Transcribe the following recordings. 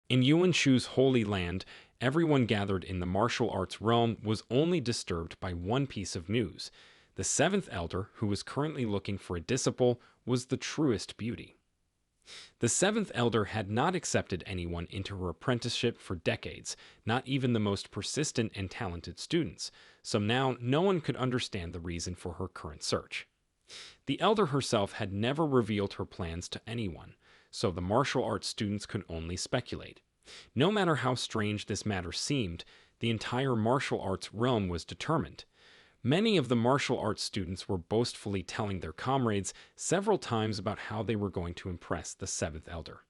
In Yuan Shu's holy land, everyone gathered in the martial arts realm was only disturbed by one piece of news. The seventh elder, who was currently looking for a disciple, was the truest beauty. The seventh elder had not accepted anyone into her apprenticeship for decades, not even the most persistent and talented students, so now no one could understand the reason for her current search. The elder herself had never revealed her plans to anyone, so the martial arts students could only speculate. No matter how strange this matter seemed, the entire martial arts realm was determined. Many of the martial arts students were boastfully telling their comrades several times about how they were going to impress the seventh elder.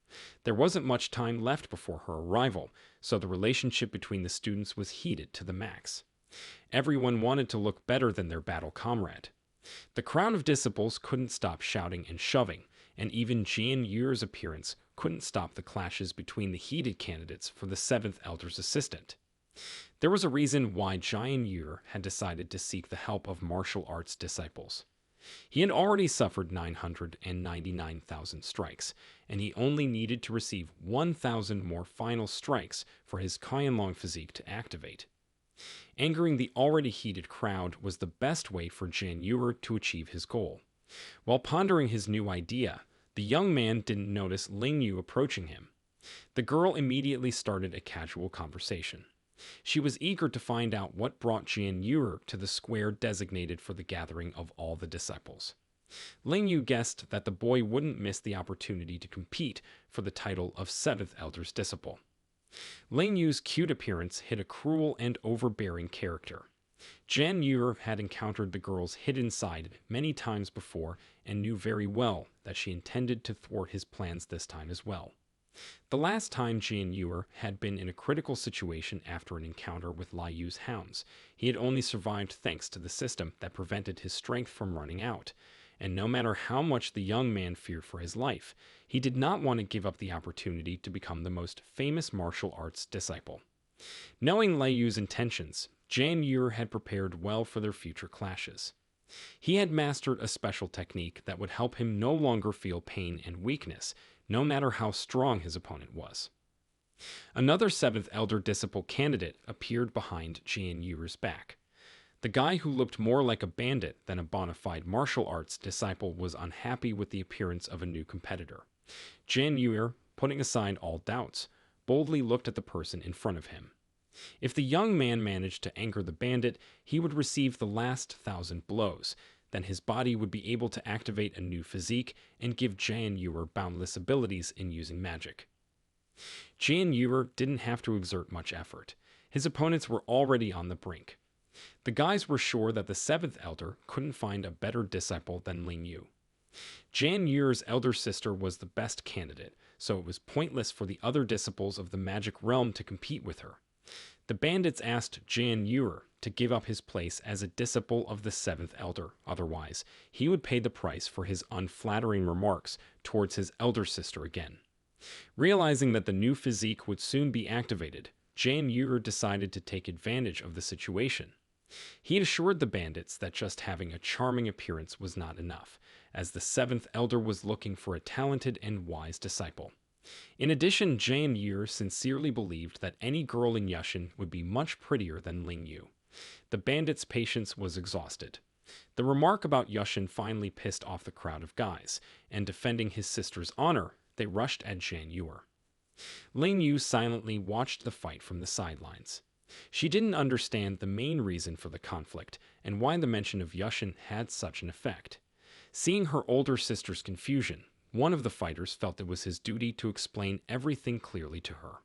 There wasn't much time left before her arrival, so the relationship between the students was heated to the max. Everyone wanted to look better than their battle comrade. The crowd of disciples couldn't stop shouting and shoving, and even Jian Yu's appearance couldn't stop the clashes between the heated candidates for the seventh elder's assistant. There was a reason why Jian Yu had decided to seek the help of martial arts disciples. He had already suffered 999,000 strikes, and he only needed to receive 1,000 more final strikes for his Qianlong physique to activate. Angering the already heated crowd was the best way for Jian Yu to achieve his goal. While pondering his new idea, the young man didn't notice Ling Yu approaching him. The girl immediately started a casual conversation. She was eager to find out what brought Jian Yu to the square designated for the gathering of all the disciples. Ling Yu guessed that the boy wouldn't miss the opportunity to compete for the title of seventh elder's disciple. Ling Yu's cute appearance hid a cruel and overbearing character. Jian Yu had encountered the girl's hidden side many times before and knew very well that she intended to thwart his plans this time as well. The last time Jian Yu had been in a critical situation after an encounter with Lai Yu's hounds, he had only survived thanks to the system that prevented his strength from running out. And no matter how much the young man feared for his life, he did not want to give up the opportunity to become the most famous martial arts disciple. Knowing Lai Yu's intentions, Jian Yu had prepared well for their future clashes. He had mastered a special technique that would help him no longer feel pain and weakness, no matter how strong his opponent was. Another seventh elder disciple candidate appeared behind Jian Yu's back. The guy who looked more like a bandit than a bona fide martial arts disciple was unhappy with the appearance of a new competitor. Jian Yu, putting aside all doubts, boldly looked at the person in front of him. If the young man managed to anger the bandit, he would receive the last 1,000 blows. Then his body would be able to activate a new physique and give Jian Yu boundless abilities in using magic. Jian Yu didn't have to exert much effort. His opponents were already on the brink. The guys were sure that the seventh elder couldn't find a better disciple than Ling Yu. Jian Yu's elder sister was the best candidate, so it was pointless for the other disciples of the magic realm to compete with her. The bandits asked Jian Yu to give up his place as a disciple of the seventh elder, otherwise he would pay the price for his unflattering remarks towards his elder sister again. Realizing that the new physique would soon be activated, Jian Yu decided to take advantage of the situation. He assured the bandits that just having a charming appearance was not enough, as the seventh elder was looking for a talented and wise disciple. In addition, Jian Yu sincerely believed that any girl in Yushin would be much prettier than Ling Yu. The bandits' patience was exhausted. The remark about Yushin finally pissed off the crowd of guys, and defending his sister's honor, they rushed at Jian Yu. Ling Yu silently watched the fight from the sidelines. She didn't understand the main reason for the conflict and why the mention of Yushin had such an effect. Seeing her older sister's confusion, one of the fighters felt it was his duty to explain everything clearly to her.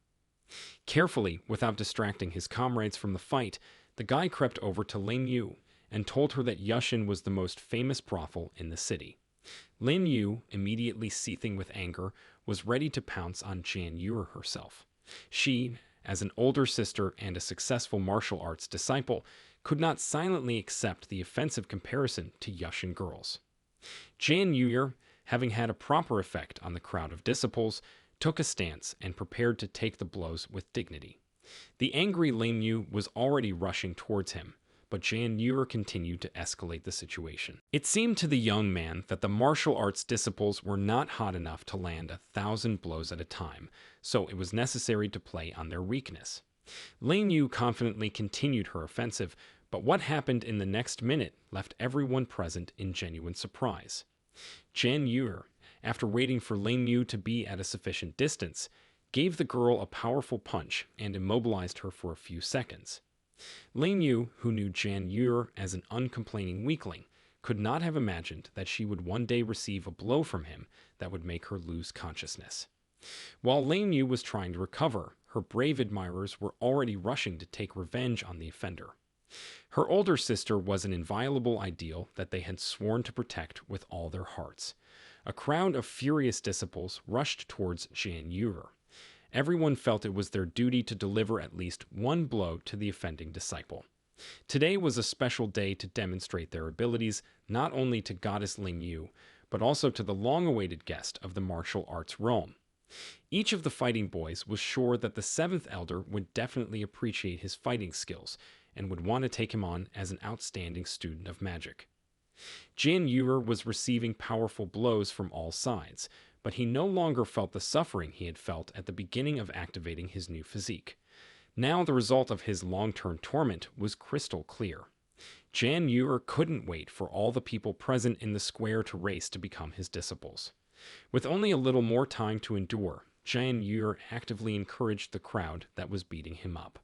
Carefully, without distracting his comrades from the fight, the guy crept over to Ling Yu and told her that Yushin was the most famous brothel in the city. Ling Yu, immediately seething with anger, was ready to pounce on Jian Yu herself. She, as an older sister and a successful martial arts disciple, could not silently accept the offensive comparison to Yushin girls. Jian Yu, having had a proper effect on the crowd of disciples, took a stance and prepared to take the blows with dignity. The angry Ling Yu was already rushing towards him, but Jan Yuer continued to escalate the situation. It seemed to the young man that the martial arts disciples were not hot enough to land 1,000 blows at a time, so it was necessary to play on their weakness. Lin Yu confidently continued her offensive, but what happened in the next minute left everyone present in genuine surprise. Jan Yuer, after waiting for Lin Yu to be at a sufficient distance, gave the girl a powerful punch and immobilized her for a few seconds. Lin Yu, who knew Jan Yuer as an uncomplaining weakling, could not have imagined that she would one day receive a blow from him that would make her lose consciousness. While Lin Yu was trying to recover, her brave admirers were already rushing to take revenge on the offender. Her older sister was an inviolable ideal that they had sworn to protect with all their hearts. A crowd of furious disciples rushed towards Jan Yuer. Everyone felt it was their duty to deliver at least one blow to the offending disciple. Today was a special day to demonstrate their abilities not only to Goddess Lin Yu, but also to the long-awaited guest of the martial arts realm. Each of the fighting boys was sure that the seventh elder would definitely appreciate his fighting skills and would want to take him on as an outstanding student of magic. Jan Yuer was receiving powerful blows from all sides, but he no longer felt the suffering he had felt at the beginning of activating his new physique. Now the result of his long-term torment was crystal clear. Jan Yuer couldn't wait for all the people present in the square to race to become his disciples. With only a little more time to endure, Jan Yuer actively encouraged the crowd that was beating him up.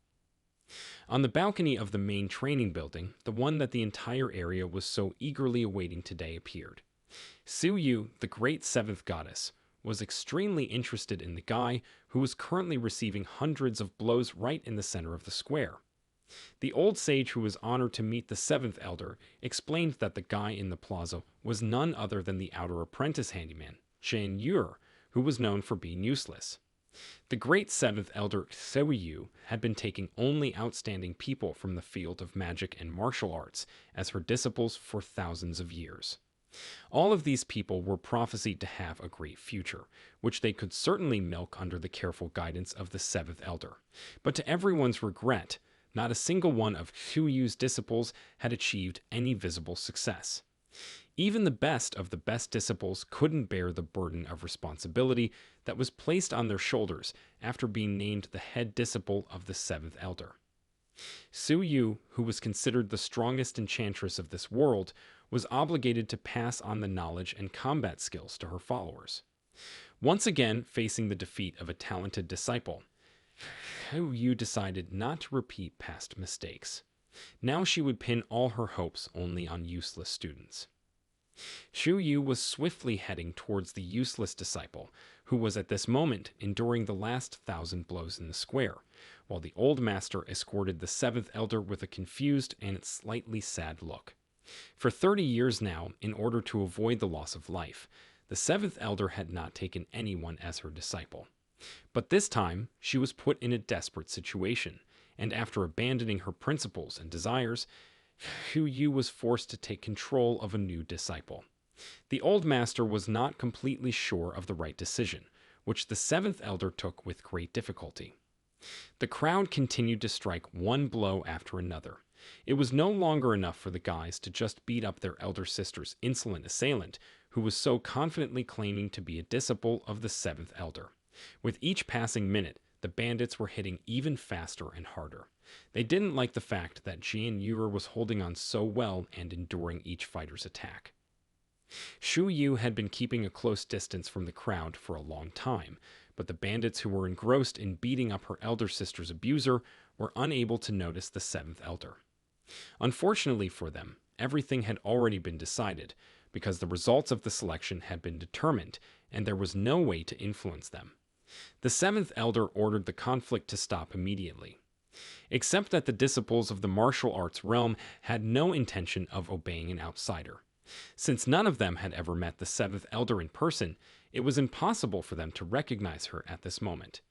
On the balcony of the main training building, the one that the entire area was so eagerly awaiting today appeared. Su Yu, the great seventh goddess, was extremely interested in the guy who was currently receiving hundreds of blows right in the center of the square. The old sage who was honored to meet the seventh elder explained that the guy in the plaza was none other than the outer apprentice handyman, Jan Yuer, who was known for being useless. The great seventh elder Su Yu had been taking only outstanding people from the field of magic and martial arts as her disciples for thousands of years. All of these people were prophesied to have a great future, which they could certainly milk under the careful guidance of the seventh elder. But to everyone's regret, not a single one of Su Yu's disciples had achieved any visible success. Even the best of the best disciples couldn't bear the burden of responsibility that was placed on their shoulders after being named the head disciple of the seventh elder. Su Yu, who was considered the strongest enchantress of this world, was obligated to pass on the knowledge and combat skills to her followers. Once again, facing the defeat of a talented disciple, Su Yu decided not to repeat past mistakes. Now she would pin all her hopes only on useless students. Su Yu was swiftly heading towards the useless disciple, who was at this moment enduring the last 1,000 blows in the square, while the old master escorted the seventh elder with a confused and slightly sad look. For 30 years now, in order to avoid the loss of life, the seventh elder had not taken anyone as her disciple. But this time, she was put in a desperate situation, and after abandoning her principles and desires, Su Yu was forced to take control of a new disciple. The old master was not completely sure of the right decision, which the seventh elder took with great difficulty. The crowd continued to strike one blow after another. It was no longer enough for the guys to just beat up their elder sister's insolent assailant, who was so confidently claiming to be a disciple of the seventh elder. With each passing minute, the bandits were hitting even faster and harder. They didn't like the fact that Jan Yuer was holding on so well and enduring each fighter's attack. Su Yu had been keeping a close distance from the crowd for a long time, but the bandits who were engrossed in beating up her elder sister's abuser were unable to notice the seventh elder. Unfortunately for them, everything had already been decided, because the results of the selection had been determined, and there was no way to influence them. The seventh elder ordered the conflict to stop immediately. Except that the disciples of the martial arts realm had no intention of obeying an outsider. Since none of them had ever met the seventh elder in person, it was impossible for them to recognize her at this moment.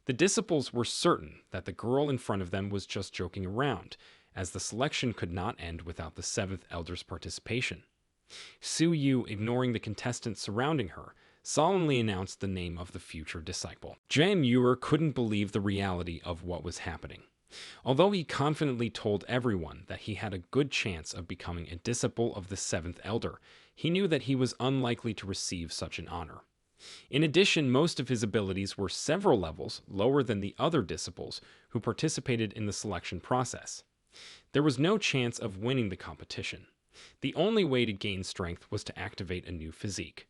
The disciples were certain that the girl in front of them was just joking around, as the selection could not end without the seventh elder's participation. Su Yu, ignoring the contestants surrounding her, solemnly announced the name of the future disciple. Jan Yuer couldn't believe the reality of what was happening. Although he confidently told everyone that he had a good chance of becoming a disciple of the seventh elder, he knew that he was unlikely to receive such an honor. In addition, most of his abilities were several levels lower than the other disciples who participated in the selection process. There was no chance of winning the competition. The only way to gain strength was to activate a new physique.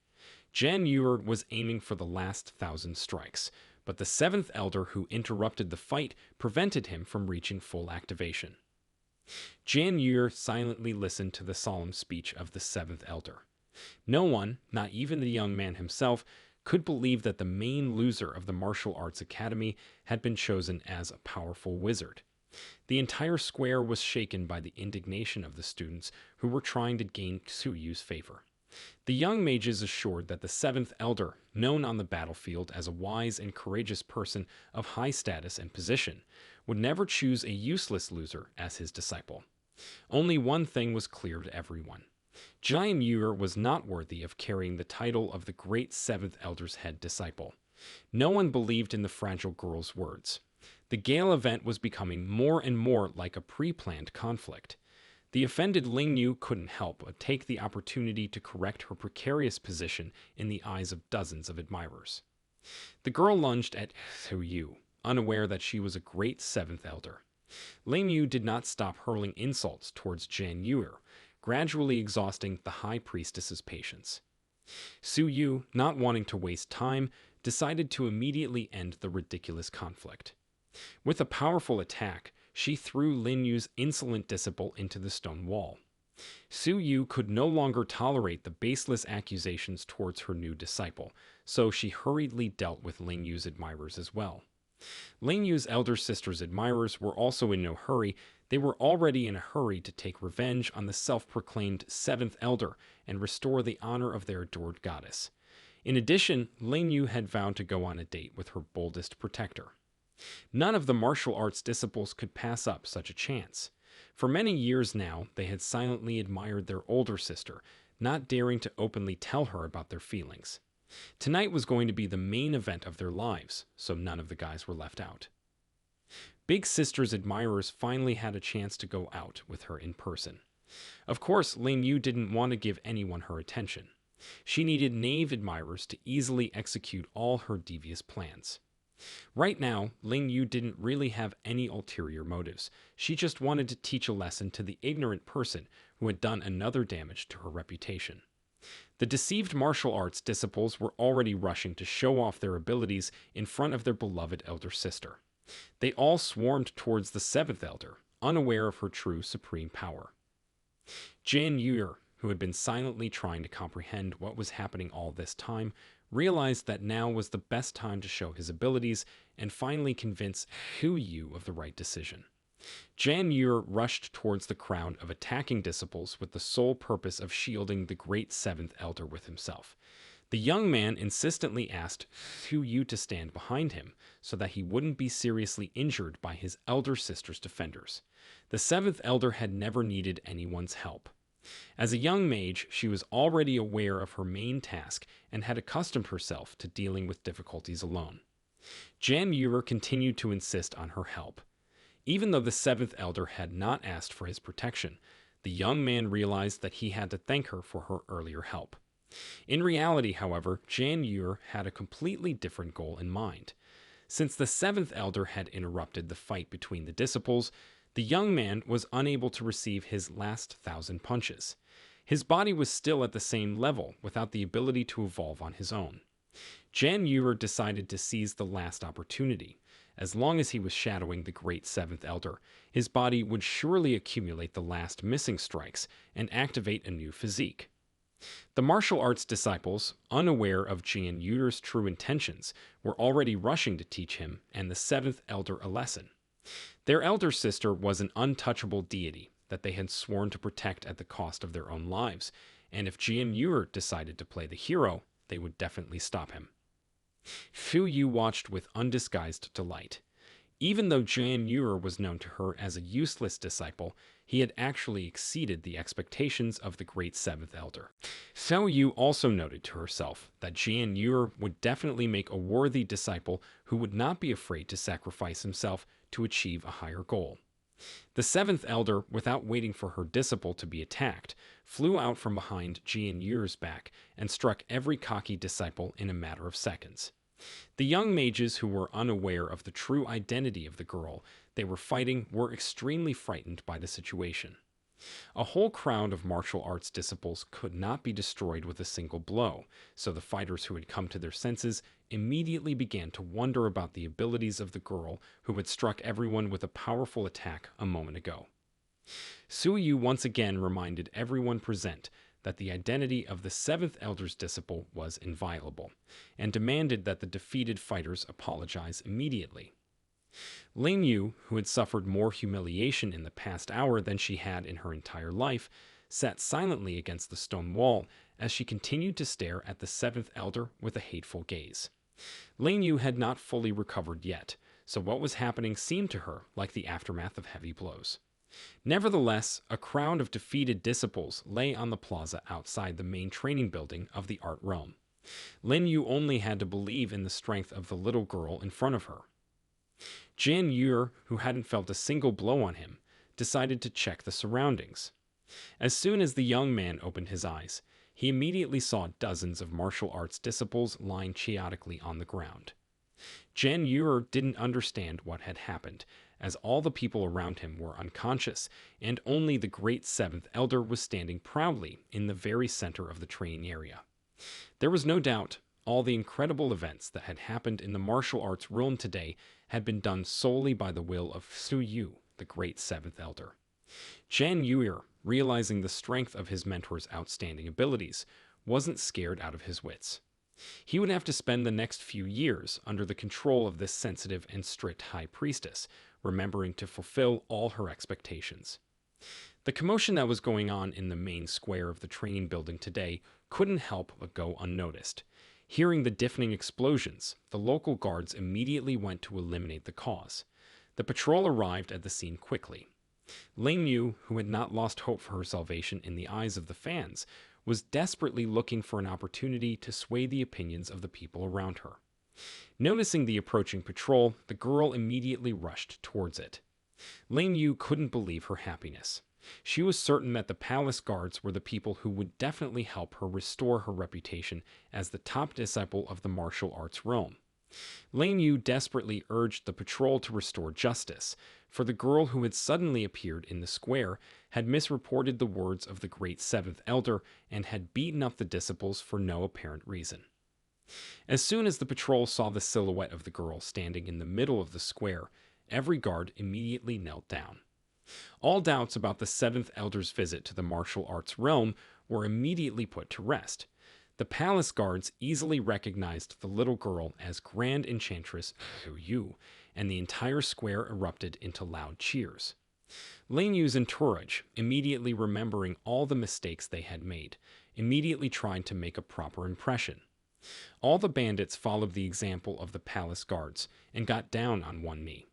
Jan Ewer was aiming for the last 1,000 strikes, but the seventh elder who interrupted the fight prevented him from reaching full activation. Jan Ewer silently listened to the solemn speech of the seventh elder. No one, not even the young man himself, could believe that the main loser of the martial arts academy had been chosen as a powerful wizard. The entire square was shaken by the indignation of the students who were trying to gain Su Yu's favor. The young mages assured that the seventh elder, known on the battlefield as a wise and courageous person of high status and position, would never choose a useless loser as his disciple. Only one thing was clear to everyone. Jian Ewer was not worthy of carrying the title of the great seventh elder's head disciple. No one believed in the fragile girl's words. The Gale event was becoming more and more like a pre-planned conflict. The offended Ling Yu couldn't help but take the opportunity to correct her precarious position in the eyes of dozens of admirers. The girl lunged at Su Yu, unaware that she was a great seventh elder. Ling Yu did not stop hurling insults towards Jian Ewer, gradually exhausting the high priestess's patience. Su Yu, not wanting to waste time, decided to immediately end the ridiculous conflict. With a powerful attack, she threw Lin Yu's insolent disciple into the stone wall. Su Yu could no longer tolerate the baseless accusations towards her new disciple, so she hurriedly dealt with Ling Yu's admirers as well. Ling Yu's elder sister's admirers were also in no hurry. They were already in a hurry to take revenge on the self-proclaimed seventh elder and restore the honor of their adored goddess. In addition, Ling Yu had vowed to go on a date with her boldest protector. None of the martial arts disciples could pass up such a chance. For many years now, they had silently admired their older sister, not daring to openly tell her about their feelings. Tonight was going to be the main event of their lives, so none of the guys were left out. Big Sister's admirers finally had a chance to go out with her in person. Of course, Ling Yu didn't want to give anyone her attention. She needed knave admirers to easily execute all her devious plans. Right now, Ling Yu didn't really have any ulterior motives. She just wanted to teach a lesson to the ignorant person who had done another damage to her reputation. The deceived martial arts disciples were already rushing to show off their abilities in front of their beloved elder sister. They all swarmed towards the seventh elder, unaware of her true supreme power. Jian Ewer, who had been silently trying to comprehend what was happening all this time, realized that now was the best time to show his abilities and finally convince Su Yu of the right decision. Jan Ewer rushed towards the crowd of attacking disciples with the sole purpose of shielding the great seventh elder with himself. The young man insistently asked Su Yu to stand behind him so that he wouldn't be seriously injured by his elder sister's defenders. The seventh elder had never needed anyone's help. As a young mage, she was already aware of her main task and had accustomed herself to dealing with difficulties alone. Jan Ewer continued to insist on her help. Even though the seventh elder had not asked for his protection, the young man realized that he had to thank her for her earlier help. In reality, however, Jan Ewer had a completely different goal in mind. Since the seventh elder had interrupted the fight between the disciples, the young man was unable to receive his last 1,000 punches. His body was still at the same level, without the ability to evolve on his own. Jan Ewer decided to seize the last opportunity. As long as he was shadowing the great seventh elder, his body would surely accumulate the last missing strikes and activate a new physique. The martial arts disciples, unaware of Jian Ewer's true intentions, were already rushing to teach him and the seventh elder a lesson. Their elder sister was an untouchable deity that they had sworn to protect at the cost of their own lives, and if Jian Ewer decided to play the hero, they would definitely stop him. Su Yu watched with undisguised delight. Even though Jian Ewer was known to her as a useless disciple, He had actually exceeded the expectations of the great seventh elder. Xiao Yu also noted to herself that Jian Yu would definitely make a worthy disciple who would not be afraid to sacrifice himself to achieve a higher goal. The seventh elder, without waiting for her disciple to be attacked, flew out from behind Jian Yu's back and struck every cocky disciple in a matter of seconds. The young mages who were unaware of the true identity of the girl they were fighting were extremely frightened by the situation. A whole crowd of martial arts disciples could not be destroyed with a single blow, so the fighters who had come to their senses immediately began to wonder about the abilities of the girl who had struck everyone with a powerful attack a moment ago. Su Yu once again reminded everyone present that the identity of the seventh elder's disciple was inviolable, and demanded that the defeated fighters apologize immediately. Ling Yu, who had suffered more humiliation in the past hour than she had in her entire life, sat silently against the stone wall as she continued to stare at the seventh elder with a hateful gaze. Ling Yu had not fully recovered yet, so what was happening seemed to her like the aftermath of heavy blows. Nevertheless, a crowd of defeated disciples lay on the plaza outside the main training building of the art realm. Lin Yu only had to believe in the strength of the little girl in front of her. Jian Yu, who hadn't felt a single blow on him, decided to check the surroundings. As soon as the young man opened his eyes, he immediately saw dozens of martial arts disciples lying chaotically on the ground. Jian Yu didn't understand what had happened, as all the people around him were unconscious, and only the great seventh elder was standing proudly in the very center of the training area. There was no doubt all the incredible events that had happened in the martial arts realm today had been done solely by the will of Su Yu, the great seventh elder. Jian Yu, realizing the strength of his mentor's outstanding abilities, wasn't scared out of his wits. He would have to spend the next few years under the control of this sensitive and strict high priestess, remembering to fulfill all her expectations. The commotion that was going on in the main square of the training building today couldn't help but go unnoticed. Hearing the deafening explosions, the local guards immediately went to eliminate the cause. The patrol arrived at the scene quickly. Ling Yu, who had not lost hope for her salvation in the eyes of the fans, was desperately looking for an opportunity to sway the opinions of the people around her. Noticing the approaching patrol, the girl immediately rushed towards it. Ling Yu couldn't believe her happiness. She was certain that the palace guards were the people who would definitely help her restore her reputation as the top disciple of the martial arts realm. Ling Yu desperately urged the patrol to restore justice, for the girl who had suddenly appeared in the square had misreported the words of the great seventh elder and had beaten up the disciples for no apparent reason. As soon as the patrol saw the silhouette of the girl standing in the middle of the square, every guard immediately knelt down. All doubts about the seventh elder's visit to the martial arts realm were immediately put to rest. The palace guards easily recognized the little girl as Grand Enchantress Su Yu, and the entire square erupted into loud cheers. Ling Yu's entourage, immediately remembering all the mistakes they had made, immediately tried to make a proper impression. All the bandits followed the example of the palace guards and got down on one knee.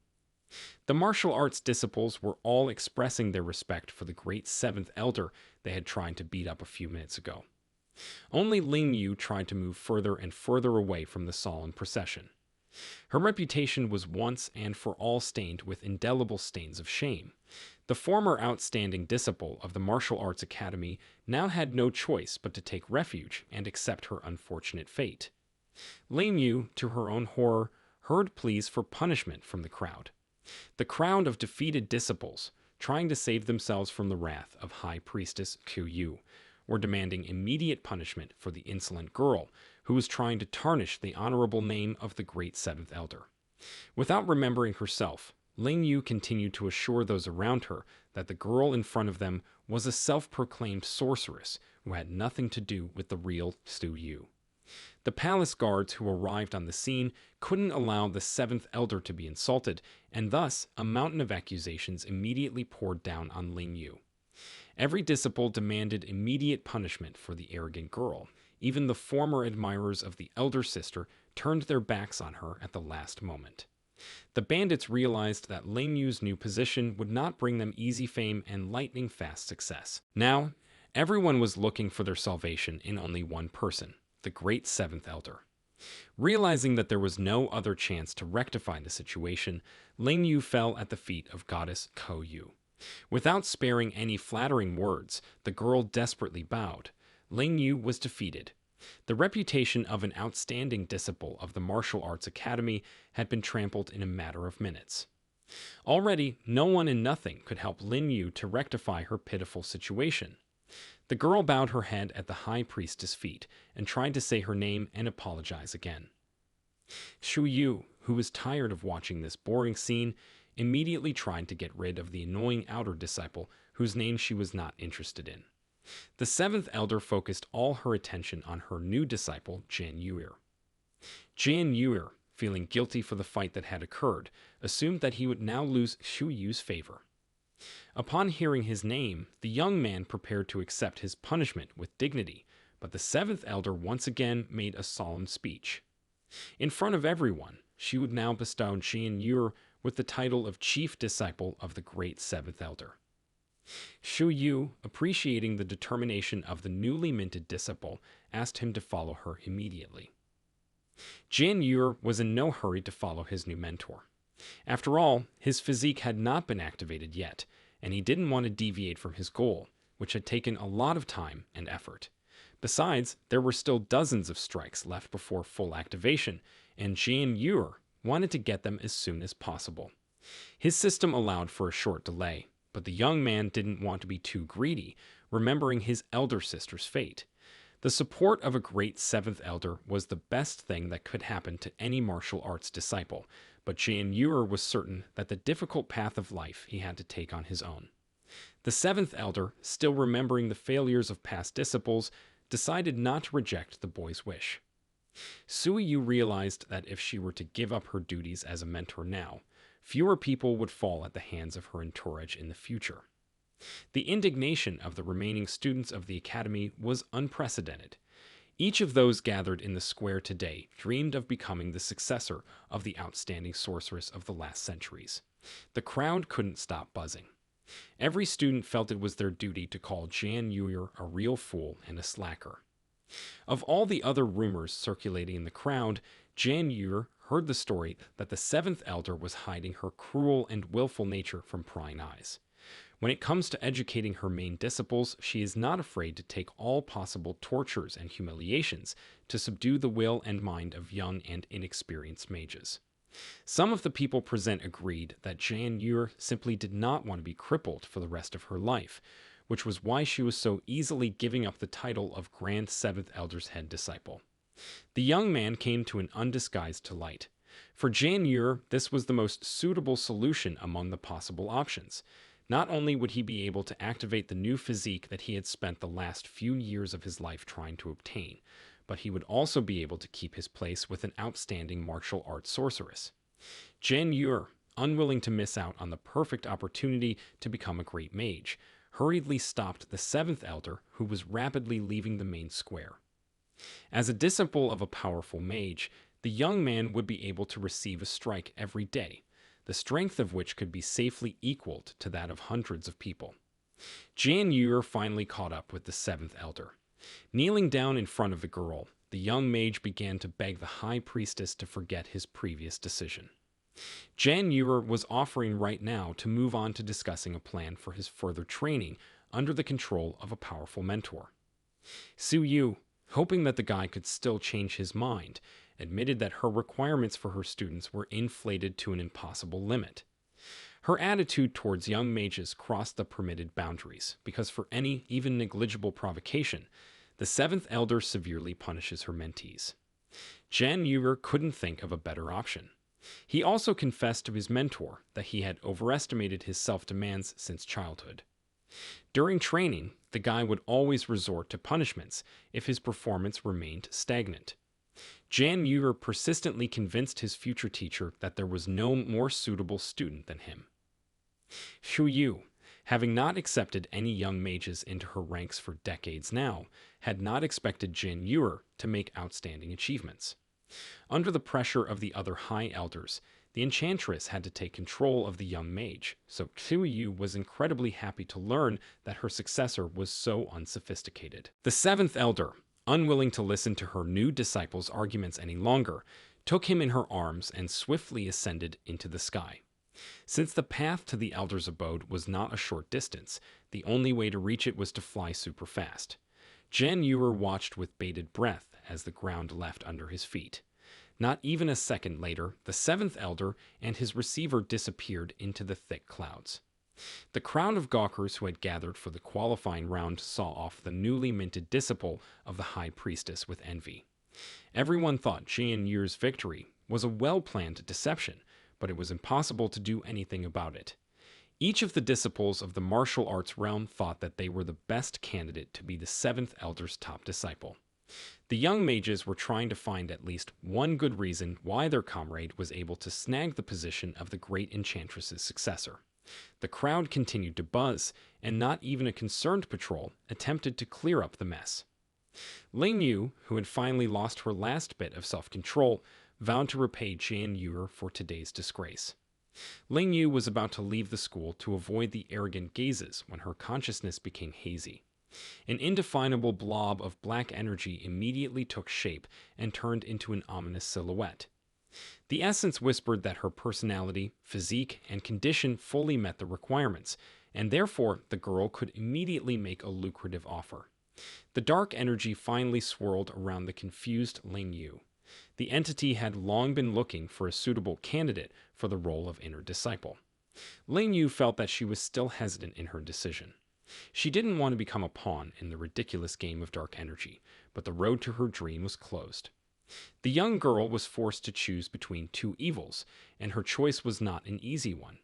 The martial arts disciples were all expressing their respect for the great seventh elder they had tried to beat up a few minutes ago. Only Ling Yu tried to move further and further away from the solemn procession. Her reputation was once and for all stained with indelible stains of shame. The former outstanding disciple of the Martial Arts Academy now had no choice but to take refuge and accept her unfortunate fate. Ling Yu, to her own horror, heard pleas for punishment from the crowd. The crowd of defeated disciples, trying to save themselves from the wrath of High Priestess Su Yu, were demanding immediate punishment for the insolent girl who was trying to tarnish the honorable name of the great seventh elder. Without remembering herself, Ling Yu continued to assure those around her that the girl in front of them was a self-proclaimed sorceress who had nothing to do with the real Su Yu. The palace guards who arrived on the scene couldn't allow the seventh elder to be insulted, and thus a mountain of accusations immediately poured down on Ling Yu. Every disciple demanded immediate punishment for the arrogant girl. Even the former admirers of the elder sister turned their backs on her at the last moment. The bandits realized that Ling Yu's new position would not bring them easy fame and lightning-fast success. Now, everyone was looking for their salvation in only one person, the great Seventh Elder. Realizing that there was no other chance to rectify the situation, Ling Yu fell at the feet of goddess Ko Yu. Without sparing any flattering words, the girl desperately bowed. Ling Yu was defeated. The reputation of an outstanding disciple of the martial arts academy had been trampled in a matter of minutes. Already, no one and nothing could help Lin Yu to rectify her pitiful situation. The girl bowed her head at the high priestess' feet and tried to say her name and apologize again. Shu Yu, who was tired of watching this boring scene, immediately tried to get rid of the annoying outer disciple whose name she was not interested in. The seventh elder focused all her attention on her new disciple, Jian Yuer. Jian Yuer, feeling guilty for the fight that had occurred, assumed that he would now lose Shu Yu's favor. Upon hearing his name, the young man prepared to accept his punishment with dignity, but the seventh elder once again made a solemn speech. In front of everyone, she would now bestow Jian Yuer with the title of chief disciple of the great seventh elder. Shu Yu, appreciating the determination of the newly minted disciple, asked him to follow her immediately. Jian Yuer was in no hurry to follow his new mentor. After all, his physique had not been activated yet, and he didn't want to deviate from his goal, which had taken a lot of time and effort. Besides, there were still dozens of strikes left before full activation, and Jian Yuer wanted to get them as soon as possible. His system allowed for a short delay, but the young man didn't want to be too greedy, remembering his elder sister's fate. The support of a great seventh elder was the best thing that could happen to any martial arts disciple, but Jian Yuer was certain that the difficult path of life he had to take on his own. The seventh elder, still remembering the failures of past disciples, decided not to reject the boy's wish. Sui Yu realized that if she were to give up her duties as a mentor now, fewer people would fall at the hands of her entourage in the future. The indignation of the remaining students of the academy was unprecedented. Each of those gathered in the square today dreamed of becoming the successor of the outstanding sorceress of the last centuries. The crowd couldn't stop buzzing. Every student felt it was their duty to call Jian Yuer a real fool and a slacker. Of all the other rumors circulating in the crowd, Jian Yuer heard the story that the seventh elder was hiding her cruel and willful nature from prying eyes. When it comes to educating her main disciples, she is not afraid to take all possible tortures and humiliations to subdue the will and mind of young and inexperienced mages. Some of the people present agreed that Jian Yuer simply did not want to be crippled for the rest of her life, which was why she was so easily giving up the title of Grand Seventh Elder's head disciple. The young man came to an undisguised delight. For Jian Yuer, this was the most suitable solution among the possible options. Not only would he be able to activate the new physique that he had spent the last few years of his life trying to obtain, but he would also be able to keep his place with an outstanding martial arts sorceress. Jian Yuer, unwilling to miss out on the perfect opportunity to become a great mage, hurriedly stopped the seventh elder, who was rapidly leaving the main square. As a disciple of a powerful mage, the young man would be able to receive a strike every day, the strength of which could be safely equaled to that of hundreds of people. Jian Yuer finally caught up with the seventh elder. Kneeling down in front of the girl, the young mage began to beg the high priestess to forget his previous decision. Jian Yuer was offering right now to move on to discussing a plan for his further training under the control of a powerful mentor. Su Yu, hoping that the guy could still change his mind, admitted that her requirements for her students were inflated to an impossible limit. Her attitude towards young mages crossed the permitted boundaries, because for any, even negligible provocation, the seventh elder severely punishes her mentees. Jian Yuer couldn't think of a better option. He also confessed to his mentor that he had overestimated his self-demands since childhood. During training, the guy would always resort to punishments if his performance remained stagnant. Jian Yuer persistently convinced his future teacher that there was no more suitable student than him. Shu Yu, having not accepted any young mages into her ranks for decades now, had not expected Jian Yuer to make outstanding achievements. Under the pressure of the other high elders, The enchantress had to take control of the young mage, so Su Yu was incredibly happy to learn that her successor was so unsophisticated. The seventh elder, unwilling to listen to her new disciple's arguments any longer, took him in her arms and swiftly ascended into the sky. Since the path to the elder's abode was not a short distance, the only way to reach it was to fly super fast. Zhen Yuer watched with bated breath as the ground left under his feet. Not even a second later, the seventh elder and his receiver disappeared into the thick clouds. The crowd of gawkers who had gathered for the qualifying round saw off the newly minted disciple of the High Priestess with envy. Everyone thought Zhen Yuer's victory was a well-planned deception, but it was impossible to do anything about it. Each of the disciples of the martial arts realm thought that they were the best candidate to be the seventh elder's top disciple. The young mages were trying to find at least one good reason why their comrade was able to snag the position of the great enchantress's successor. The crowd continued to buzz, and not even a concerned patrol attempted to clear up the mess. Ling Yu, who had finally lost her last bit of self-control, vowed to repay Zhen Yuer for today's disgrace. Ling Yu was about to leave the school to avoid the arrogant gazes when her consciousness became hazy. An indefinable blob of black energy immediately took shape and turned into an ominous silhouette. The essence whispered that her personality, physique, and condition fully met the requirements, and therefore the girl could immediately make a lucrative offer. The dark energy finally swirled around the confused Ling Yu. The entity had long been looking for a suitable candidate for the role of inner disciple. Ling Yu felt that she was still hesitant in her decision. She didn't want to become a pawn in the ridiculous game of dark energy, but the road to her dream was closed. The young girl was forced to choose between two evils, and her choice was not an easy one.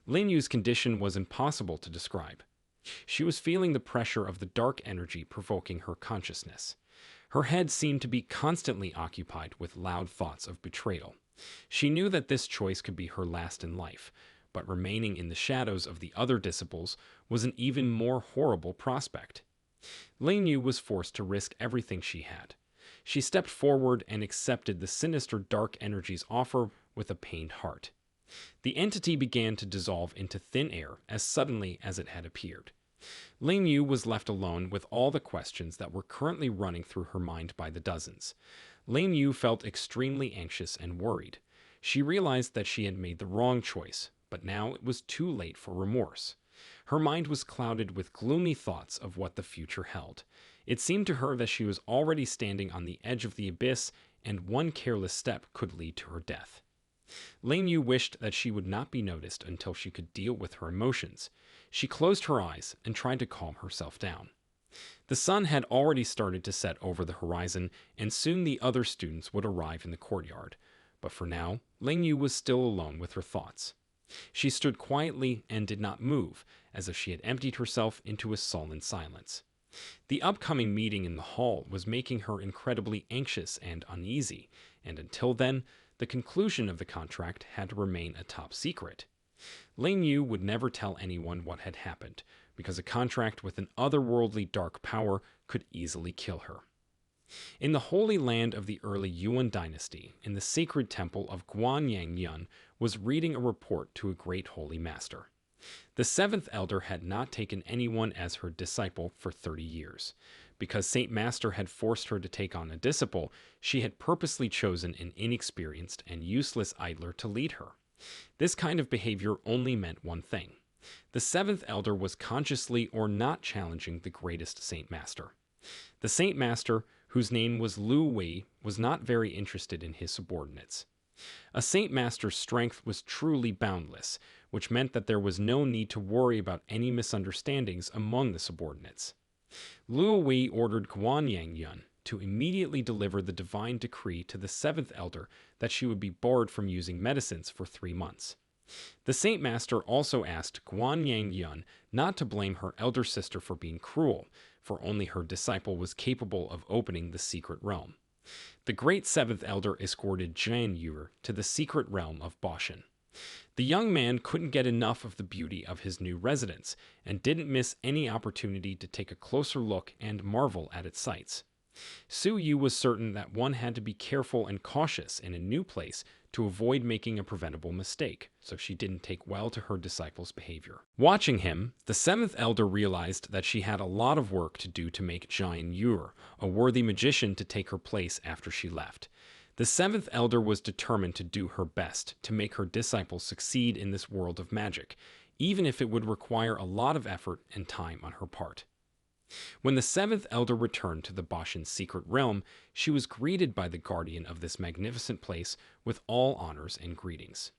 Ling Yu's condition was impossible to describe. She was feeling the pressure of the dark energy provoking her consciousness. Her head seemed to be constantly occupied with loud thoughts of betrayal. She knew that this choice could be her last in life, but remaining in the shadows of the other disciples was an even more horrible prospect. Ling Yu was forced to risk everything she had. She stepped forward and accepted the sinister dark energy's offer with a pained heart. The entity began to dissolve into thin air as suddenly as it had appeared. Ling Yu was left alone with all the questions that were currently running through her mind by the dozens. Ling Yu felt extremely anxious and worried. She realized that she had made the wrong choice, but now it was too late for remorse. Her mind was clouded with gloomy thoughts of what the future held. It seemed to her that she was already standing on the edge of the abyss, and one careless step could lead to her death. Ling Yu wished that she would not be noticed until she could deal with her emotions. She closed her eyes and tried to calm herself down. The sun had already started to set over the horizon, and soon the other students would arrive in the courtyard. But for now, Ling Yu was still alone with her thoughts. She stood quietly and did not move, as if she had emptied herself into a sullen silence. The upcoming meeting in the hall was making her incredibly anxious and uneasy, and until then, the conclusion of the contract had to remain a top secret. Ling Yu would never tell anyone what had happened, because a contract with an otherworldly dark power could easily kill her. In the holy land of the early Yuan dynasty, in the sacred temple of Guanyang Yun, was reading a report to a great holy master. The seventh elder had not taken anyone as her disciple for 30 years. Because Saint Master had forced her to take on a disciple, she had purposely chosen an inexperienced and useless idler to lead her. This kind of behavior only meant one thing. The seventh elder was consciously or not challenging the greatest Saint Master. The Saint Master, whose name was Lu Wei, was not very interested in his subordinates. A Saint Master's strength was truly boundless, which meant that there was no need to worry about any misunderstandings among the subordinates. Lu Wei ordered Guanyang Yun to immediately deliver the divine decree to the seventh elder that she would be barred from using medicines for 3 months. The Saint Master also asked Guanyang Yun not to blame her elder sister for being cruel, for only her disciple was capable of opening the secret realm. The great seventh elder escorted Zhen Yuer to the secret realm of Boshan. The young man couldn't get enough of the beauty of his new residence, and didn't miss any opportunity to take a closer look and marvel at its sights. Su Yu was certain that one had to be careful and cautious in a new place to avoid making a preventable mistake, so she didn't take well to her disciples' behavior. Watching him, the seventh elder realized that she had a lot of work to do to make Jian Yur a worthy magician to take her place after she left. The seventh elder was determined to do her best to make her disciples succeed in this world of magic, even if it would require a lot of effort and time on her part. When the seventh elder returned to the Bashan's secret realm, she was greeted by the guardian of this magnificent place with all honors and greetings.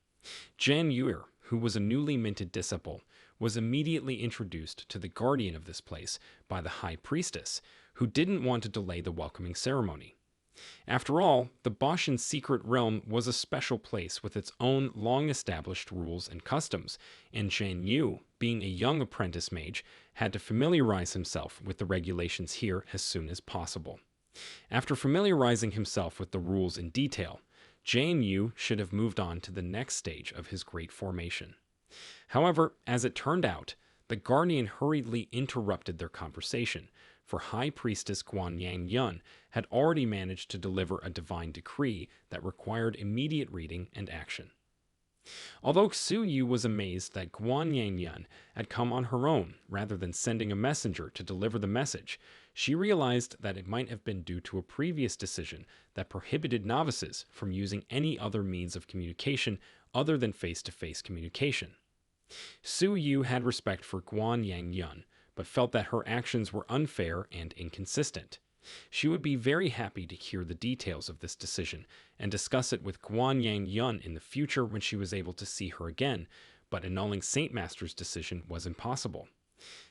Jian Yur, who was a newly minted disciple, was immediately introduced to the guardian of this place by the high priestess, who didn't want to delay the welcoming ceremony. After all, the Bashan's secret realm was a special place with its own long-established rules and customs, and Jian Yu, being a young apprentice mage, had to familiarize himself with the regulations here as soon as possible. After familiarizing himself with the rules in detail, Jian Yu should have moved on to the next stage of his great formation. However, as it turned out, the guardian hurriedly interrupted their conversation, for High Priestess Guanyang Yun had already managed to deliver a divine decree that required immediate reading and action. Although Xu Yu was amazed that Guanyang Yun had come on her own rather than sending a messenger to deliver the message, she realized that it might have been due to a previous decision that prohibited novices from using any other means of communication other than face-to-face communication. Xu Yu had respect for Guanyang Yun, but felt that her actions were unfair and inconsistent. She would be very happy to hear the details of this decision and discuss it with Guanyang Yun in the future when she was able to see her again, but annulling Saint Master's decision was impossible.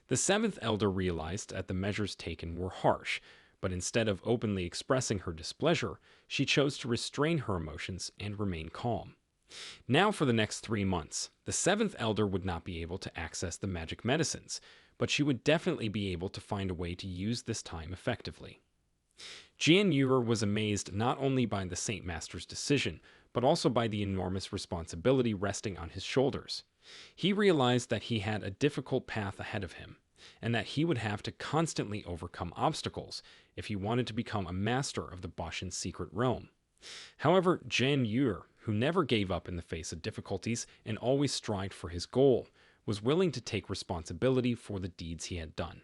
The seventh elder realized that the measures taken were harsh, but instead of openly expressing her displeasure, she chose to restrain her emotions and remain calm. Now for the next 3 months, the seventh elder would not be able to access the magic medicines, but she would definitely be able to find a way to use this time effectively. Jian Yur was amazed not only by the Saint Master's decision, but also by the enormous responsibility resting on his shoulders. He realized that he had a difficult path ahead of him, and that he would have to constantly overcome obstacles if he wanted to become a master of the Bashan's secret realm. However, Jian Yur, who never gave up in the face of difficulties and always strived for his goal, was willing to take responsibility for the deeds he had done.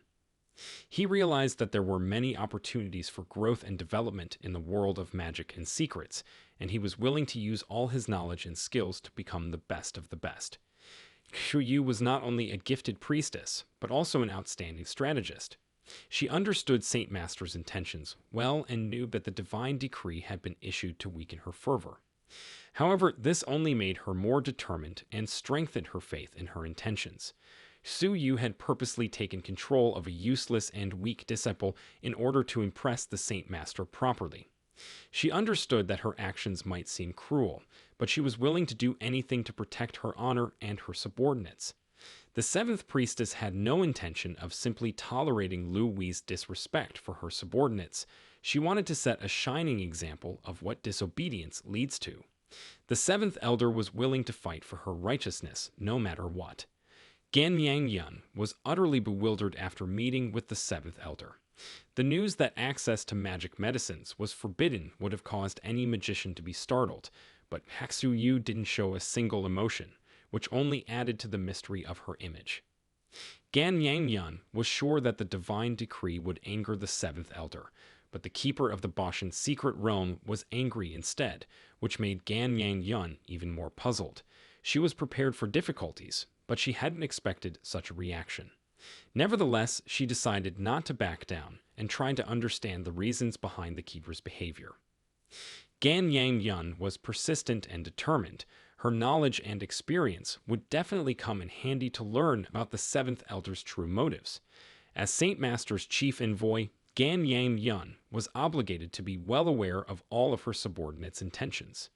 He realized that there were many opportunities for growth and development in the world of magic and secrets, and he was willing to use all his knowledge and skills to become the best of the best. Xu Yu was not only a gifted priestess, but also an outstanding strategist. She understood Saint Master's intentions well and knew that the divine decree had been issued to weaken her fervor. However, this only made her more determined and strengthened her faith in her intentions. Xu Yu had purposely taken control of a useless and weak disciple in order to impress the Saint Master properly. She understood that her actions might seem cruel, but she was willing to do anything to protect her honor and her subordinates. The seventh priestess had no intention of simply tolerating Lu Wei's disrespect for her subordinates. She wanted to set a shining example of what disobedience leads to. The seventh elder was willing to fight for her righteousness, no matter what. Guanyang Yun was utterly bewildered after meeting with the seventh elder. The news that access to magic medicines was forbidden would have caused any magician to be startled, but Xu Yu didn't show a single emotion, which only added to the mystery of her image. Guanyang Yun was sure that the divine decree would anger the seventh elder, but the keeper of the Bashan's secret realm was angry instead, which made Guanyang Yun even more puzzled. She was prepared for difficulties, but she hadn't expected such a reaction. Nevertheless, she decided not to back down and tried to understand the reasons behind the keeper's behavior. Guanyang Yun was persistent and determined. Her knowledge and experience would definitely come in handy to learn about the seventh elder's true motives. As Saint Master's chief envoy, Guanyang Yun was obligated to be well aware of all of her subordinates' intentions.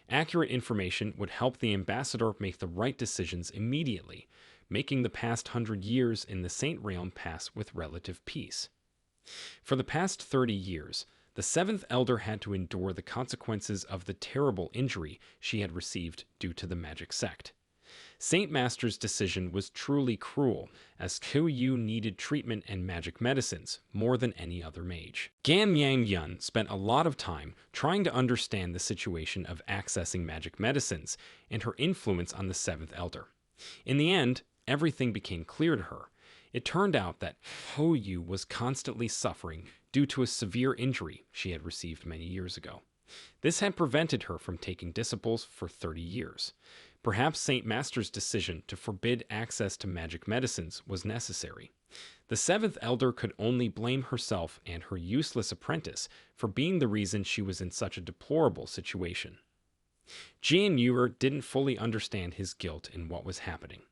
Accurate information would help the ambassador make the right decisions immediately, making the past 100 years in the Saint Realm pass with relative peace. For the past 30 years, the seventh elder had to endure the consequences of the terrible injury she had received due to the magic sect. Saint Master's decision was truly cruel, as Ku Yu needed treatment and magic medicines more than any other mage. Gan Yang Yun spent a lot of time trying to understand the situation of accessing magic medicines and her influence on the Seventh Elder. In the end, everything became clear to her. It turned out that Ho Yu was constantly suffering due to a severe injury she had received many years ago. This had prevented her from taking disciples for 30 years. Perhaps Saint Master's decision to forbid access to magic medicines was necessary. The Seventh Elder could only blame herself and her useless apprentice for being the reason she was in such a deplorable situation. Jian Yuer didn't fully understand his guilt in what was happening.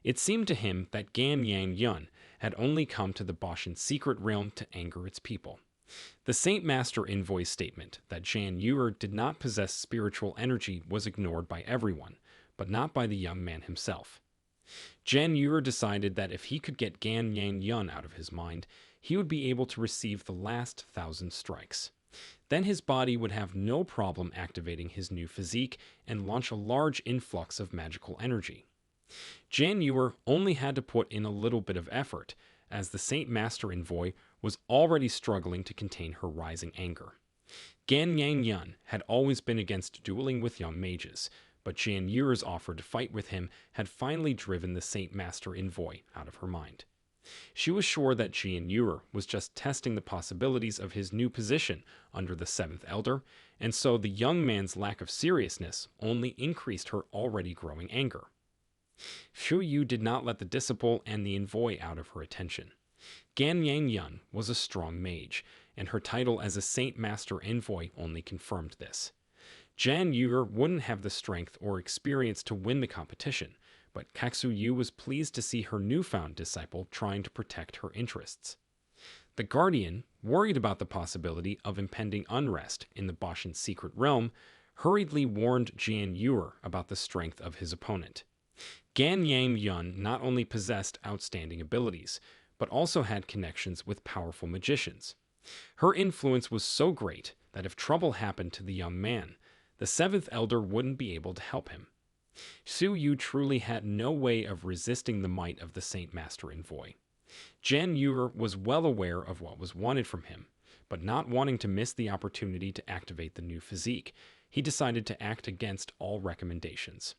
It seemed to him that Gan Yang Yun had only come to the Boshan secret realm to anger its people. The Saint Master envoy's statement that Jian Yuer did not possess spiritual energy was ignored by everyone, but not by the young man himself. Jian Yuer decided that if he could get Gan Yang Yun out of his mind, he would be able to receive the last 1,000 strikes. Then his body would have no problem activating his new physique and launch a large influx of magical energy. Jian Yuer only had to put in a little bit of effort, as the Saint Master envoy was already struggling to contain her rising anger. Gan Yang Yun had always been against dueling with young mages, but Jian Yuer's offer to fight with him had finally driven the Saint Master envoy out of her mind. She was sure that Jian Yuer was just testing the possibilities of his new position under the Seventh Elder, and so the young man's lack of seriousness only increased her already growing anger. Fu Yu did not let the disciple and the envoy out of her attention. Gan Yang Yun was a strong mage, and her title as a Saint Master envoy only confirmed this. Jian Yuer wouldn't have the strength or experience to win the competition, but Kaksu Yu was pleased to see her newfound disciple trying to protect her interests. The Guardian, worried about the possibility of impending unrest in the Boshan secret realm, hurriedly warned Jian Yuer about the strength of his opponent. Gan Yang Yun not only possessed outstanding abilities, but also had connections with powerful magicians. Her influence was so great that if trouble happened to the young man, the Seventh Elder wouldn't be able to help him. Su Yu truly had no way of resisting the might of the Saint Master envoy. Jian Yuer was well aware of what was wanted from him, but not wanting to miss the opportunity to activate the new physique, he decided to act against all recommendations.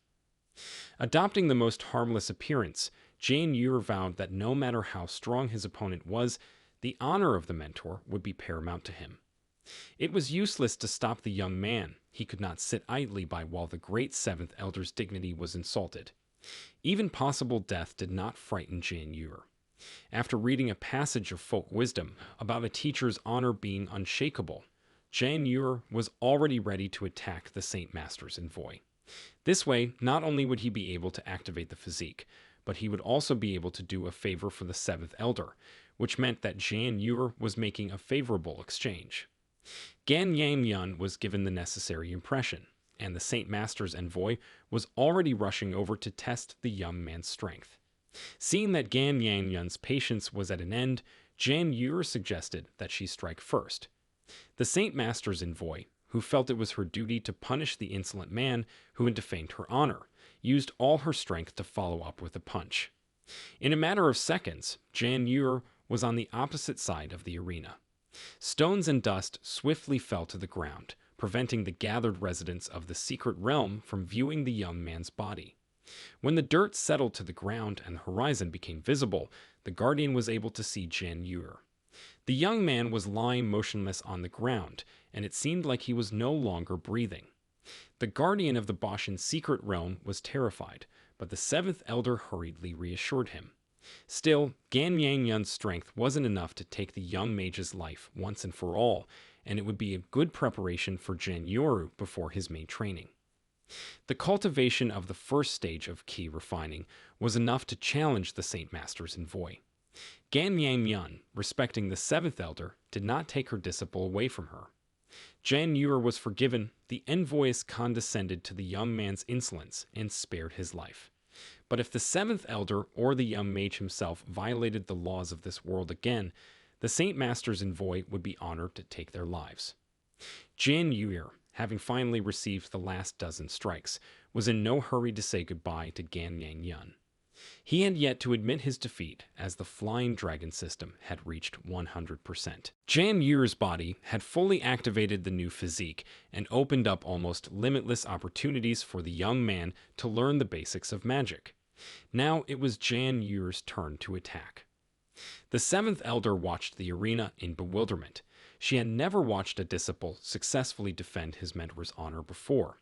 Adopting the most harmless appearance, Jian Yuer vowed that no matter how strong his opponent was, the honor of the mentor would be paramount to him. It was useless to stop the young man. He could not sit idly by while the great Seventh Elder's dignity was insulted. Even possible death did not frighten Jian Yuer. After reading a passage of folk wisdom about a teacher's honor being unshakable, Jian Yuer was already ready to attack the Saint Master's envoy. This way, not only would he be able to activate the physique, but he would also be able to do a favor for the Seventh Elder, which meant that Jian Yuer was making a favorable exchange. Gan Yang Yun was given the necessary impression, and the Saint Master's envoy was already rushing over to test the young man's strength. Seeing that Gan Yang Yun's patience was at an end, Jian Yuer suggested that she strike first. The Saint Master's envoy, who felt it was her duty to punish the insolent man who had defamed her honor, used all her strength to follow up with a punch. In a matter of seconds, Jian Yuer was on the opposite side of the arena. Stones and dust swiftly fell to the ground, preventing the gathered residents of the secret realm from viewing the young man's body. When the dirt settled to the ground and the horizon became visible, the Guardian was able to see Jian Yuer. The young man was lying motionless on the ground, and it seemed like he was no longer breathing. The Guardian of the Boshan secret realm was terrified, but the Seventh Elder hurriedly reassured him. Still, Gan Yang Yun's strength wasn't enough to take the young mage's life once and for all, and it would be a good preparation for Jian Yuer before his main training. The cultivation of the first stage of ki refining was enough to challenge the Saint Master's envoy. Gan Yang Yun, respecting the Seventh Elder, did not take her disciple away from her. Jian Yuer was forgiven. The envoys condescended to the young man's insolence and spared his life. But if the Seventh Elder or the young mage himself violated the laws of this world again, the Saint Master's envoy would be honored to take their lives. Jian Yuer, having finally received the last dozen strikes, was in no hurry to say goodbye to Gan Yang Yun. He had yet to admit his defeat, as the Flying Dragon system had reached 100%. Jan Yuer's body had fully activated the new physique and opened up almost limitless opportunities for the young man to learn the basics of magic. Now it was Jan Yuer's turn to attack. The seventh elder watched the arena in bewilderment. She had never watched a disciple successfully defend his mentor's honor before.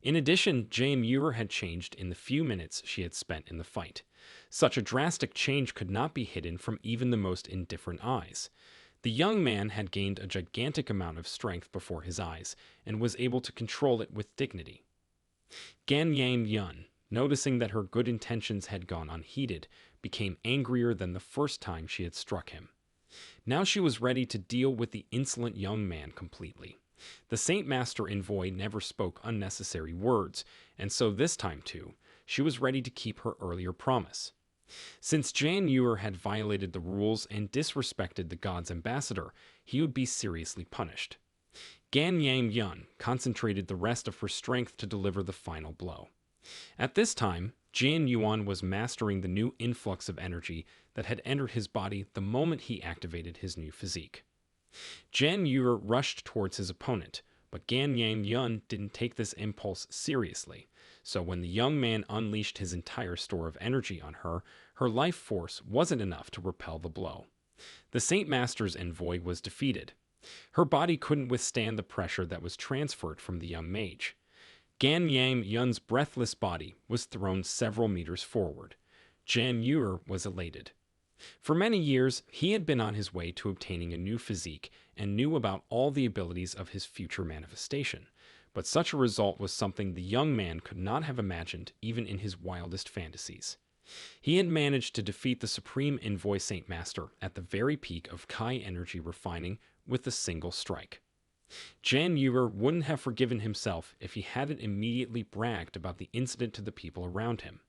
In addition, Jan Yuer had changed in the few minutes she had spent in the fight. Such a drastic change could not be hidden from even the most indifferent eyes. The young man had gained a gigantic amount of strength before his eyes, and was able to control it with dignity. Gan Yang Yun, noticing that her good intentions had gone unheeded, became angrier than the first time she had struck him. Now she was ready to deal with the insolent young man completely. The Saint Master Envoy never spoke unnecessary words, and so this time too, she was ready to keep her earlier promise. Since Jan Yuer had violated the rules and disrespected the god's ambassador, he would be seriously punished. Gan Yang Yun concentrated the rest of her strength to deliver the final blow. At this time, Jian Yuan was mastering the new influx of energy that had entered his body the moment he activated his new physique. Jan Yuer rushed towards his opponent, but Gan Yang Yun didn't take this impulse seriously, so when the young man unleashed his entire store of energy on her, her life force wasn't enough to repel the blow. The Saint Master's envoy was defeated. Her body couldn't withstand the pressure that was transferred from the young mage. Gan Yang Yun's breathless body was thrown several meters forward. Jan Yuer was elated. For many years, he had been on his way to obtaining a new physique and knew about all the abilities of his future manifestation, but such a result was something the young man could not have imagined even in his wildest fantasies. He had managed to defeat the Supreme Envoy Saint Master at the very peak of Kai energy refining with a single strike. Jan Yuer wouldn't have forgiven himself if he hadn't immediately bragged about the incident to the people around him.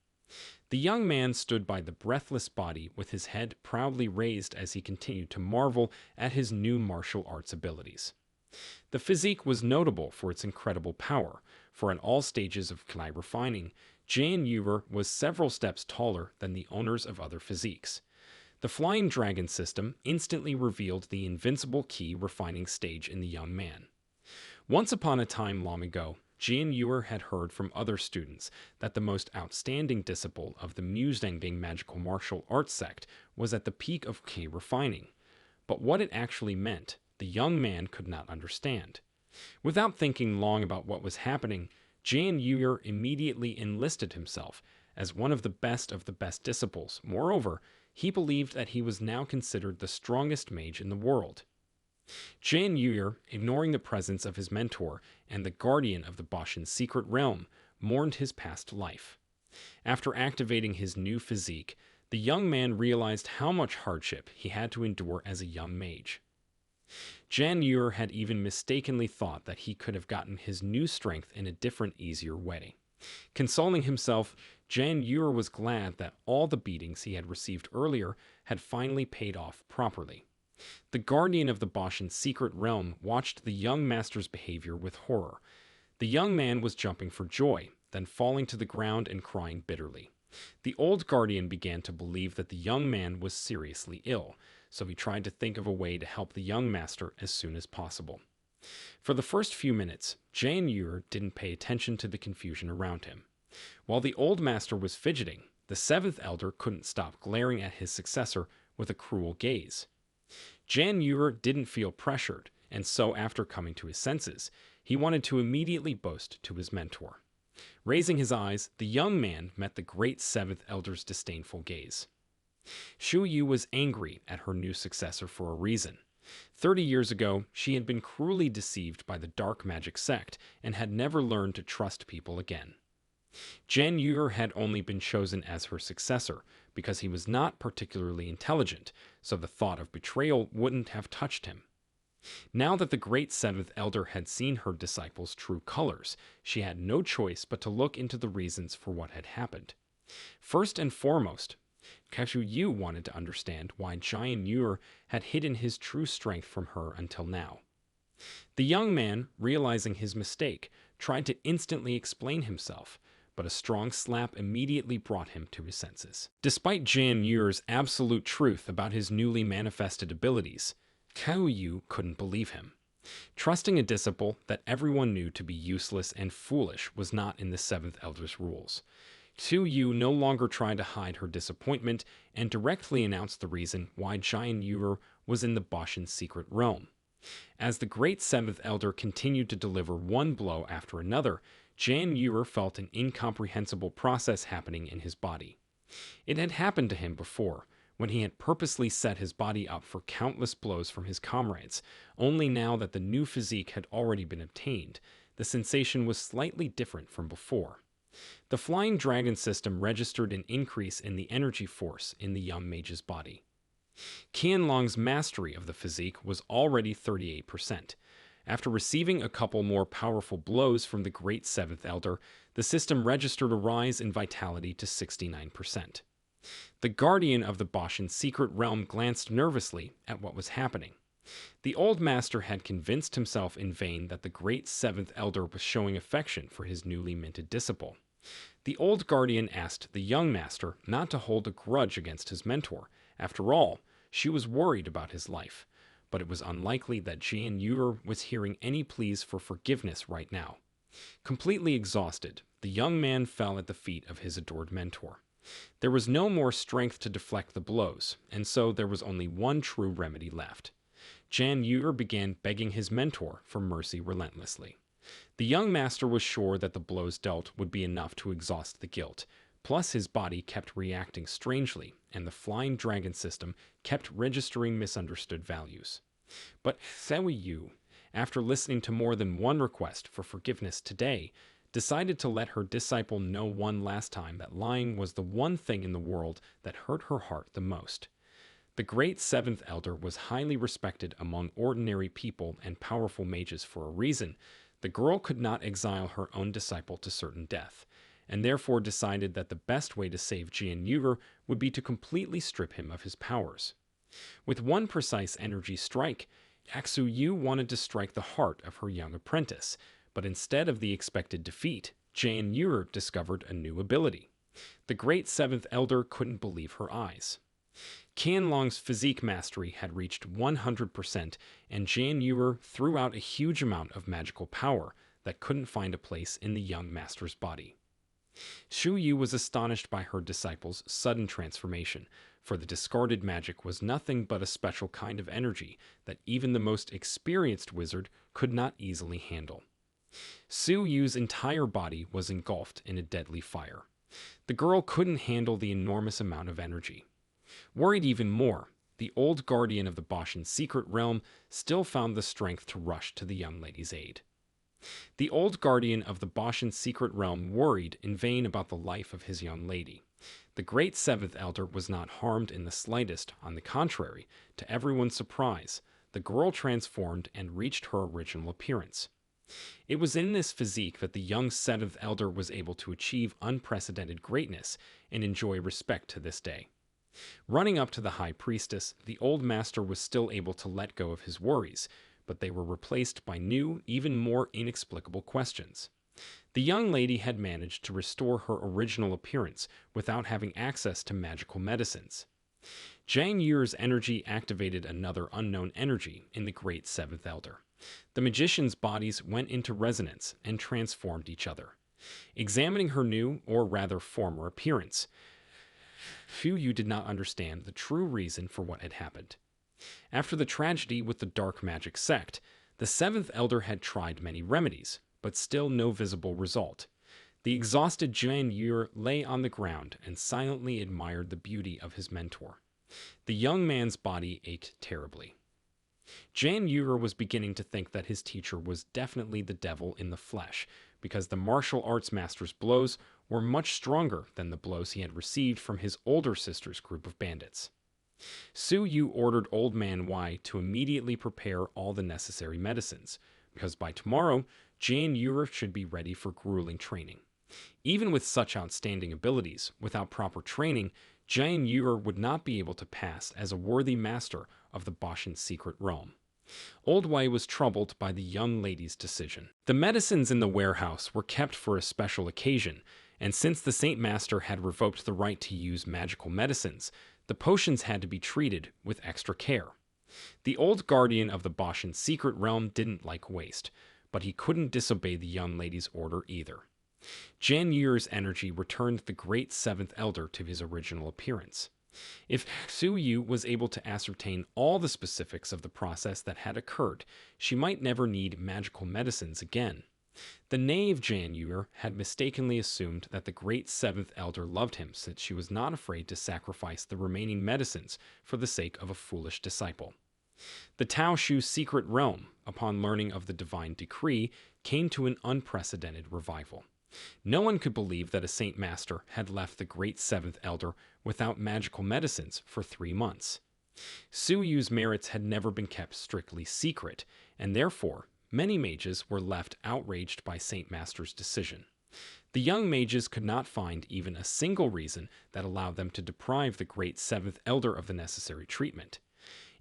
The young man stood by the breathless body with his head proudly raised as he continued to marvel at his new martial arts abilities. The physique was notable for its incredible power, for in all stages of Kai refining, Jan Yuer was several steps taller than the owners of other physiques. The Flying Dragon system instantly revealed the invincible Ki refining stage in the young man. Once upon a time long ago, Jian Yuer had heard from other students that the most outstanding disciple of the Muzhengbing magical martial arts sect was at the peak of Ki refining. But what it actually meant, the young man could not understand. Without thinking long about what was happening, Jian Yuer immediately enlisted himself as one of the best disciples. Moreover, he believed that he was now considered the strongest mage in the world. Jan Yuer, ignoring the presence of his mentor and the guardian of the Boshin's secret realm, mourned his past life. After activating his new physique, the young man realized how much hardship he had to endure as a young mage. Jan Yuer had even mistakenly thought that he could have gotten his new strength in a different, easier way. Consoling himself, Jan Yuer was glad that all the beatings he had received earlier had finally paid off properly. The guardian of the Boshin's secret realm watched the young master's behavior with horror. The young man was jumping for joy, then falling to the ground and crying bitterly. The old guardian began to believe that the young man was seriously ill, so he tried to think of a way to help the young master as soon as possible. For the first few minutes, Jan Yuer didn't pay attention to the confusion around him. While the old master was fidgeting, the seventh elder couldn't stop glaring at his successor with a cruel gaze. Jan Yuer didn't feel pressured, and so after coming to his senses, he wanted to immediately boast to his mentor. Raising his eyes, the young man met the great seventh elder's disdainful gaze. Shu Yu was angry at her new successor for a reason. 30 years ago, she had been cruelly deceived by the dark magic sect and had never learned to trust people again. Jan Yuer had only been chosen as her successor because he was not particularly intelligent, so the thought of betrayal wouldn't have touched him. Now that the great seventh elder had seen her disciple's true colors, she had no choice but to look into the reasons for what had happened. First and foremost, Shu Yu wanted to understand why Jan Yuer had hidden his true strength from her until now. The young man, realizing his mistake, tried to instantly explain himself, but a strong slap immediately brought him to his senses. Despite Jian Yu's absolute truth about his newly manifested abilities, Cao Yu couldn't believe him. Trusting a disciple that everyone knew to be useless and foolish was not in the Seventh Elder's rules. Su Yu no longer tried to hide her disappointment and directly announced the reason why Jian Yu was in the Boshan's secret realm. As the great Seventh Elder continued to deliver one blow after another, Jian Yu felt an incomprehensible process happening in his body. It had happened to him before, when he had purposely set his body up for countless blows from his comrades, only now that the new physique had already been obtained, the sensation was slightly different from before. The Flying Dragon system registered an increase in the energy force in the young mage's body. Qianlong's mastery of the physique was already 38%. After receiving a couple more powerful blows from the great Seventh Elder, the system registered a rise in vitality to 69%. The guardian of the Boshan secret realm glanced nervously at what was happening. The old master had convinced himself in vain that the great Seventh Elder was showing affection for his newly minted disciple. The old guardian asked the young master not to hold a grudge against his mentor. After all, she was worried about his life, but it was unlikely that Jian Yu was hearing any pleas for forgiveness right now. Completely exhausted, the young man fell at the feet of his adored mentor. There was no more strength to deflect the blows, and so there was only one true remedy left. Jian Yu began begging his mentor for mercy relentlessly. The young master was sure that the blows dealt would be enough to exhaust the guilt, plus his body kept reacting strangely, and the Flying Dragon system kept registering misunderstood values. But Cao Yu, after listening to more than one request for forgiveness today, decided to let her disciple know one last time that lying was the one thing in the world that hurt her heart the most. The great Seventh Elder was highly respected among ordinary people and powerful mages for a reason. The girl could not exile her own disciple to certain death, and therefore decided that the best way to save Jian Yu would be to completely strip him of his powers. With one precise energy strike, Cao Yu wanted to strike the heart of her young apprentice, but instead of the expected defeat, Jian Yu discovered a new ability. The great Seventh Elder couldn't believe her eyes. Qianlong's physique mastery had reached 100%, and Jian Yu threw out a huge amount of magical power that couldn't find a place in the young master's body. Su Yu was astonished by her disciple's sudden transformation, for the discarded magic was nothing but a special kind of energy that even the most experienced wizard could not easily handle. Su Yu's entire body was engulfed in a deadly fire. The girl couldn't handle the enormous amount of energy. Worried even more, the old guardian of the Boshan secret realm still found the strength to rush to the young lady's aid. The old guardian of the Boshan secret realm worried in vain about the life of his young lady. The great Seventh Elder was not harmed in the slightest. On the contrary, to everyone's surprise, the girl transformed and reached her original appearance. It was in this physique that the young Seventh Elder was able to achieve unprecedented greatness and enjoy respect to this day. Running up to the High Priestess, the old master was still able to let go of his worries, but they were replaced by new, even more inexplicable questions. The young lady had managed to restore her original appearance without having access to magical medicines. Jian Yu's energy activated another unknown energy in the great Seventh Elder. The magician's bodies went into resonance and transformed each other. Examining her new, or rather former appearance, Su Yu did not understand the true reason for what had happened. After the tragedy with the dark magic sect, the Seventh Elder had tried many remedies, but still no visible result. The exhausted Jian Yu lay on the ground and silently admired the beauty of his mentor. The young man's body ached terribly. Jian Yu was beginning to think that his teacher was definitely the devil in the flesh, because the martial arts master's blows were much stronger than the blows he had received from his older sister's group of bandits. Su Yu ordered Old Man Wai to immediately prepare all the necessary medicines, because by tomorrow, Jian Yu should be ready for grueling training. Even with such outstanding abilities, without proper training, Jian Yu would not be able to pass as a worthy master of the Boshan secret realm. Old Wei was troubled by the young lady's decision. The medicines in the warehouse were kept for a special occasion, And since the Saint Master had revoked the right to use magical medicines, the potions had to be treated with extra care. The old guardian of the Boshan secret realm didn't like waste, but he couldn't disobey the young lady's order either. Jan Yur's energy returned the great Seventh Elder to his original appearance. If Su Yu was able to ascertain all the specifics of the process that had occurred, she might never need magical medicines again. The knave Jan Yur had mistakenly assumed that the great Seventh Elder loved him, since she was not afraid to sacrifice the remaining medicines for the sake of a foolish disciple. The Tao Shu secret realm, upon learning of the divine decree, came to an unprecedented revival. No one could believe that a Saint Master had left the great Seventh Elder without magical medicines for 3 months. Su Yu's merits had never been kept strictly secret, and therefore many mages were left outraged by Saint Master's decision. The young mages could not find even a single reason that allowed them to deprive the great Seventh Elder of the necessary treatment.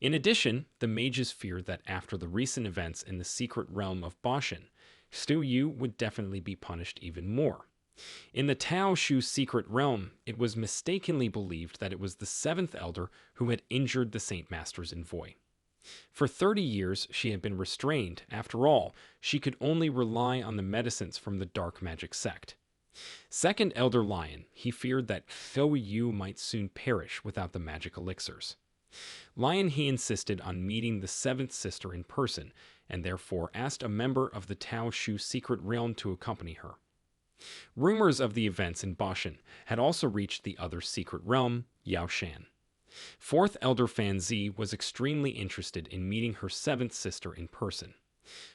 In addition, the mages feared that after the recent events in the secret realm of Boshan, Su Yu would definitely be punished even more. In the Tao Shu secret realm, it was mistakenly believed that it was the Seventh Elder who had injured the Saint Master's envoy. For 30 years, she had been restrained. After all, she could only rely on the medicines from the dark magic sect. Second Elder Lion, he feared that Su Yu might soon perish without the magic elixirs. Lion he insisted on meeting the seventh sister in person, and therefore asked a member of the Tao Shu secret realm to accompany her. Rumors of the events in Boshan had also reached the other secret realm, Yaoshan. Fourth Elder Fan Zi was extremely interested in meeting her seventh sister in person.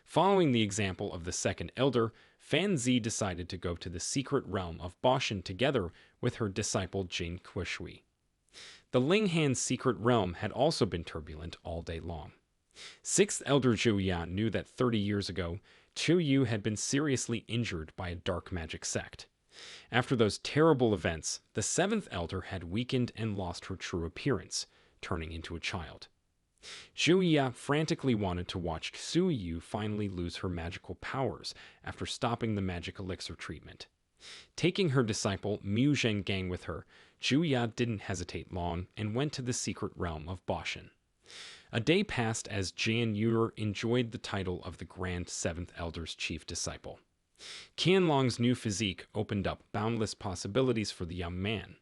Following the example of the second elder, Fan Zi decided to go to the secret realm of Boshan together with her disciple Jin Kuishui. The Linghan secret realm had also been turbulent all day long. Sixth Elder Zhu Yan knew that 30 years ago, Chu Yu had been seriously injured by a dark magic sect. After those terrible events, the seventh elder had weakened and lost her true appearance, turning into a child. Zhu Ya frantically wanted to watch Su Yu finally lose her magical powers after stopping the magic elixir treatment. Taking her disciple Mu Zhengang with her, Zhu Ya didn't hesitate long and went to the secret realm of Boshan. A day passed as Jan Yur enjoyed the title of the Grand Seventh Elder's chief disciple. Qianlong's new physique opened up boundless possibilities for the young man.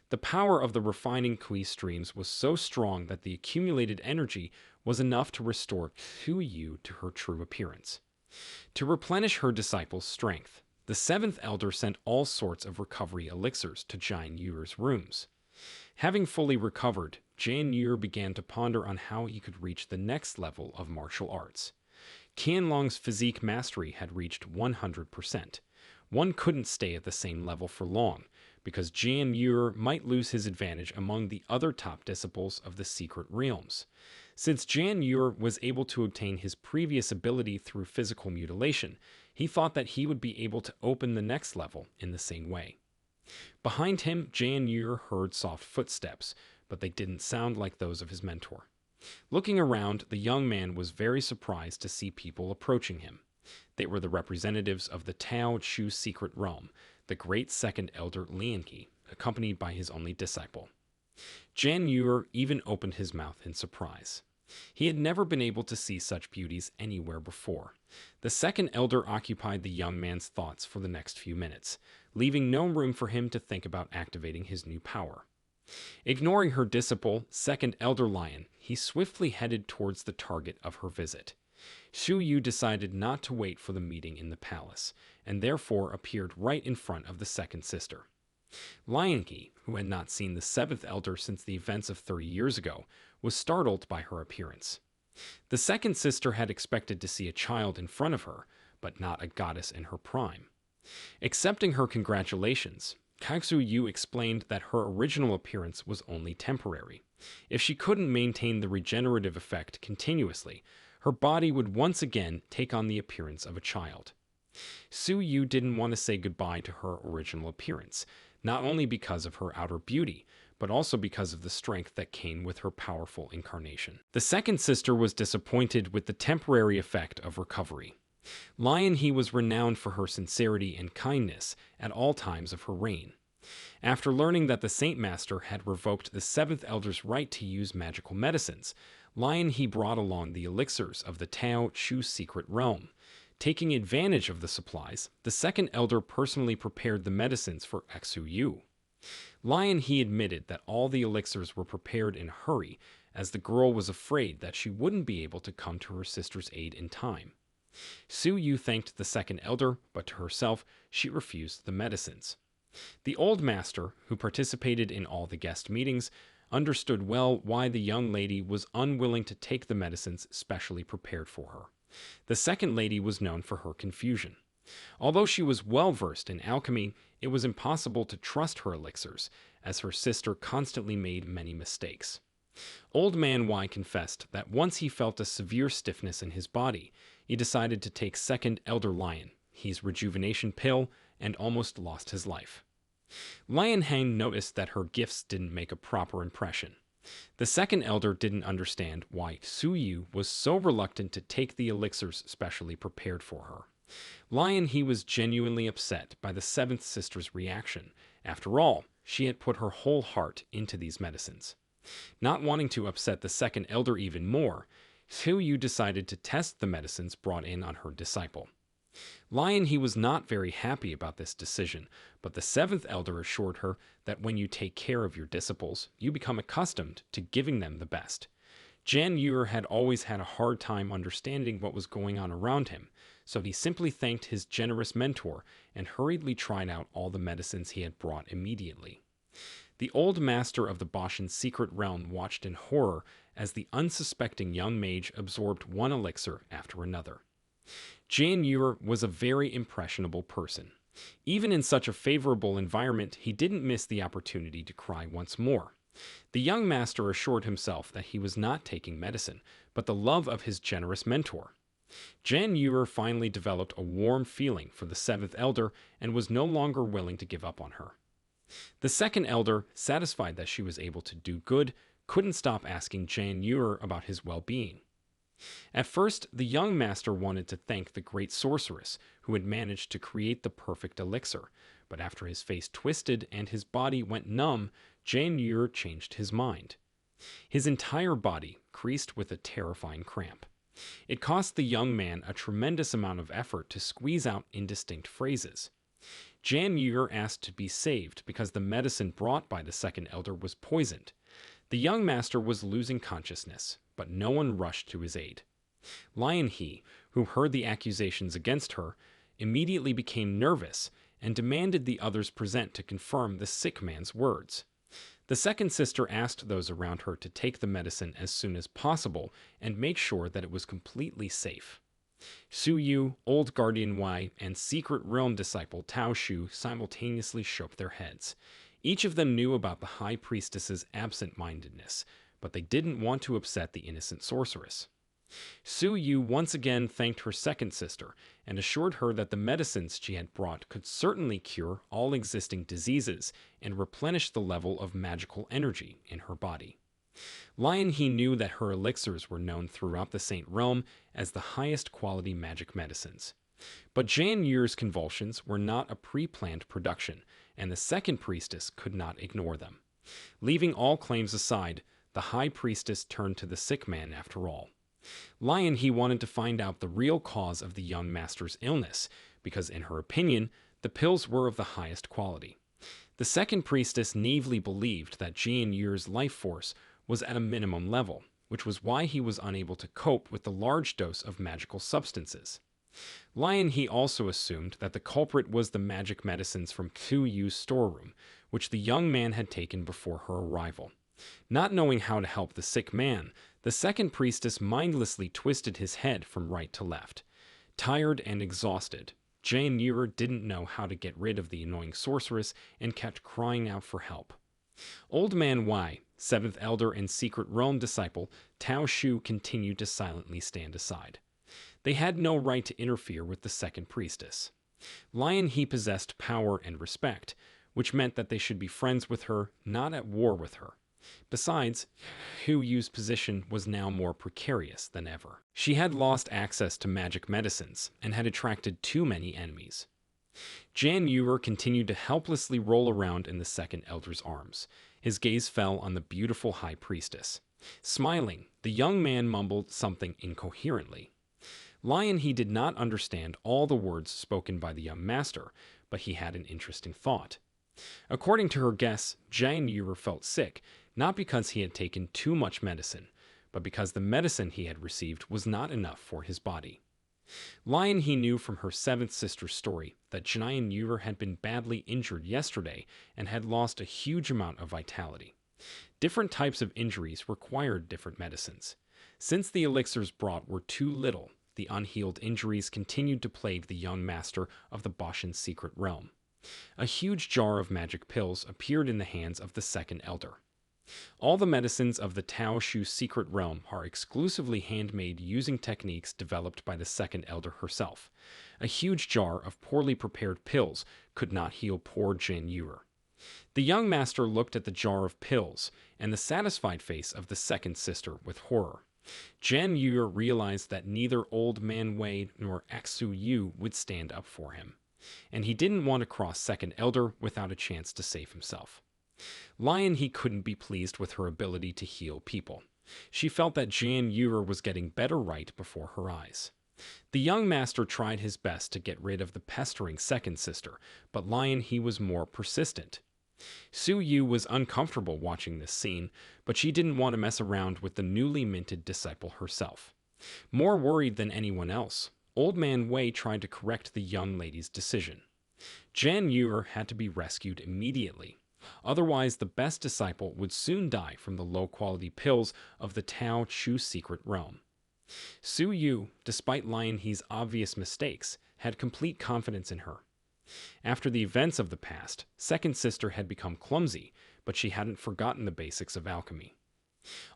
The power of the refining Kui streams was so strong that the accumulated energy was enough to restore Su Yu to her true appearance. To replenish her disciple's strength, the seventh elder sent all sorts of recovery elixirs to Jan Yur's rooms. Having fully recovered, Jan Yur began to ponder on how he could reach the next level of martial arts. Qianlong's physique mastery had reached 100%. One couldn't stay at the same level for long, because Jan Yur might lose his advantage among the other top disciples of the secret realms. Since Jan Yur was able to obtain his previous ability through physical mutilation, he thought that he would be able to open the next level in the same way. Behind him, Jan Yur heard soft footsteps, but they didn't sound like those of his mentor. Looking around, the young man was very surprised to see people approaching him. They were the representatives of the Tao Shu secret realm, the great second elder Lianqi, accompanied by his only disciple. Jan Yur even opened his mouth in surprise. He had never been able to see such beauties anywhere before. The second elder occupied the young man's thoughts for the next few minutes, leaving no room for him to think about activating his new power. Ignoring her disciple, second elder Lion, he swiftly headed towards the target of her visit. Su Yu decided not to wait for the meeting in the palace, and therefore appeared right in front of the second sister. Lianqi, who had not seen the seventh elder since the events of 30 years ago, was startled by her appearance. The second sister had expected to see a child in front of her, but not a goddess in her prime. Accepting her congratulations, Kagsu Yu explained that her original appearance was only temporary. If she couldn't maintain the regenerative effect continuously, her body would once again take on the appearance of a child. Su Yu didn't want to say goodbye to her original appearance, not only because of her outer beauty, but also because of the strength that came with her powerful incarnation. The second sister was disappointed with the temporary effect of recovery. Lion He was renowned for her sincerity and kindness at all times of her reign. After learning that the Saint Master had revoked the seventh elder's right to use magical medicines, Lion He brought along the elixirs of the Tao Chu secret realm. Taking advantage of the supplies, the second elder personally prepared the medicines for Xu Yu. Lion He admitted that all the elixirs were prepared in a hurry, as the girl was afraid that she wouldn't be able to come to her sister's aid in time. Su Yu thanked the second elder, but to herself, she refused the medicines. The old master, who participated in all the guest meetings, understood well why the young lady was unwilling to take the medicines specially prepared for her. The second lady was known for her confusion. Although she was well versed in alchemy, it was impossible to trust her elixirs, as her sister constantly made many mistakes. Old Man Y confessed that once he felt a severe stiffness in his body, he decided to take second Elder Lion, He's rejuvenation pill, and almost lost his life. Lion Hang noticed that her gifts didn't make a proper impression. The second elder didn't understand why Su Yu was so reluctant to take the elixirs specially prepared for her. Lion He was genuinely upset by the seventh sister's reaction. After all, she had put her whole heart into these medicines. Not wanting to upset the second elder even more, Su Yu decided to test the medicines brought in on her disciple. Lion He was not very happy about this decision, but the seventh elder assured her that when you take care of your disciples, you become accustomed to giving them the best. Jan Yuer had always had a hard time understanding what was going on around him, so he simply thanked his generous mentor and hurriedly tried out all the medicines he had brought immediately. The old master of the Boshan secret realm watched in horror as the unsuspecting young mage absorbed one elixir after another. Jan Yuer was a very impressionable person. Even in such a favorable environment, he didn't miss the opportunity to cry once more. The young master assured himself that he was not taking medicine, but the love of his generous mentor. Jan Yuer finally developed a warm feeling for the seventh elder and was no longer willing to give up on her. The second elder, satisfied that she was able to do good, couldn't stop asking Jan Yuer about his well-being. At first, the young master wanted to thank the great sorceress who had managed to create the perfect elixir, but after his face twisted and his body went numb, Jan Yuer changed his mind. His entire body creased with a terrifying cramp. It cost the young man a tremendous amount of effort to squeeze out indistinct phrases. Jan Yuer asked to be saved because the medicine brought by the second elder was poisoned. The young master was losing consciousness, but no one rushed to his aid. Lion He, who heard the accusations against her, immediately became nervous and demanded the others present to confirm the sick man's words. The second sister asked those around her to take the medicine as soon as possible and make sure that it was completely safe. Su Yu, Old Guardian Y, and Secret Realm disciple Tao Shu simultaneously shook their heads. Each of them knew about the High Priestess's absent-mindedness, but they didn't want to upset the innocent sorceress. Su Yu once again thanked her second sister and assured her that the medicines she had brought could certainly cure all existing diseases and replenish the level of magical energy in her body. Lion He knew that her elixirs were known throughout the Saint Realm as the highest quality magic medicines. But Jan Yuer's convulsions were not a pre-planned production, and the second priestess could not ignore them. Leaving all claims aside, the High Priestess turned to the sick man after all. Lion He wanted to find out the real cause of the young master's illness, because in her opinion, the pills were of the highest quality. The second priestess naively believed that Jan Yuer's life force was at a minimum level, which was why he was unable to cope with the large dose of magical substances. Lion He also assumed that the culprit was the magic medicines from Su Yu's storeroom, which the young man had taken before her arrival. Not knowing how to help the sick man, the second priestess mindlessly twisted his head from right to left. Tired and exhausted, Jan Yuer didn't know how to get rid of the annoying sorceress and kept crying out for help. Old Man Y, seventh elder and secret realm disciple, Tao Shu continued to silently stand aside. They had no right to interfere with the second priestess. Lion He possessed power and respect, which meant that they should be friends with her, not at war with her. Besides, Hu Yu's position was now more precarious than ever. She had lost access to magic medicines and had attracted too many enemies. Jan Yuer continued to helplessly roll around in the second elder's arms. His gaze fell on the beautiful high priestess. Smiling, the young man mumbled something incoherently. Lion he did not understand all the words spoken by the young master, but he had an interesting thought. According to her guess, Jan Yuer felt sick, not because he had taken too much medicine, but because the medicine he had received was not enough for his body. Lion he knew from her seventh sister's story that Jan Yuer had been badly injured yesterday and had lost a huge amount of vitality. Different types of injuries required different medicines. Since the elixirs brought were too little, the unhealed injuries continued to plague the young master of the Boshan secret realm. A huge jar of magic pills appeared in the hands of the second elder. All the medicines of the Tao Shu secret realm are exclusively handmade using techniques developed by the second elder herself. A huge jar of poorly prepared pills could not heal poor Jan Yuer. The young master looked at the jar of pills and the satisfied face of the second sister with horror. Jan Yuer realized that neither Old Man Wei nor Xu Yu would stand up for him, and he didn't want to cross second elder without a chance to save himself. Lion he couldn't be pleased with her ability to heal people. She felt that Jan Yuer was getting better right before her eyes. The young master tried his best to get rid of the pestering second sister, but Lion he was more persistent. Su Yu was uncomfortable watching this scene, but she didn't want to mess around with the newly minted disciple herself. More worried than anyone else, Old Man Wei tried to correct the young lady's decision. Jan Yuer had to be rescued immediately. Otherwise, the best disciple would soon die from the low-quality pills of the Tao Chu secret realm. Su Yu, despite Lion He's obvious mistakes, had complete confidence in her. After the events of the past, second sister had become clumsy, but she hadn't forgotten the basics of alchemy.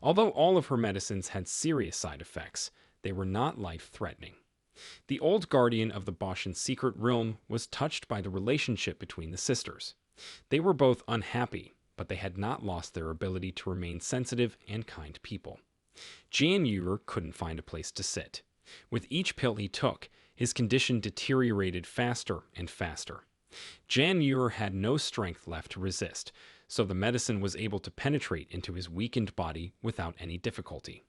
Although all of her medicines had serious side effects, they were not life-threatening. The old guardian of the Boshan secret realm was touched by the relationship between the sisters. They were both unhappy, but they had not lost their ability to remain sensitive and kind people. Jan Yuer couldn't find a place to sit. With each pill he took, his condition deteriorated faster and faster. Jan Yuer had no strength left to resist, so the medicine was able to penetrate into his weakened body without any difficulty.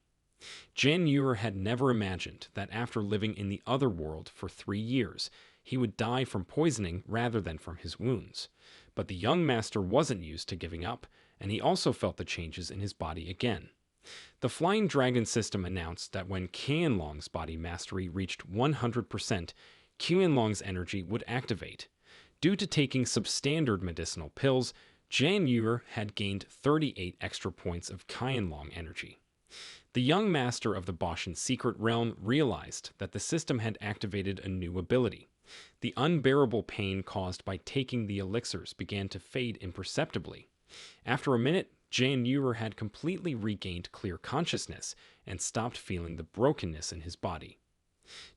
Jan Yuer had never imagined that after living in the other world for 3 years, he would die from poisoning rather than from his wounds. But the young master wasn't used to giving up, and he also felt the changes in his body again. The Flying Dragon system announced that when Qianlong's body mastery reached 100%, Qianlong's energy would activate. Due to taking substandard medicinal pills, Jan Yuer had gained 38 extra points of Qianlong energy. The young master of the Boshan secret realm realized that the system had activated a new ability. The unbearable pain caused by taking the elixirs began to fade imperceptibly. After a minute, Jan Yuer had completely regained clear consciousness and stopped feeling the brokenness in his body.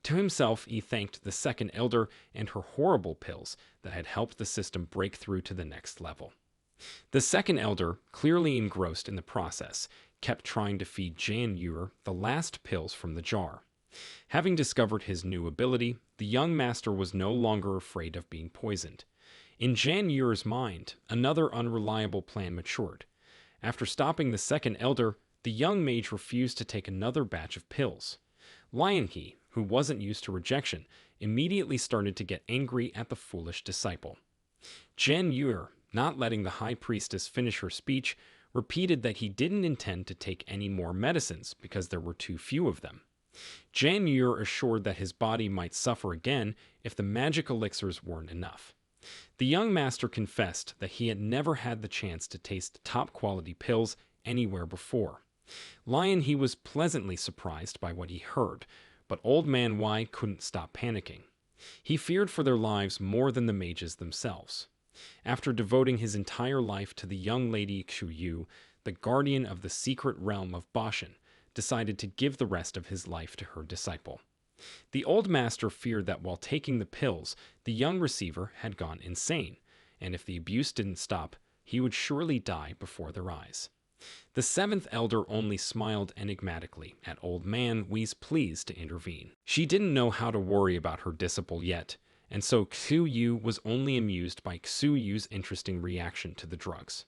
To himself, he thanked the second elder and her horrible pills that had helped the system break through to the next level. The second elder, clearly engrossed in the process, kept trying to feed Jan Yuer the last pills from the jar. Having discovered his new ability, the young master was no longer afraid of being poisoned. In Jan Yuer's mind, another unreliable plan matured. After stopping the second elder, the young mage refused to take another batch of pills. Lion He, who wasn't used to rejection, immediately started to get angry at the foolish disciple. Jan Yuer, not letting the high priestess finish her speech, repeated that he didn't intend to take any more medicines because there were too few of them. Jan Yuer assured that his body might suffer again if the magic elixirs weren't enough. The young master confessed that he had never had the chance to taste top-quality pills anywhere before. Lion He was pleasantly surprised by what he heard, but Old Man Wei couldn't stop panicking. He feared for their lives more than the mages themselves. After devoting his entire life to the young lady Xu Yu, the guardian of the secret realm of Boshan, decided to give the rest of his life to her disciple. The old master feared that while taking the pills, the young receiver had gone insane, and if the abuse didn't stop, he would surely die before their eyes. The seventh elder only smiled enigmatically at Old Man Wee's pleas to intervene. She didn't know how to worry about her disciple yet, and so Xu Yu was only amused by Xu Yu's interesting reaction to the drugs.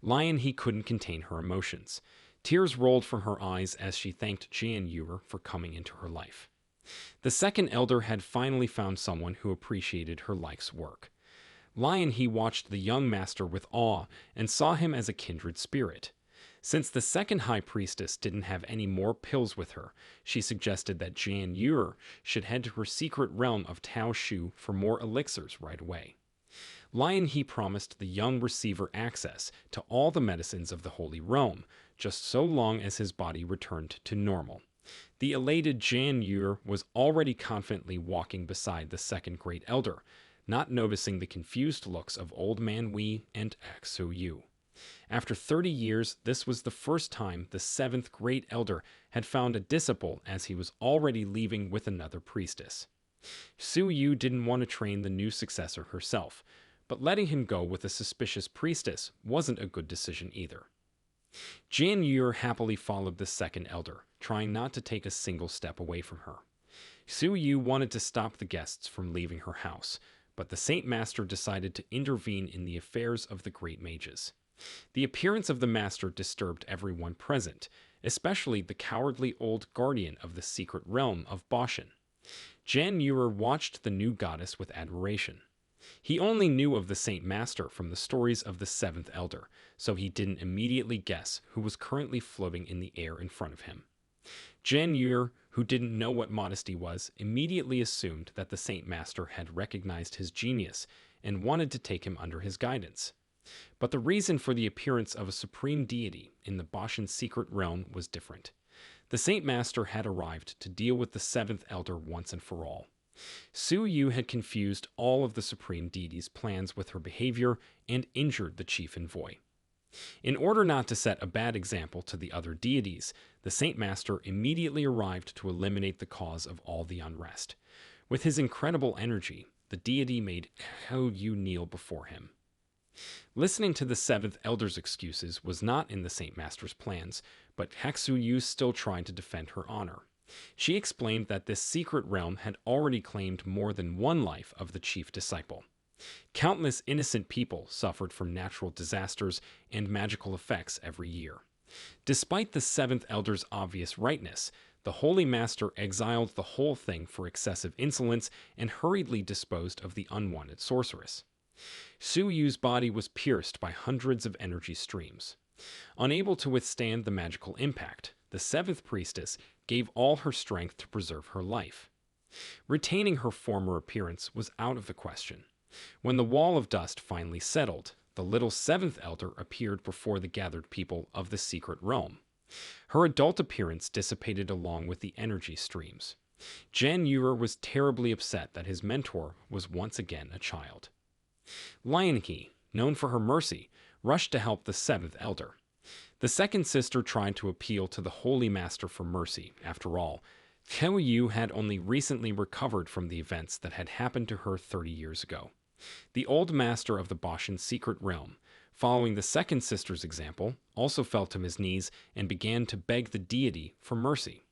Lion He couldn't contain her emotions. Tears rolled from her eyes as she thanked Jian Yuer for coming into her life. The second elder had finally found someone who appreciated her life's work. Lion He watched the young master with awe and saw him as a kindred spirit. Since the second high priestess didn't have any more pills with her, she suggested that Jian Yuer should head to her secret realm of Tao Shu for more elixirs right away. Lion He promised the young receiver access to all the medicines of the Holy Realm, just so long as his body returned to normal. The elated Jian Yuer was already confidently walking beside the second great elder, not noticing the confused looks of Old Man Wei and Xu Yu. After 30 years, this was the first time the seventh great elder had found a disciple, as he was already leaving with another priestess. Xu Yu didn't want to train the new successor herself, but letting him go with a suspicious priestess wasn't a good decision either. Jian Yuer happily followed the second elder, trying not to take a single step away from her. Xu Yu wanted to stop the guests from leaving her house, but the Saint Master decided to intervene in the affairs of the great mages. The appearance of the master disturbed everyone present, especially the cowardly old guardian of the secret realm of Boshan. Jian Yuer watched the new goddess with admiration. He only knew of the Saint Master from the stories of the seventh elder, so he didn't immediately guess who was currently floating in the air in front of him. Jian Yuer, who didn't know what modesty was, immediately assumed that the Saint Master had recognized his genius and wanted to take him under his guidance. But the reason for the appearance of a supreme deity in the Boshan secret realm was different. The Saint Master had arrived to deal with the seventh elder once and for all. Xu Yu had confused all of the supreme deity's plans with her behavior and injured the chief envoy. In order not to set a bad example to the other deities, the Saint Master immediately arrived to eliminate the cause of all the unrest. With his incredible energy, the deity made Xu Yu kneel before him. Listening to the seventh elder's excuses was not in the Saint Master's plans, but Xu Yu still tried to defend her honor. She explained that this secret realm had already claimed more than one life of the chief disciple. Countless innocent people suffered from natural disasters and magical effects every year. Despite the seventh elder's obvious rightness, the Holy Master exiled the whole thing for excessive insolence and hurriedly disposed of the unwanted sorceress. Xu Yu's body was pierced by hundreds of energy streams. Unable to withstand the magical impact, the seventh priestess gave all her strength to preserve her life. Retaining her former appearance was out of the question. When the wall of dust finally settled, the little seventh elder appeared before the gathered people of the secret realm. Her adult appearance dissipated along with the energy streams. Jian Yuer was terribly upset that his mentor was once again a child. Lion He, known for her mercy, rushed to help the seventh elder. The second sister tried to appeal to the Holy Master for mercy. After all, Xu Yu had only recently recovered from the events that had happened to her 30 years ago. The old master of the Boshan secret realm, following the second sister's example, also fell to his knees and began to beg the deity for mercy.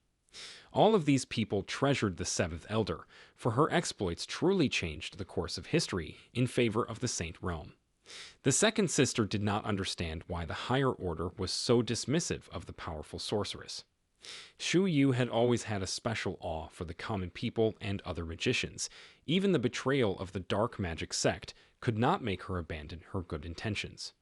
All of these people treasured the seventh elder, for her exploits truly changed the course of history in favor of the Saint Realm. The second sister did not understand why the higher order was so dismissive of the powerful sorceress. Xu Yu had always had a special awe for the common people and other magicians. Even the betrayal of the dark magic sect could not make her abandon her good intentions.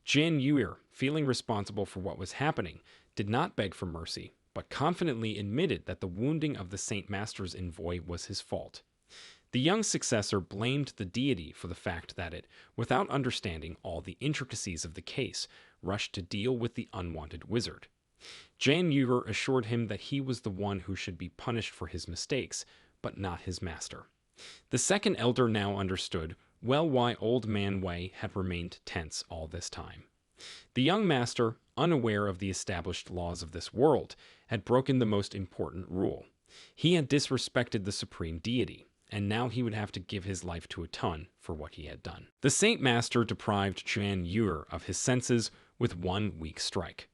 Jian Yuer, feeling responsible for what was happening, did not beg for mercy, but confidently admitted that the wounding of the Saint Master's envoy was his fault. The young successor blamed the deity for the fact that it, without understanding all the intricacies of the case, rushed to deal with the unwanted wizard. Jian Yuer assured him that he was the one who should be punished for his mistakes, but not his master. The second elder now understood well why Old Man Wei had remained tense all this time. The young master, unaware of the established laws of this world, had broken the most important rule. He had disrespected the supreme deity, and now he would have to give his life to atone for what he had done. The Saint Master deprived Jian Yuer of his senses with one weak strike.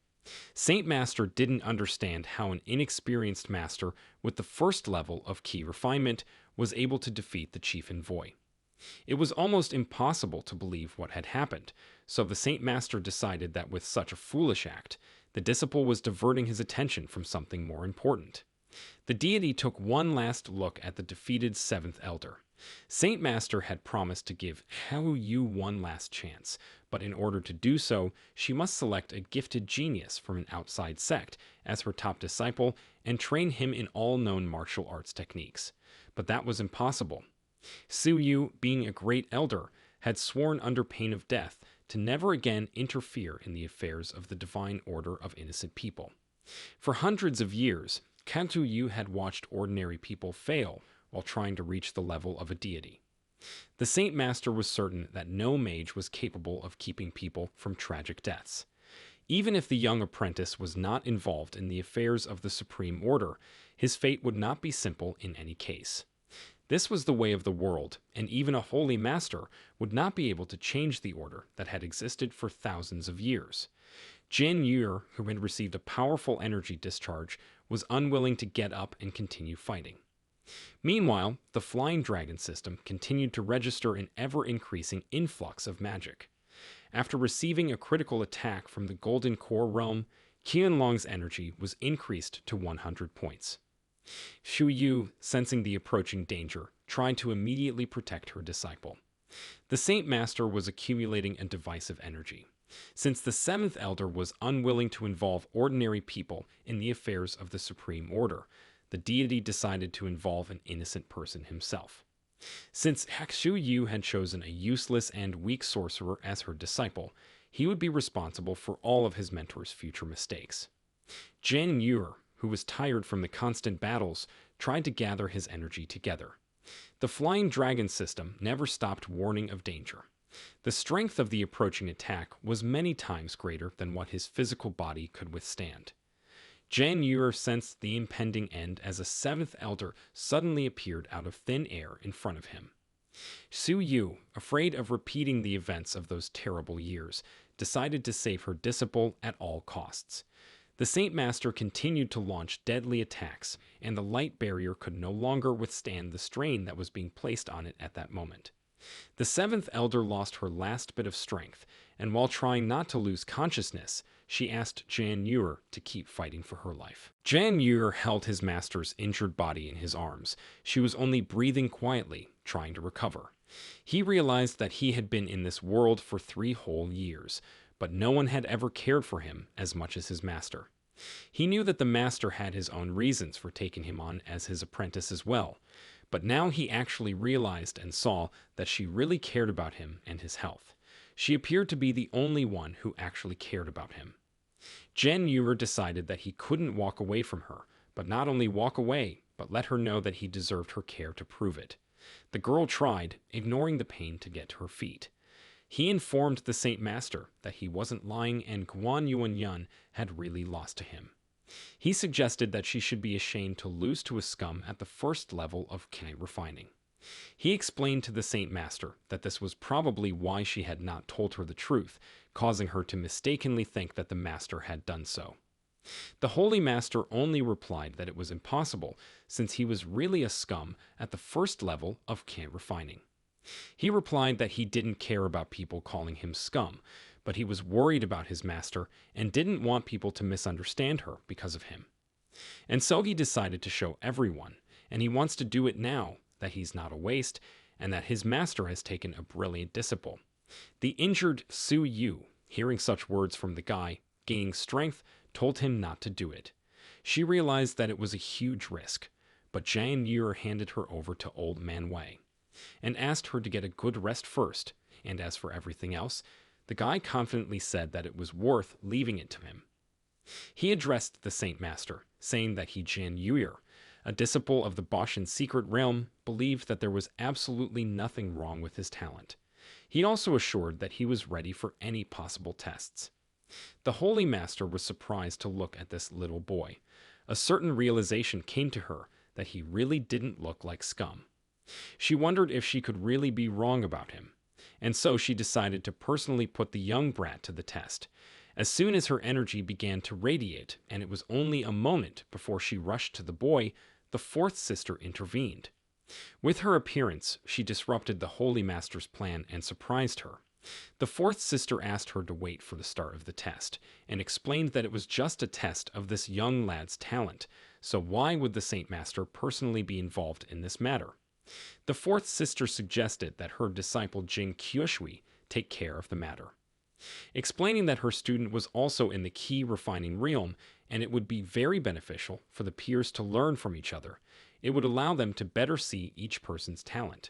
Saint Master didn't understand how an inexperienced master with the first level of key refinement was able to defeat the chief envoy. It was almost impossible to believe what had happened, so the Saint Master decided that with such a foolish act, the disciple was diverting his attention from something more important. The deity took one last look at the defeated seventh elder. Saint Master had promised to give Xiao Yu one last chance, but in order to do so, she must select a gifted genius from an outside sect as her top disciple and train him in all known martial arts techniques. But that was impossible. Su Yu, being a great elder, had sworn under pain of death to never again interfere in the affairs of the divine order of innocent people. For hundreds of years, Cantu Yu had watched ordinary people fail while trying to reach the level of a deity. The Saint Master was certain that no mage was capable of keeping people from tragic deaths. Even if the young apprentice was not involved in the affairs of the Supreme Order, his fate would not be simple in any case. This was the way of the world, and even a holy master would not be able to change the order that had existed for thousands of years. Jian Yu, who had received a powerful energy discharge, was unwilling to get up and continue fighting. Meanwhile, the Flying Dragon system continued to register an ever-increasing influx of magic. After receiving a critical attack from the Golden Core realm, Qianlong's energy was increased to 100 points. Xu Yu, sensing the approaching danger, tried to immediately protect her disciple. The Saint Master was accumulating a divisive energy. Since the seventh elder was unwilling to involve ordinary people in the affairs of the Supreme Order, the deity decided to involve an innocent person himself. Since Xu Yu had chosen a useless and weak sorcerer as her disciple, he would be responsible for all of his mentor's future mistakes. Jian Yu, who was tired from the constant battles, tried to gather his energy together. The Flying Dragon system never stopped warning of danger. The strength of the approaching attack was many times greater than what his physical body could withstand. Jian Yu sensed the impending end as a seventh elder suddenly appeared out of thin air in front of him. Su Yu, afraid of repeating the events of those terrible years, decided to save her disciple at all costs. The Saint Master continued to launch deadly attacks, and the light barrier could no longer withstand the strain that was being placed on it at that moment. The seventh elder lost her last bit of strength, and while trying not to lose consciousness, she asked Jian Yu to keep fighting for her life. Jian Yu held his master's injured body in his arms. She was only breathing quietly, trying to recover. He realized that he had been in this world for 3 whole years, but no one had ever cared for him as much as his master. He knew that the master had his own reasons for taking him on as his apprentice as well, but now he actually realized and saw that she really cared about him and his health. She appeared to be the only one who actually cared about him. Jian Yu decided that he couldn't walk away from her, but not only walk away, but let her know that he deserved her care to prove it. The girl tried, ignoring the pain, to get to her feet. He informed the Saint Master that he wasn't lying and Guan Yuanyuan had really lost to him. He suggested that she should be ashamed to lose to a scum at the first level of K refining. He explained to the Saint Master that this was probably why she had not told her the truth, causing her to mistakenly think that the Master had done so. The Holy Master only replied that it was impossible, since he was really a scum at the first level of K refining. He replied that he didn't care about people calling him scum, but he was worried about his master and didn't want people to misunderstand her because of him. And so he decided to show everyone, and he wants to do it now, that he's not a waste, and that his master has taken a brilliant disciple. The injured Su Yu, hearing such words from the guy, gaining strength, told him not to do it. She realized that it was a huge risk, but Jian Yu handed her over to Old Man Wei, and asked her to get a good rest first, and as for everything else, the guy confidently said that it was worth leaving it to him. He addressed the Saint Master, saying that he, Jian Yu, a disciple of the Boshan secret realm, believed that there was absolutely nothing wrong with his talent. He also assured that he was ready for any possible tests. The Holy Master was surprised to look at this little boy. A certain realization came to her that he really didn't look like scum. She wondered if she could really be wrong about him, and so she decided to personally put the young brat to the test. As soon as her energy began to radiate, and it was only a moment before she rushed to the boy, the fourth sister intervened. With her appearance, she disrupted the Holy Master's plan and surprised her. The fourth sister asked her to wait for the start of the test, and explained that it was just a test of this young lad's talent, so why would the Saint Master personally be involved in this matter? The fourth sister suggested that her disciple Jing Qiushui take care of the matter, explaining that her student was also in the key refining realm, and it would be very beneficial for the peers to learn from each other. It would allow them to better see each person's talent.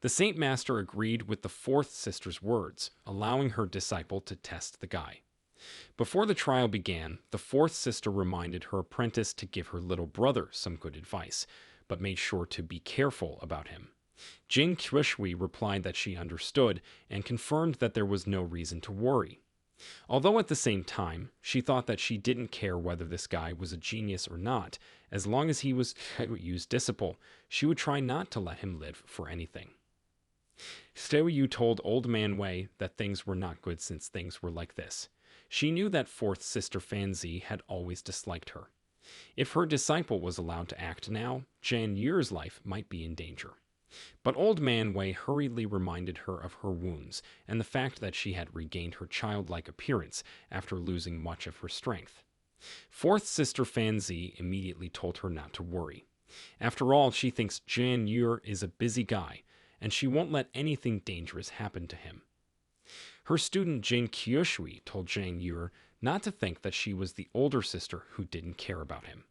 The Saint Master agreed with the fourth sister's words, allowing her disciple to test the guy. Before the trial began, the fourth sister reminded her apprentice to give her little brother some good advice, but made sure to be careful about him. Jing Qiushui replied that she understood and confirmed that there was no reason to worry. Although at the same time, she thought that she didn't care whether this guy was a genius or not, as long as he used disciple, she would try not to let him live for anything. Stui Yu told Old Man Wei that things were not good since things were like this. She knew that fourth sister Fanzi had always disliked her. If her disciple was allowed to act now, Jan Yu's life might be in danger. But Old Man Wei hurriedly reminded her of her wounds and the fact that she had regained her childlike appearance after losing much of her strength. Fourth sister Fanzi immediately told her not to worry. After all, she thinks Jan Yu is a busy guy, and she won't let anything dangerous happen to him. Her student Jing Qiushui told Jan Yu not to think that she was the older sister who didn't care about him,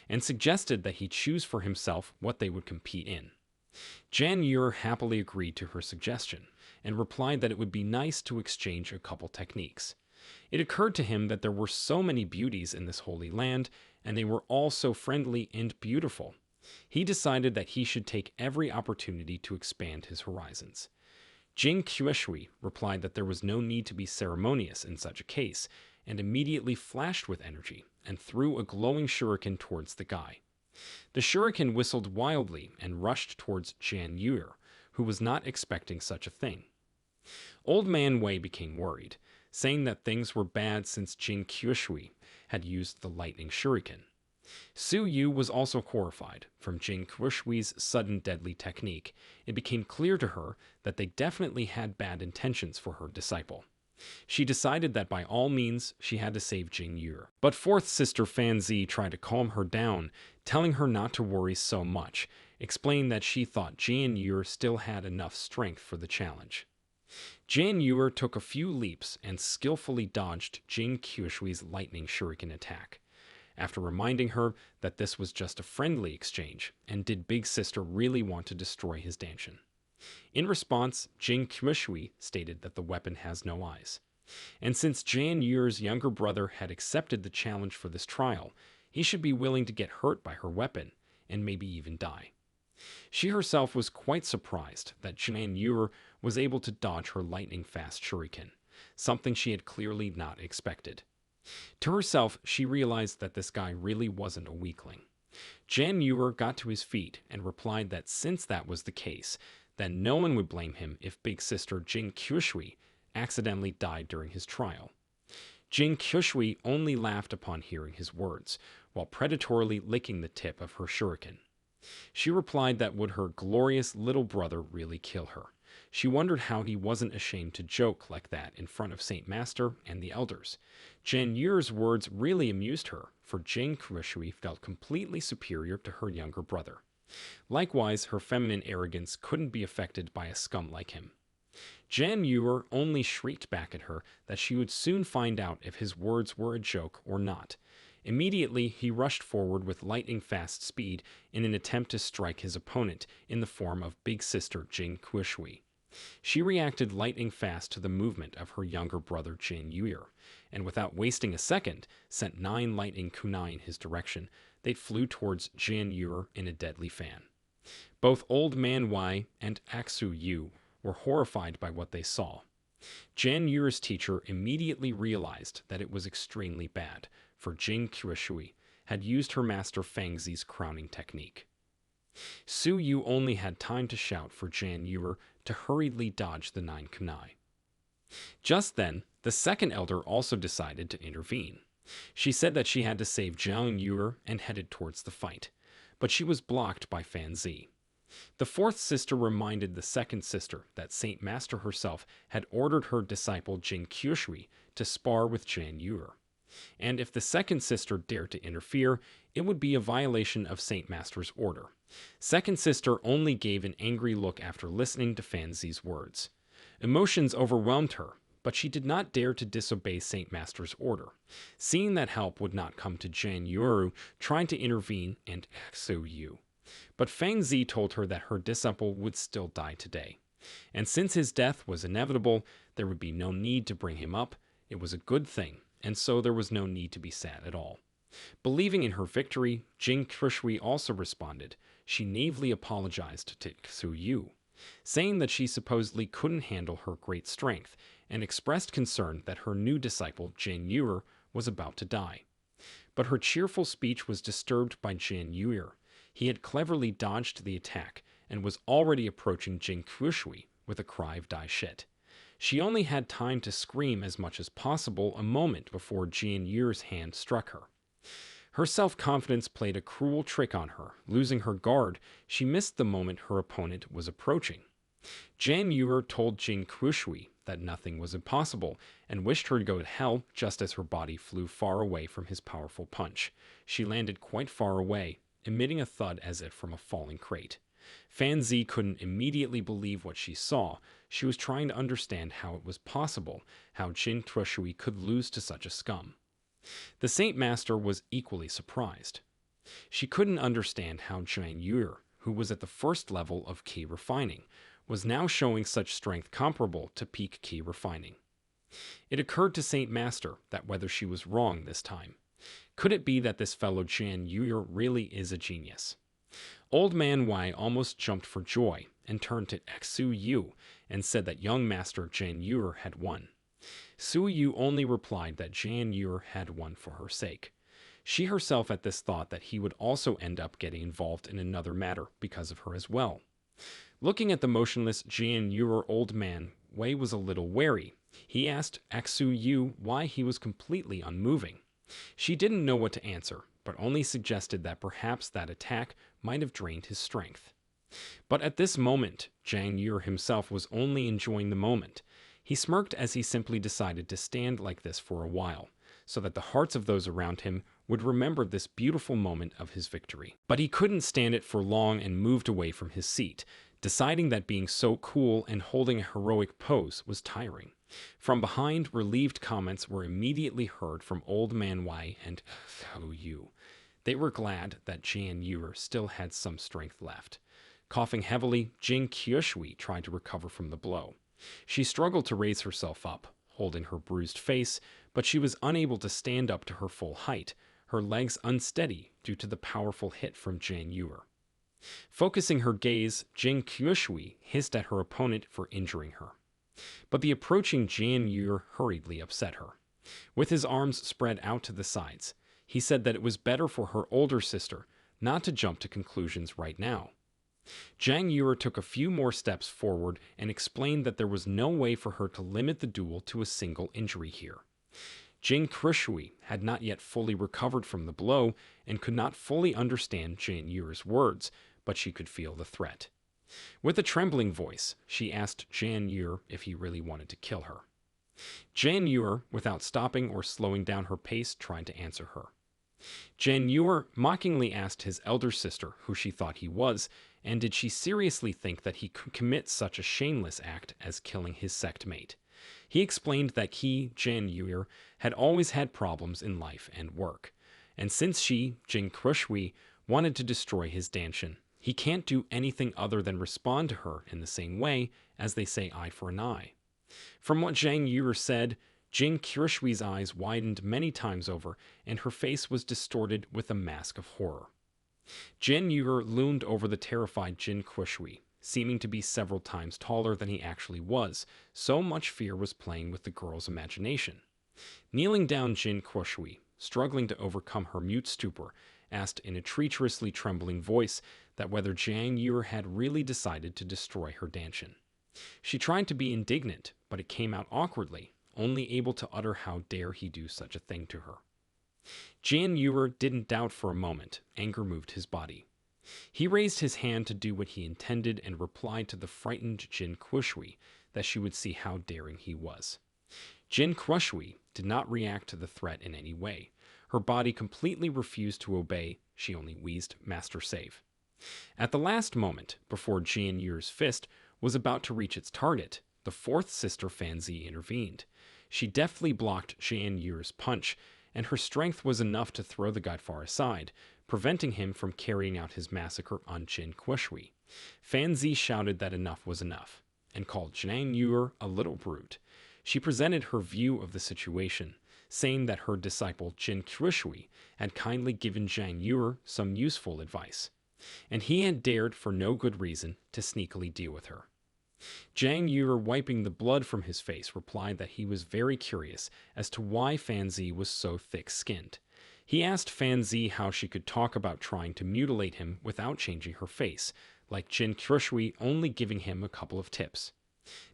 and suggested that he choose for himself what they would compete in. Jan Yu happily agreed to her suggestion, and replied that it would be nice to exchange a couple techniques. It occurred to him that there were so many beauties in this holy land, and they were all so friendly and beautiful. He decided that he should take every opportunity to expand his horizons. Jing Qiushui replied that there was no need to be ceremonious in such a case, and immediately flashed with energy and threw a glowing shuriken towards the guy. The shuriken whistled wildly and rushed towards Jan Yu, who was not expecting such a thing. Old Man Wei became worried, saying that things were bad since Jing Qiushui had used the lightning shuriken. Su Yu was also horrified from Jing Qiushui's sudden deadly technique. It became clear to her that they definitely had bad intentions for her disciple. She decided that by all means she had to save Jing Yu. But fourth sister Fanzi tried to calm her down, telling her not to worry so much, explaining that she thought Jan Yu still had enough strength for the challenge. Jan Yu took a few leaps and skillfully dodged Jing Qiushui's lightning shuriken attack. After reminding her that this was just a friendly exchange, and did Big Sister really want to destroy his Danshin? In response, Jing Qiushui stated that the weapon has no eyes. And since Jan Yu's younger brother had accepted the challenge for this trial, he should be willing to get hurt by her weapon, and maybe even die. She herself was quite surprised that Jan Yu was able to dodge her lightning-fast shuriken, something she had clearly not expected. To herself, she realized that this guy really wasn't a weakling. Jan Yu got to his feet and replied that since that was the case, then no one would blame him if Big Sister Jing Qiushui accidentally died during his trial. Jing Qiushui only laughed upon hearing his words, while predatorily licking the tip of her shuriken. She replied that would her glorious little brother really kill her. She wondered how he wasn't ashamed to joke like that in front of Saint Master and the elders. Jan Yu's words really amused her, for Jing Qiushui felt completely superior to her younger brother. Likewise, her feminine arrogance couldn't be affected by a scum like him. Jan Yu only shrieked back at her that she would soon find out if his words were a joke or not. Immediately, he rushed forward with lightning-fast speed in an attempt to strike his opponent in the form of Big Sister Jing Qiushui. She reacted lightning-fast to the movement of her younger brother Jan Yu, and without wasting a second, sent 9 lightning kunai in his direction. They flew towards Jan Yu in a deadly fan. Both Old Man Wei and Aksu Yu were horrified by what they saw. Jan Yu's teacher immediately realized that it was extremely bad, for Jing Qiushui had used her master Fangzi's crowning technique. Su Yu only had time to shout for Jan Yu to hurriedly dodge the 9 kunai. Just then, the second elder also decided to intervene. She said that she had to save Jiang Yuer and headed towards the fight, but she was blocked by Fan Zi. The fourth sister reminded the second sister that Saint Master herself had ordered her disciple Jing Qiushui to spar with Jiang Yuer, and if the second sister dared to interfere, it would be a violation of Saint Master's order. Second sister only gave an angry look after listening to Fan Zi's words. Emotions overwhelmed her, but she did not dare to disobey Saint Master's order. Seeing that help would not come to Jiang Yuer, tried to intervene and Xu Yu. But Fang Zi told her that her disciple would still die today. And since his death was inevitable, there would be no need to bring him up. It was a good thing, and so there was no need to be sad at all. Believing in her victory, Jing Qiushui also responded. She naively apologized to Xu Yu, saying that she supposedly couldn't handle her great strength, and expressed concern that her new disciple, Jiang Yuer, was about to die. But her cheerful speech was disturbed by Jiang Yuer. He had cleverly dodged the attack and was already approaching Jing Qiushui with a cry of "die shit." She only had time to scream as much as possible a moment before Jiang Yuer's hand struck her. Her self-confidence played a cruel trick on her. Losing her guard, she missed the moment her opponent was approaching. Jiang Yuer told Jing Qiushui that nothing was impossible and wished her to go to hell just as her body flew far away from his powerful punch. She landed quite far away, emitting a thud as if from a falling crate. Fan Zi couldn't immediately believe what she saw. She was trying to understand how it was possible, how Jing Qiushui could lose to such a scum. The Saint Master was equally surprised. She couldn't understand how Jiang Yuer, who was at the first level of key refining, was now showing such strength comparable to peak key refining. It occurred to Saint Master that whether she was wrong this time. Could it be that this fellow Jiang Yuer really is a genius? Old Man Wei almost jumped for joy and turned to Xu Yu and said that young Master Jiang Yuer had won. Xu Yu only replied that Jiang Yuer had won for her sake. She herself at this thought that he would also end up getting involved in another matter because of her as well. Looking at the motionless Jiang Yuer, Old Man Wei was a little wary. He asked Xu Yu why he was completely unmoving. She didn't know what to answer, but only suggested that perhaps that attack might have drained his strength. But at this moment, Jiang Yuer himself was only enjoying the moment. He smirked as he simply decided to stand like this for a while, so that the hearts of those around him would remember this beautiful moment of his victory. But he couldn't stand it for long and moved away from his seat, deciding that being so cool and holding a heroic pose was tiring. From behind, relieved comments were immediately heard from Old Man Wei and Xu Yu. They were glad that Jiang Yuer still had some strength left. Coughing heavily, Jing Qiushui tried to recover from the blow. She struggled to raise herself up, holding her bruised face, but she was unable to stand up to her full height, her legs unsteady due to the powerful hit from Jiang Yuer. Focusing her gaze, Jing Qiushui hissed at her opponent for injuring her. But the approaching Jiang Yuer hurriedly upset her. With his arms spread out to the sides, he said that it was better for her older sister not to jump to conclusions right now. Jiang Yuer took a few more steps forward and explained that there was no way for her to limit the duel to a single injury here. Jing Qiushui had not yet fully recovered from the blow and could not fully understand Jiang Yuer's words, but she could feel the threat. With a trembling voice, she asked Jiang Yuer if he really wanted to kill her. Jiang Yuer, without stopping or slowing down her pace, tried to answer her. Jiang Yuer mockingly asked his elder sister who she thought he was, and did she seriously think that he could commit such a shameless act as killing his sect mate. He explained that he, Jiang Yuer, had always had problems in life and work, and since she, Jing Qiushui, wanted to destroy his Danshan, he can't do anything other than respond to her in the same way as they say eye for an eye. From what Jiang Yuer said, Jing Qiushui's eyes widened many times over, and her face was distorted with a mask of horror. Jiang Yuer loomed over the terrified Jing Qiushui, seeming to be several times taller than he actually was. So much fear was playing with the girl's imagination. Kneeling down, Jing Qiushui, struggling to overcome her mute stupor, asked in a treacherously trembling voice that whether Jiang Yuer had really decided to destroy her Danshan. She tried to be indignant, but it came out awkwardly, only able to utter how dare he do such a thing to her. Jan Ewer didn't doubt for a moment. Anger moved his body. He raised his hand to do what he intended and replied to the frightened Jin Qushwi that she would see how daring he was. Jin Qushwi did not react to the threat in any way. Her body completely refused to obey. She only wheezed, "Master, save." At the last moment, before Jan Ewer's fist was about to reach its target, the fourth sister Fanzi intervened. She deftly blocked Jan Ewer's punch, and her strength was enough to throw the guy far aside, preventing him from carrying out his massacre on Jin Qushwi. Fanzi shouted that enough was enough, and called Jan Ewer a little brute. She presented her view of the situation, saying that her disciple Jin Qushwi had kindly given Jan Ewer some useful advice, and he had dared, for no good reason, to sneakily deal with her. Jan Ewer, wiping the blood from his face, replied that he was very curious as to why Fanzi was so thick-skinned. He asked Fanzi how she could talk about trying to mutilate him without changing her face, like Jin Qushwi only giving him a couple of tips.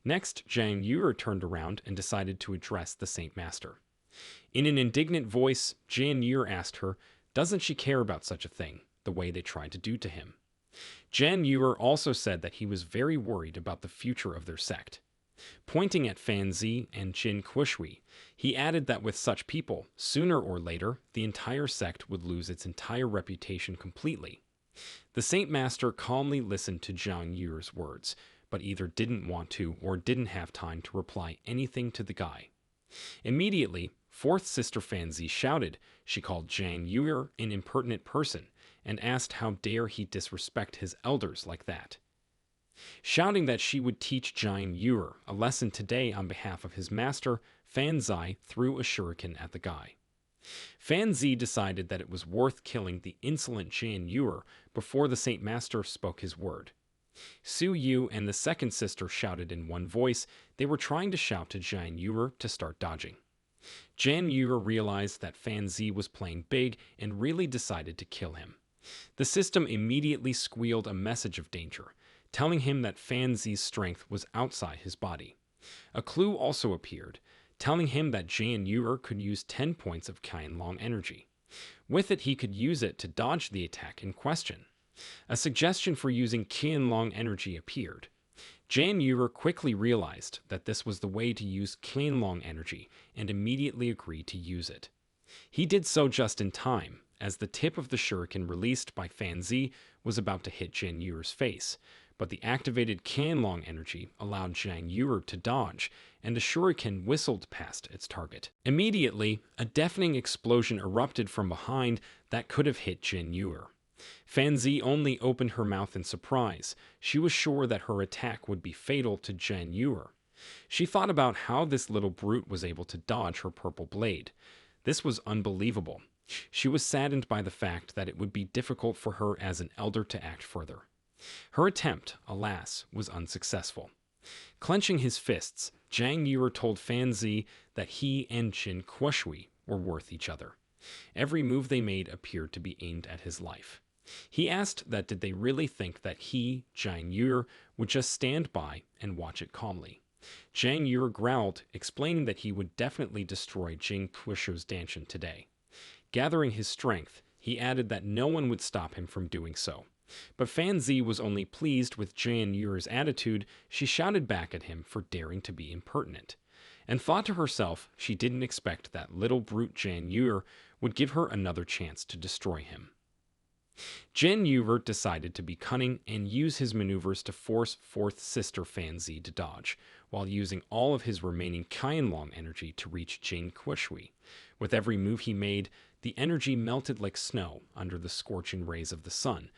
Next, Jan Ewer turned around and decided to address the Saint Master. In an indignant voice, Jan Ewer asked her, doesn't she care about such a thing, the way they tried to do to him? Jan Ewer also said that he was very worried about the future of their sect. Pointing at Fanzi and Jin Qushwi, he added that with such people, sooner or later, the entire sect would lose its entire reputation completely. The Saint Master calmly listened to Jan Ewer's words, but either didn't want to or didn't have time to reply anything to the guy. Immediately, fourth sister Fanzi shouted. She called Jan Ewer an impertinent person and asked how dare he disrespect his elders like that. Shouting that she would teach Jan Ewer a lesson today on behalf of his master, Fanzi threw a shuriken at the guy. Fanzi decided that it was worth killing the insolent Jan Ewer before the Saint Master spoke his word. Su Yu and the second sister shouted in one voice. They were trying to shout to Jan Ewer to start dodging. Jan Ewer realized that Fanzi was playing big and really decided to kill him. The system immediately squealed a message of danger, telling him that Fanzi's strength was outside his body. A clue also appeared, telling him that Jan Ewer could use 10 points of Qianlong energy. With it, he could use it to dodge the attack in question. A suggestion for using Qianlong energy appeared. Jan Ewer quickly realized that this was the way to use Qianlong energy and immediately agreed to use it. He did so just in time, as the tip of the shuriken released by Fanzi was about to hit Jan Ewer's face, but the activated Qianlong energy allowed Jan Ewer to dodge, and the shuriken whistled past its target. Immediately, a deafening explosion erupted from behind that could have hit Jan Ewer. Fanzi only opened her mouth in surprise. She was sure that her attack would be fatal to Jan Ewer. She thought about how this little brute was able to dodge her purple blade. This was unbelievable. She was saddened by the fact that it would be difficult for her as an elder to act further. Her attempt, alas, was unsuccessful. Clenching his fists, Jan Ewer told Fanzi that he and Jin Qushwi were worth each other. Every move they made appeared to be aimed at his life. He asked that did they really think that he, Jan Ewer, would just stand by and watch it calmly. Jan Ewer growled, explaining that he would definitely destroy Jin Qushwi's Danshan today. Gathering his strength, he added that no one would stop him from doing so. But Fanzi was only pleased with Jan Ewer's attitude. She shouted back at him for daring to be impertinent, and thought to herself she didn't expect that little brute Jan Ewer would give her another chance to destroy him. Jan Ewer decided to be cunning and use his maneuvers to force fourth sister Fanzi to dodge, while using all of his remaining Qianlong energy to reach Jin Qushwi. With every move he made, the energy melted like snow under the scorching rays of the sun.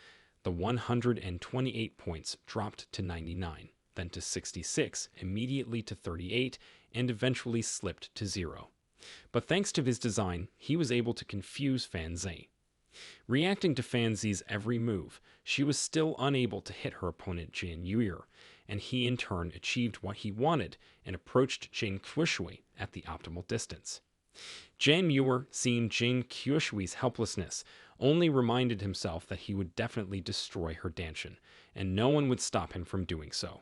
The 128 points dropped to 99, then to 66, immediately to 38, and eventually slipped to 0. But thanks to his design, he was able to confuse Fanzi. Reacting to Fanzi's every move, she was still unable to hit her opponent Jan Ewer, and he in turn achieved what he wanted and approached Jin Qushwi at the optimal distance. Jan Ewer, seeing Jin Qushwi's helplessness, only reminded himself that he would definitely destroy her Danshan, and no one would stop him from doing so.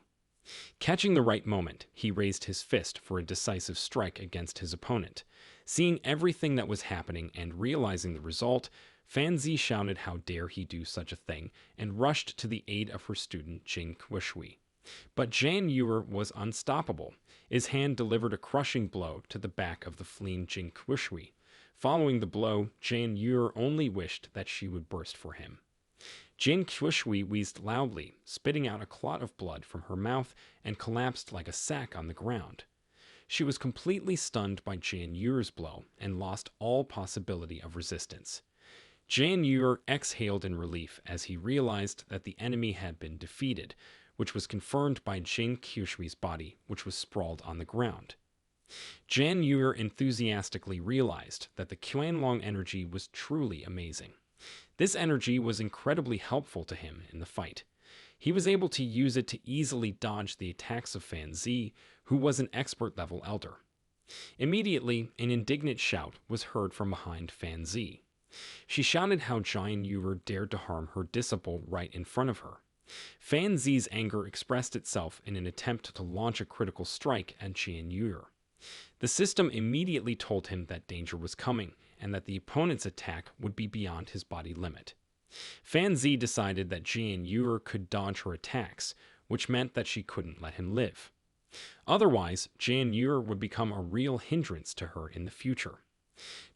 Catching the right moment, he raised his fist for a decisive strike against his opponent. Seeing everything that was happening and realizing the result, Fan Zi shouted how dare he do such a thing and rushed to the aid of her student Jing Qiushui. But Jan Yuer was unstoppable. His hand delivered a crushing blow to the back of the fleeing Jing Qiushui. Following the blow, Jan Yuer only wished that she would burst for him. Jin Qiushui wheezed loudly, spitting out a clot of blood from her mouth, and collapsed like a sack on the ground. She was completely stunned by Jan Yuer's blow and lost all possibility of resistance. Jan Yuer exhaled in relief as he realized that the enemy had been defeated, which was confirmed by Jing Qiushui's body, which was sprawled on the ground. Jan Yuer enthusiastically realized that the Qianlong energy was truly amazing. This energy was incredibly helpful to him in the fight. He was able to use it to easily dodge the attacks of Fan Zi, who was an expert-level elder. Immediately, an indignant shout was heard from behind Fan Zi. She shouted how Jan Yuer dared to harm her disciple right in front of her. Fan Zi's anger expressed itself in an attempt to launch a critical strike at Jan Yuer. The system immediately told him that danger was coming, and that the opponent's attack would be beyond his body limit. Fan Zi decided that Jan Yuer could dodge her attacks, which meant that she couldn't let him live. Otherwise, Jan Yuer would become a real hindrance to her in the future.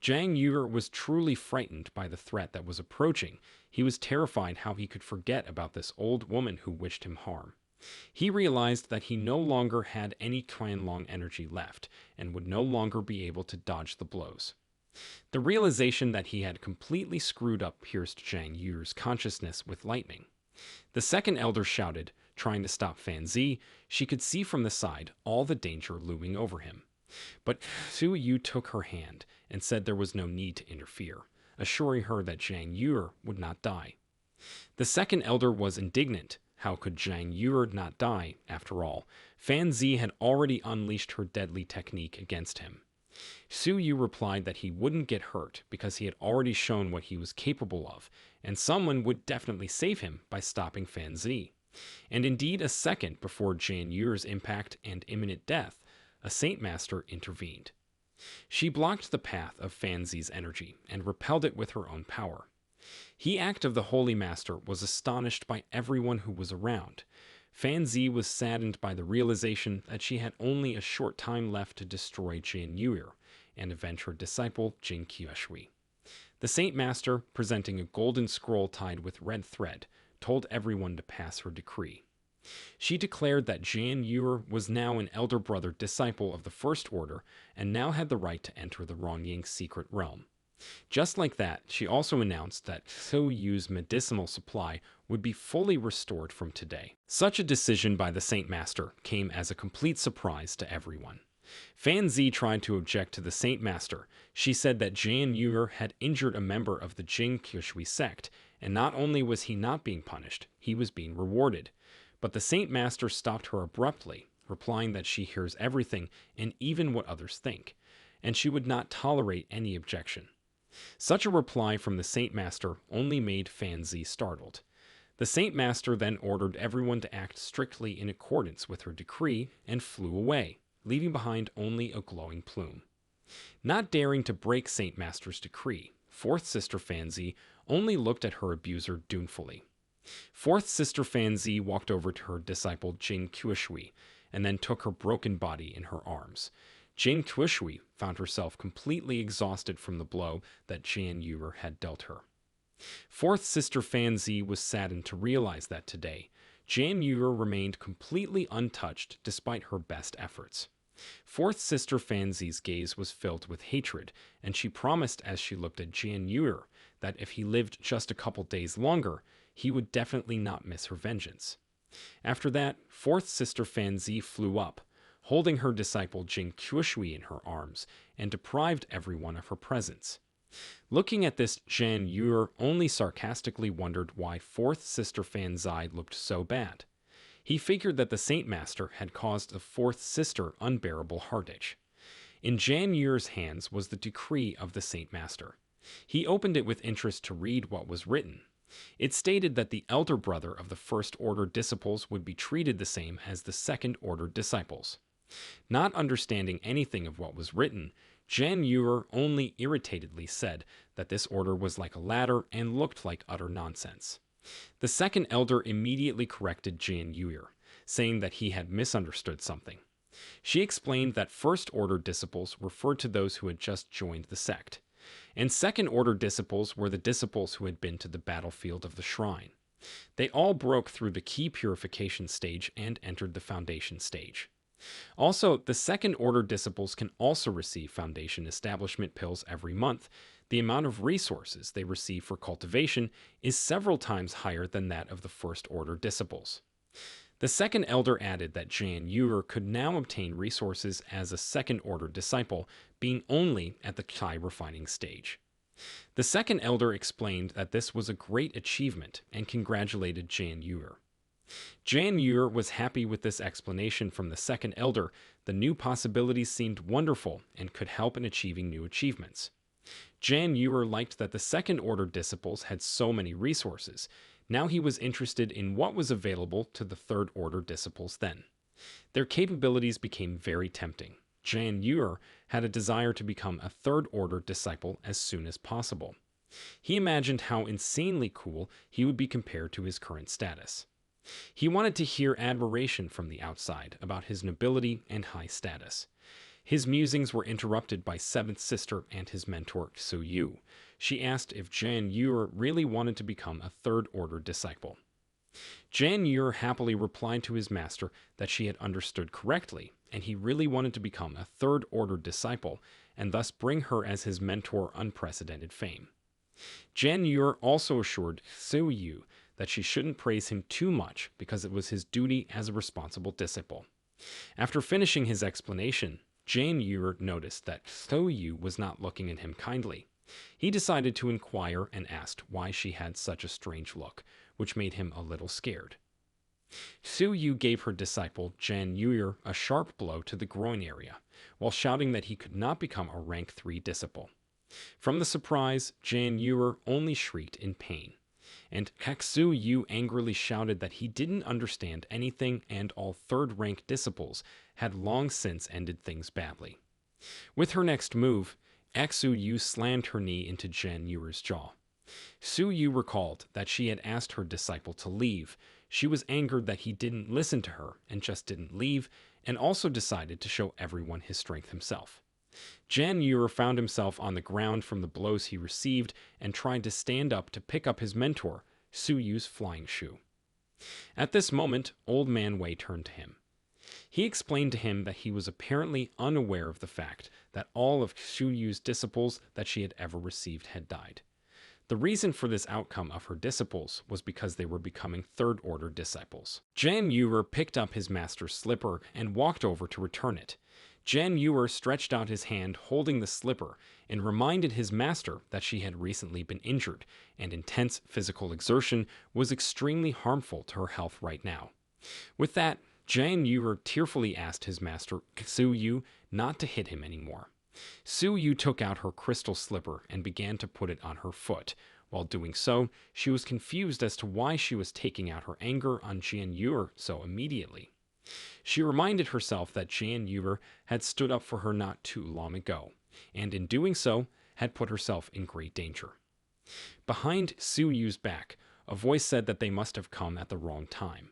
Jan Yuer was truly frightened by the threat that was approaching. He was terrified how he could forget about this old woman who wished him harm. He realized that he no longer had any Qianlong energy left, and would no longer be able to dodge the blows. The realization that he had completely screwed up pierced Jan Yuer's consciousness with lightning. The second elder shouted, trying to stop Fan Zi. She could see from the side all the danger looming over him. But Su Yu took her hand and said there was no need to interfere, assuring her that Jan Yuer would not die. The second elder was indignant. How could Jan Yuer not die, after all? Fan Zi had already unleashed her deadly technique against him. Su Yu replied that he wouldn't get hurt because he had already shown what he was capable of, and someone would definitely save him by stopping Fan Zi. And indeed, a second before Jan Yuer's impact and imminent death, a Saint Master intervened. She blocked the path of Fan Zi's energy and repelled it with her own power. The act of the Holy Master was astonished by everyone who was around. Fan Zi was saddened by the realization that she had only a short time left to destroy Jan Yuer and avenge her disciple Jing Qiushui. The Saint Master, presenting a golden scroll tied with red thread, told everyone to pass her decree. She declared that Jan Yuer was now an elder brother disciple of the First Order and now had the right to enter the Rongying secret realm. Just like that, she also announced that Su Yu's medicinal supply would be fully restored from today. Such a decision by the Saint Master came as a complete surprise to everyone. Fan Zi tried to object to the Saint Master. She said that Jan Yuer had injured a member of the Jing Qiushui sect, and not only was he not being punished, he was being rewarded. But the Saint Master stopped her abruptly, replying that she hears everything and even what others think, and she would not tolerate any objection. Such a reply from the Saint Master only made Fan Zi startled. The Saint Master then ordered everyone to act strictly in accordance with her decree and flew away, leaving behind only a glowing plume. Not daring to break Saint Master's decree, Fourth Sister Fan Zi only looked at her abuser doubtfully. Fourth Sister Fan Zi walked over to her disciple Jing Qiushui and then took her broken body in her arms. Jing Qiushui found herself completely exhausted from the blow that Jan Yuer had dealt her. Fourth Sister Fan Zi was saddened to realize that today, Jan Yuer remained completely untouched despite her best efforts. Fourth Sister Fan Zi's gaze was filled with hatred, and she promised as she looked at Jan Yuer that if he lived just a couple days longer, he would definitely not miss her vengeance. After that, Fourth Sister Fan Zi flew up, holding her disciple Jing Qiushui in her arms, and deprived everyone of her presence. Looking at this, Jan Yuer only sarcastically wondered why Fourth Sister Fan Zi looked so bad. He figured that the Saint Master had caused the Fourth Sister unbearable heartache. In Jan Yuer's hands was the decree of the Saint Master. He opened it with interest to read what was written. It stated that the elder brother of the first order disciples would be treated the same as the second order disciples. Not understanding anything of what was written, Jan Ewer only irritatedly said that this order was like a ladder and looked like utter nonsense. The second elder immediately corrected Jan Ewer, saying that he had misunderstood something. She explained that first order disciples referred to those who had just joined the sect, and second order disciples were the disciples who had been to the battlefield of the shrine. They all broke through the key purification stage and entered the foundation stage. Also, the second order disciples can also receive foundation establishment pills every month. The amount of resources they receive for cultivation is several times higher than that of the first order disciples. The second elder added that Jan Ewer could now obtain resources as a second order disciple, being only at the Chai refining stage. The second elder explained that this was a great achievement and congratulated Jan Ewer. Jan Ewer was happy with this explanation from the second elder. The new possibilities seemed wonderful and could help in achieving new achievements. Jan Ewer liked that the second order disciples had so many resources. Now he was interested in what was available to the third order disciples then. Their capabilities became very tempting. Jan Ewer had a desire to become a third order disciple as soon as possible. He imagined how insanely cool he would be compared to his current status. He wanted to hear admiration from the outside about his nobility and high status. His musings were interrupted by Seventh Sister and his mentor, Su Yu. She asked if Jan Ewer really wanted to become a third order disciple. Jan Ewer happily replied to his master that she had understood correctly, and he really wanted to become a third order disciple, and thus bring her as his mentor unprecedented fame. Jan Ewer also assured Su Yu that she shouldn't praise him too much because it was his duty as a responsible disciple. After finishing his explanation, Jan Ewer noticed that Su Yu was not looking at him kindly. He decided to inquire and asked why she had such a strange look, which made him a little scared. Su Yu gave her disciple Jan Ewer a sharp blow to the groin area, while shouting that he could not become a rank 3 disciple. From the surprise, Jan Ewer only shrieked in pain, and Su Yu angrily shouted that he didn't understand anything and all third-rank disciples had long since ended things badly. With her next move, Su Yu slammed her knee into Jan Ewer's jaw. Su Yu recalled that she had asked her disciple to leave. She was angered that he didn't listen to her and just didn't leave, and also decided to show everyone his strength himself. Jan Ewer found himself on the ground from the blows he received and tried to stand up to pick up his mentor, Su Yu's flying shoe. At this moment, Old Man Wei turned to him. He explained to him that he was apparently unaware of the fact that all of Su Yu's disciples that she had ever received had died. The reason for this outcome of her disciples was because they were becoming third-order disciples. Jan Ewer picked up his master's slipper and walked over to return it. Jan Ewer stretched out his hand holding the slipper and reminded his master that she had recently been injured, and intense physical exertion was extremely harmful to her health right now. With that, Jan Ewer tearfully asked his master, Su Yu, not to hit him anymore. Su Yu took out her crystal slipper and began to put it on her foot. While doing so, she was confused as to why she was taking out her anger on Jan Ewer so immediately. She reminded herself that Jan Ewer had stood up for her not too long ago, and in doing so, had put herself in great danger. Behind Su Yu's back, a voice said that they must have come at the wrong time.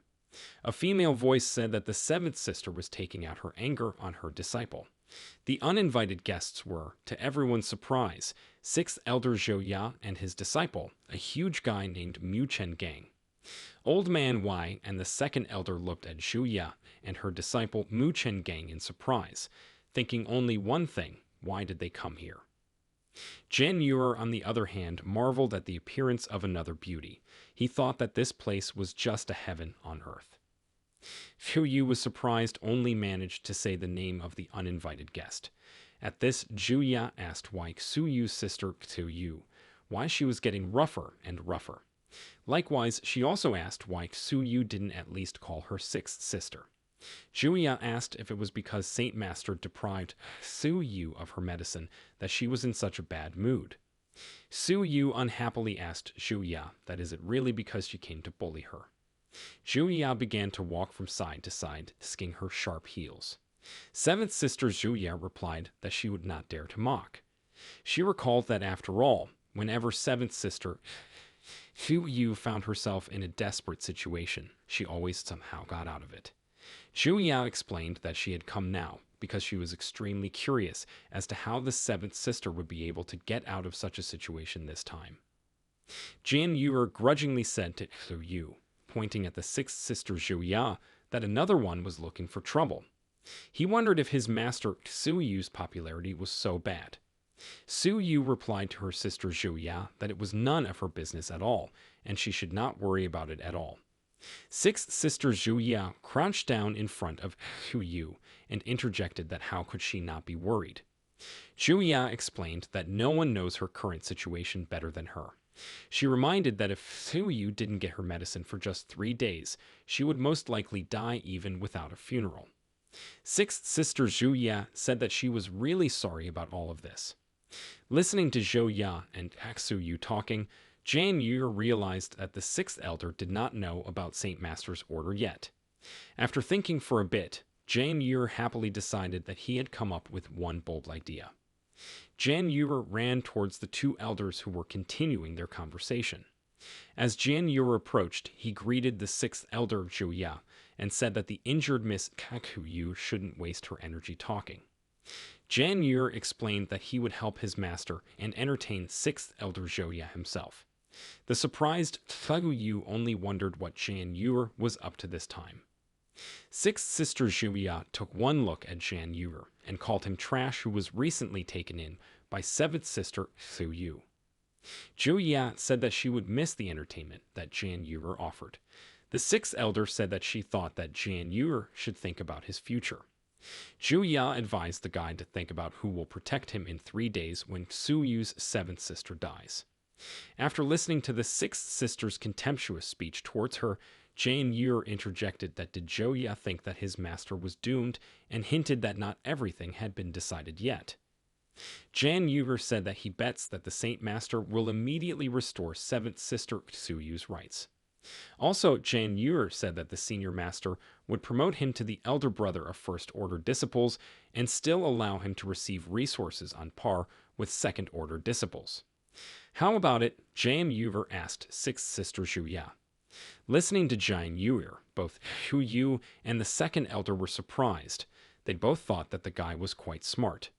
A female voice said that the seventh sister was taking out her anger on her disciple. The uninvited guests were, to everyone's surprise, sixth elder Zhou Ya and his disciple, a huge guy named Mu Chen Gang. Old Man Wei and the second elder looked at Zhou Ya and her disciple Mu Chen Gang in surprise, thinking only one thing: why did they come here? Jan Ewer, on the other hand, marveled at the appearance of another beauty. He thought that this place was just a heaven on earth. Zhou Yu was surprised, only managed to say the name of the uninvited guest. At this, Zhou Ya asked why Su Yu's sister Su Yu, why she was getting rougher and rougher. Likewise, she also asked why Su Yu didn't at least call her sixth sister. Zhou Ya asked if it was because Saint Master deprived Su Yu of her medicine that she was in such a bad mood. Su Yu unhappily asked Zhu Ya that is it really because she came to bully her. Zhu Ya began to walk from side to side, skinning her sharp heels. Seventh sister Zhu Ya replied that she would not dare to mock. She recalled that after all, whenever seventh sister Zhu Yu found herself in a desperate situation, she always somehow got out of it. Zhu Ya explained that she had come now because she was extremely curious as to how the seventh sister would be able to get out of such a situation this time. Jian Yuer grudgingly said to Zhu Yu, pointing at the sixth sister Zhu Ya, that another one was looking for trouble. He wondered if his master Su Yu's popularity was so bad. Su Yu replied to her sister Zhu Ya that it was none of her business at all, and she should not worry about it at all. Sixth sister Zhu Ya crouched down in front of Zhu Yu and interjected that how could she not be worried. Zhu Ya explained that no one knows her current situation better than her. She reminded that if Zhu Yu didn't get her medicine for just 3 days, she would most likely die even without a funeral. Sixth sister Zhu Ya said that she was really sorry about all of this. Listening to Zhou Ya and Xu Yu talking, Jian Yu realized that the sixth elder did not know about Saint Master's order yet. After thinking for a bit, Jian Yu happily decided that he had come up with one bold idea. Jian Yu ran towards the two elders who were continuing their conversation. As Jian Yu approached, he greeted the sixth elder Zhu Ya and said that the injured Miss Kaku Yu shouldn't waste her energy talking. Jian Yu explained that he would help his master and entertain sixth elder Zhou Ya himself. The surprised Fu Yu only wondered what Jian Yu was up to this time. Sixth sister Zhu Ya took one look at Jian Yu and called him trash who was recently taken in by seventh sister Su Yu. Zhu Ya said that she would miss the entertainment that Jian Yu offered. The sixth elder said that she thought that Jian Yu should think about his future. Zhu Ya advised the guide to think about who will protect him in 3 days when Su Yu's seventh sister dies. After listening to the sixth sister's contemptuous speech towards her, Jian Yu interjected that did Zhou Ya think that his master was doomed and hinted that not everything had been decided yet. Jian Yu said that he bets that the Saint Master will immediately restore seventh sister Su Yu's rights. Also, Jian Yu said that the senior master would promote him to the elder brother of first order disciples and still allow him to receive resources on par with second order disciples. How about it? Jian Yu asked sixth sister Zhu Ya. Listening to Jian Yu, both Hu Yu and the second elder were surprised. They both thought that the guy was quite smart.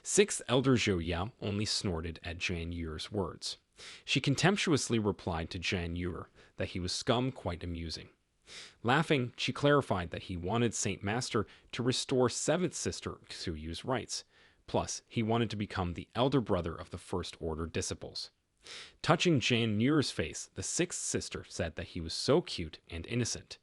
Sixth elder Zhou Ya only snorted at Jian Yu's words. She contemptuously replied to Jian Yu that he was scum quite amusing. Laughing, she clarified that he wanted Saint Master to restore seventh sister Su Yu's rights. Plus, he wanted to become the elder brother of the first order disciples. Touching Jian Yu's face, the sixth sister said that he was so cute and innocent.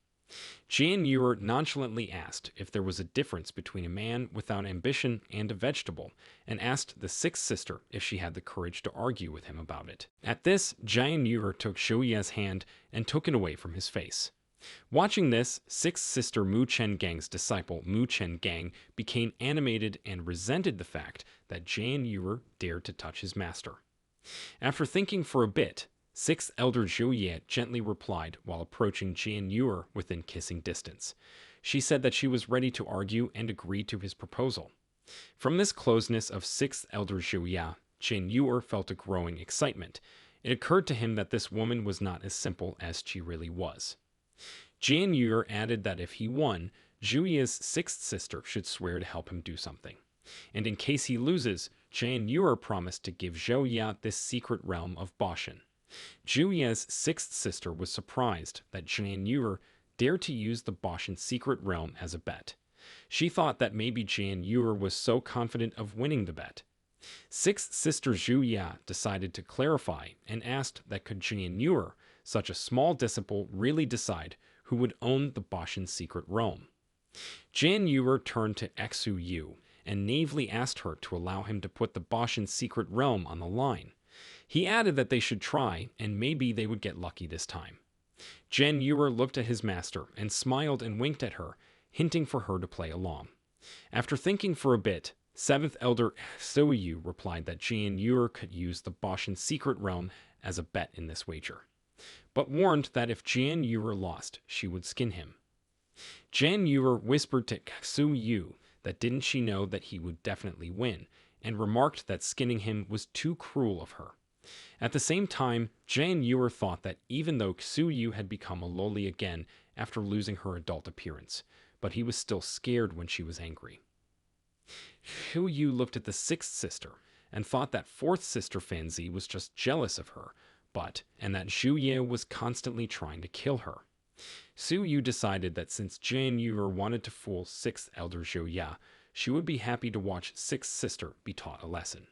Jian Yu nonchalantly asked if there was a difference between a man without ambition and a vegetable, and asked the sixth sister if she had the courage to argue with him about it. At this, Jian Yu took Zhou Ya's hand and took it away from his face. Watching this, sixth sister Mu Chen Gang's disciple Mu Chen Gang became animated and resented the fact that Jian Yu dared to touch his master. After thinking for a bit, sixth elder Zhou Ya gently replied while approaching Jian Yu within kissing distance. She said that she was ready to argue and agreed to his proposal. From this closeness of sixth elder Zhou Ya, Jian Yu felt a growing excitement. It occurred to him that this woman was not as simple as she really was. Jian Yu added that if he won, Zhu Ya's sixth sister should swear to help him do something. And in case he loses, Jian Yu promised to give Zhou Ya this secret realm of Boshan. Zhu Ya's sixth sister was surprised that Jian Yu dared to use the Boshan secret realm as a bet. She thought that maybe Jian Yu was so confident of winning the bet. Sixth sister Zhu Ya decided to clarify and asked that could Jian Yu, such a small disciple, really decide who would own the Boshan secret realm. Jian Yu turned to Xu Yu and naively asked her to allow him to put the Boshan secret realm on the line. He added that they should try, and maybe they would get lucky this time. Jian Yu looked at his master and smiled and winked at her, hinting for her to play along. After thinking for a bit, Seventh Elder Yu replied that Jian Yu could use the Boshan secret realm as a bet in this wager, but warned that if Jian Yu lost, she would skin him. Jian Yu whispered to Su Yu that didn't she know that he would definitely win, and remarked that skinning him was too cruel of her. At the same time, Jian Yu thought that even though Su Yu had become a loli again after losing her adult appearance, but he was still scared when she was angry. Su Yu looked at the sixth sister and thought that fourth sister Fanzi was just jealous of her, and that Zhu Ye was constantly trying to kill her. Su Yu decided that since Jian Yu wanted to fool sixth elder Zhu Ya, she would be happy to watch sixth sister be taught a lesson.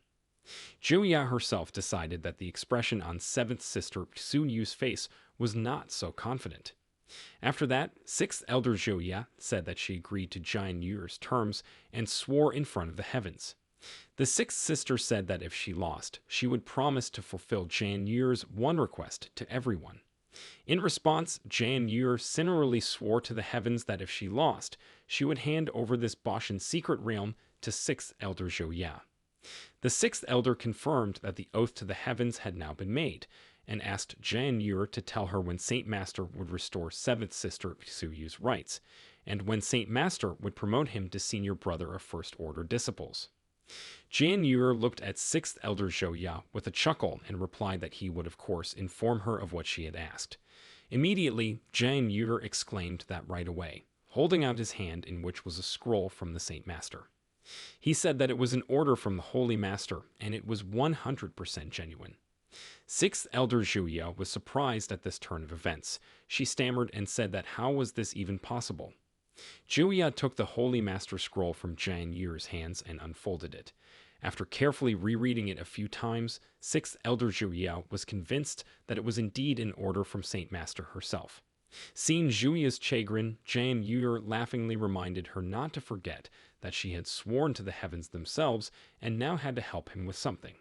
Zhu Ya herself decided that the expression on seventh sister Su Yu's face was not so confident. After that, sixth elder Zhu Ya said that she agreed to Jian Yu's terms and swore in front of the heavens. The sixth sister said that if she lost, she would promise to fulfill Jian Yu's one request to everyone. In response, Jian Yu similarly swore to the heavens that if she lost, she would hand over this Boshan secret realm to sixth elder Zhou Ya. The sixth elder confirmed that the oath to the heavens had now been made, and asked Jian Yu to tell her when Saint Master would restore seventh sister Su Yu's rights, and when Saint Master would promote him to senior brother of first order disciples. Jian Yu looked at sixth elder Zhou Ya with a chuckle and replied that he would of course inform her of what she had asked. Immediately, Jian Yu exclaimed that right away, holding out his hand in which was a scroll from the Saint Master. He said that it was an order from the Holy Master, and it was 100% genuine. Sixth elder Zhu Ya was surprised at this turn of events. She stammered and said that how was this even possible? Zhu Ya took the Holy Master scroll from Jian Yu's hands and unfolded it. After carefully rereading it a few times, sixth elder Zhu Ya was convinced that it was indeed an order from Saint Master herself. Seeing Zhu Ya's chagrin, Jian Yu laughingly reminded her not to forget that she had sworn to the heavens themselves and now had to help him with something.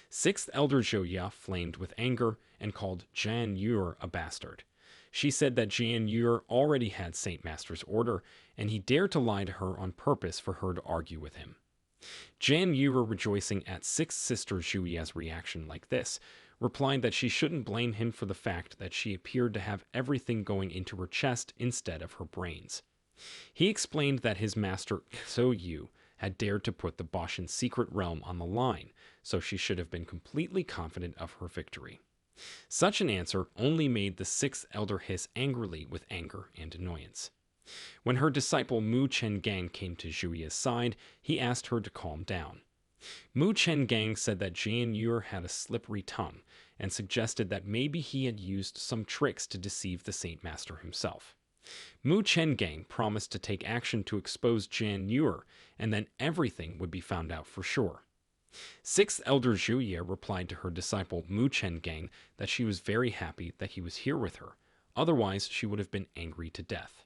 Sixth elder Zhou Ya flamed with anger and called Jian Yu a bastard. She said that Jian Yu already had Saint Master's order, and he dared to lie to her on purpose for her to argue with him. Jian Yu, rejoicing at sixth sister Zhu Ya's reaction like this, replied that she shouldn't blame him for the fact that she appeared to have everything going into her chest instead of her brains. He explained that his master, So Yu, had dared to put the Boshan secret realm on the line, so she should have been completely confident of her victory. Such an answer only made the sixth elder hiss angrily with anger and annoyance. When her disciple Mu Chen Gang came to Zhu Ya's side, he asked her to calm down. Mu Chen Gang said that Jian Yu had a slippery tongue, and suggested that maybe he had used some tricks to deceive the Saint Master himself. Mu Chen Gang promised to take action to expose Jian Yu, and then everything would be found out for sure. Sixth elder Zhu Ye replied to her disciple Mu Chen Gang that she was very happy that he was here with her, otherwise she would have been angry to death.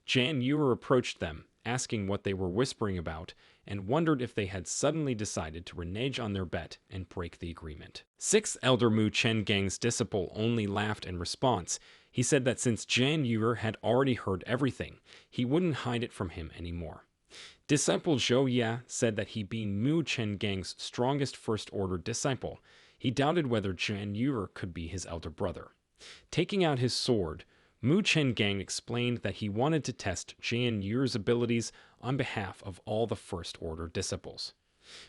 Jian Yu approached them, asking what they were whispering about, and wondered if they had suddenly decided to renege on their bet and break the agreement. Sixth elder Mu Chen Gang's disciple only laughed in response. He said that since Jian Yu had already heard everything, he wouldn't hide it from him anymore. Disciple Zhou Ya said that he being Mu Chen Gang's strongest first order disciple, he doubted whether Jian Yu could be his elder brother. Taking out his sword, Mu Chen Gang explained that he wanted to test Jian Yu's abilities on behalf of all the first order disciples.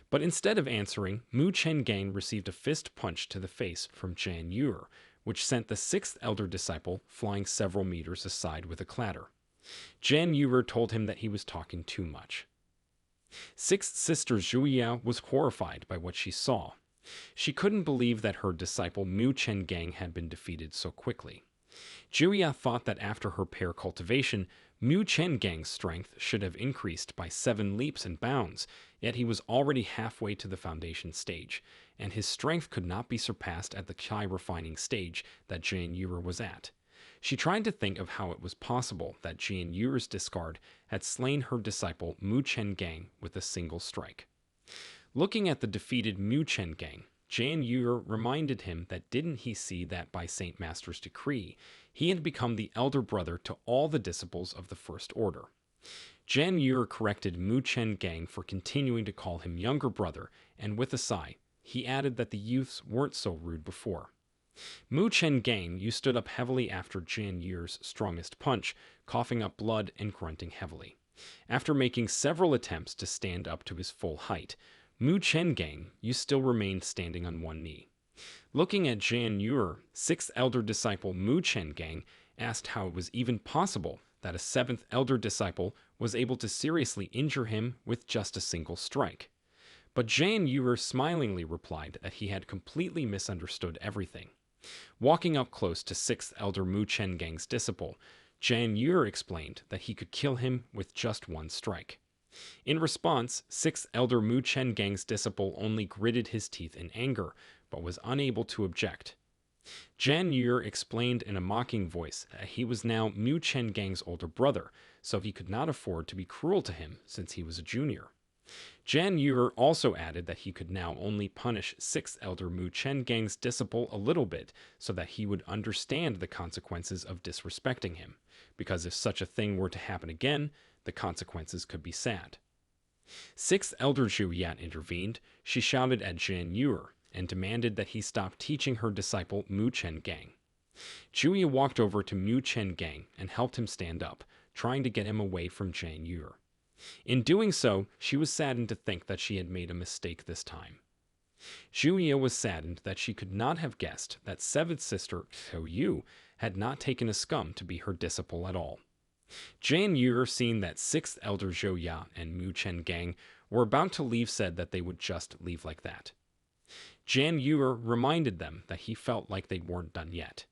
But instead of answering, Mu Chen Gang received a fist punch to the face from Jian Yu, which sent the sixth elder disciple flying several meters aside with a clatter. Jian Yu told him that he was talking too much. Sixth sister Zhu Ya was horrified by what she saw. She couldn't believe that her disciple Mu Chen Gang had been defeated so quickly. Zhu Ya thought that after her pair cultivation, Mu Chen Gang's strength should have increased by 7 leaps and bounds, yet he was already halfway to the foundation stage, and his strength could not be surpassed at the Qi refining stage that Jian Yu was at. She tried to think of how it was possible that Jian Yu's discard had slain her disciple Mu Chen Gang with a single strike. Looking at the defeated Mu Chen Gang, Jian Yu reminded him that didn't he see that by Saint Master's decree, he had become the elder brother to all the disciples of the First Order. Jan Yer corrected Mu Chen Gang for continuing to call him younger brother, and with a sigh, he added that the youths weren't so rude before. Mu Chen Gang, you stood up heavily after Jan Yer's strongest punch, coughing up blood and grunting heavily. After making several attempts to stand up to his full height, Mu Chen Gang, you still remained standing on one knee. Looking at Jan Yer, sixth elder disciple Mu Chen Gang asked how it was even possible that a seventh elder disciple was able to seriously injure him with just a single strike. But Jan Yer smilingly replied that he had completely misunderstood everything. Walking up close to sixth elder Mu Chen Gang's disciple, Jan Yer explained that he could kill him with just one strike. In response, sixth elder Mu Chen Gang's disciple only gritted his teeth in anger, but was unable to object. Jan Yer explained in a mocking voice that he was now Mu Chen Gang's older brother, so he could not afford to be cruel to him since he was a junior. Jan Yer also added that he could now only punish sixth elder Mu Chen Gang's disciple a little bit so that he would understand the consequences of disrespecting him, because if such a thing were to happen again, the consequences could be sad. Sixth elder Zhu Yat intervened. She shouted at Jan Yer and demanded that he stop teaching her disciple Mu Chen Gang. Zhu Yi walked over to Mu Chen Gang and helped him stand up, trying to get him away from Jan Yer. In doing so, she was saddened to think that she had made a mistake this time. Zhu Yi was saddened that she could not have guessed that seventh sister Zhou Yu had not taken a scum to be her disciple at all. Jan Yer, seeing that sixth elder Zhou Ya and Mu Chen Gang were about to leave, said that they would just leave like that. Jan Yer reminded them that he felt like they weren't done yet.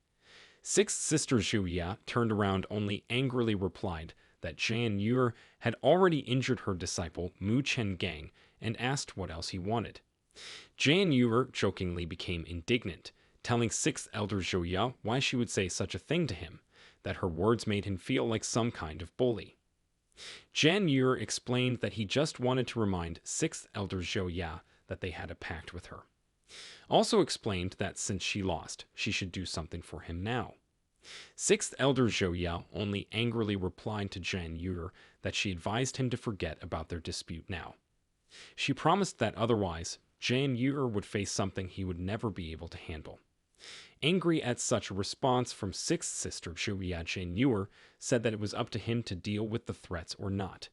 Sixth sister Zhou Ya turned around, only angrily replied that Jan Yer had already injured her disciple Mu Chen Gang and asked what else he wanted. Jan Yer jokingly became indignant, telling sixth elder Zhou Ya why she would say such a thing to him, that her words made him feel like some kind of bully. Jan Yer explained that he just wanted to remind sixth elder Zhou Ya that they had a pact with her. Also explained that since she lost, she should do something for him now. Sixth elder Zhou Ya only angrily replied to Jan Yer that she advised him to forget about their dispute now. She promised that otherwise, Jan Yer would face something he would never be able to handle. Angry at such a response from sixth sister Zhou Ya, Jan Yer said that it was up to him to deal with the threats or not.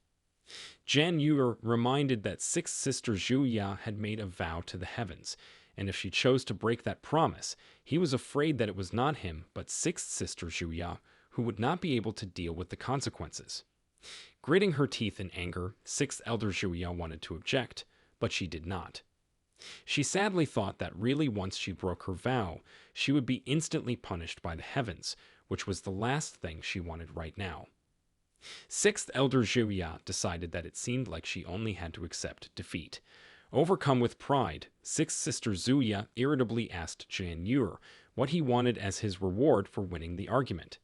Jan Yer reminded that sixth sister Zhou Ya had made a vow to the heavens, and if she chose to break that promise, he was afraid that it was not him, but sixth sister Zhou Ya, who would not be able to deal with the consequences. Gritting her teeth in anger, sixth elder Zhou Ya wanted to object, but she did not. She sadly thought that really once she broke her vow, she would be instantly punished by the heavens, which was the last thing she wanted right now. Sixth elder Zhou Ya decided that it seemed like she only had to accept defeat. Overcome with pride, sixth sister Zhou Ya irritably asked Jan Yer what he wanted as his reward for winning the argument.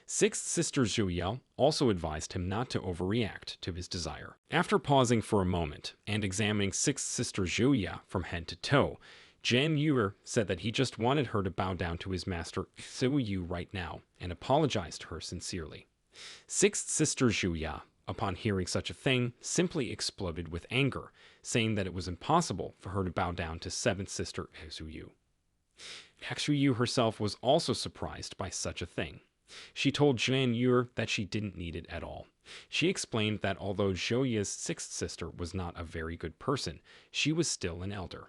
Sixth sister Zhou Ya also advised him not to overreact to his desire. After pausing for a moment and examining sixth sister Zhou Ya from head to toe, Jan Yer said that he just wanted her to bow down to his master Zhou Yu right now and apologize to her sincerely. Sixth sister Zhou Ya, upon hearing such a thing, simply exploded with anger, saying that it was impossible for her to bow down to seventh sister Zhou Yu. Zhou Yu herself was also surprised by such a thing. She told Jan Yer that she didn't need it at all. She explained that although Zhou Ya's sixth sister was not a very good person, she was still an elder.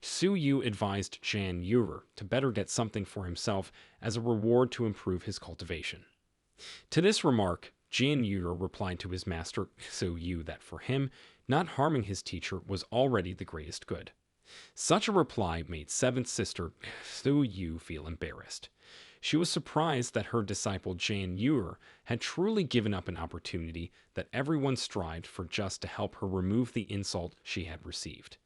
Zhou Yu advised Jan Yer to better get something for himself as a reward to improve his cultivation. To this remark, Jan Yer replied to his master Zhou Yu that for him, not harming his teacher was already the greatest good. Such a reply made seventh sister Zhou Yu feel embarrassed. She was surprised that her disciple Jan Yer had truly given up an opportunity that everyone strived for just to help her remove the insult she had received.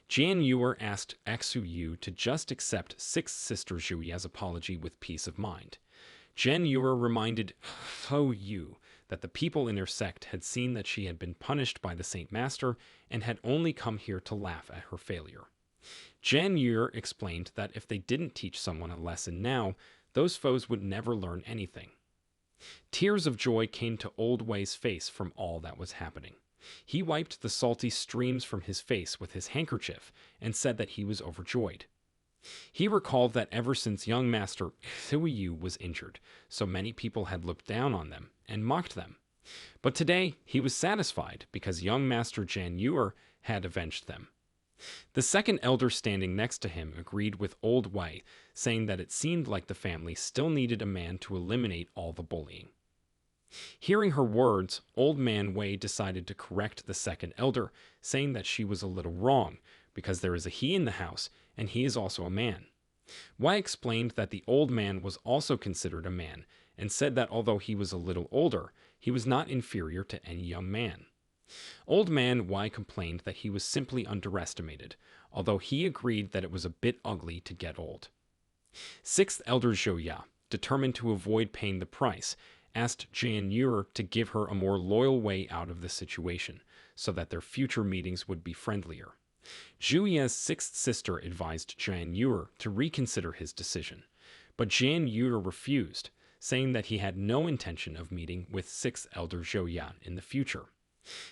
Jan Yer asked Zhou Yu to just accept sixth sister Zhou Ya's apology with peace of mind. Jan Yer reminded Zhou Yu that the people in her sect had seen that she had been punished by the Saint Master and had only come here to laugh at her failure. Jan Yer explained that if they didn't teach someone a lesson now, those foes would never learn anything. Tears of joy came to Old Wei's face from all that was happening. He wiped the salty streams from his face with his handkerchief and said that he was overjoyed. He recalled that ever since young Master Suiyu was injured, so many people had looked down on them and mocked them. But today he was satisfied because young Master Jan Yuer had avenged them. The second elder standing next to him agreed with Old Wei, saying that it seemed like the family still needed a man to eliminate all the bullying. Hearing her words, Old Man Wei decided to correct the second elder, saying that she was a little wrong, because there is a he in the house, and he is also a man. Wei explained that the old man was also considered a man, and said that although he was a little older, he was not inferior to any young man. Old Man Wei complained that he was simply underestimated, although he agreed that it was a bit ugly to get old. Sixth Elder Zhou Ya, determined to avoid paying the price, asked Jan Yuer to give her a more loyal way out of the situation, so that their future meetings would be friendlier. Zhu Ya's sixth sister advised Jan Yuer to reconsider his decision, but Jan Yuer refused, saying that he had no intention of meeting with sixth Elder Zhou Ya in the future.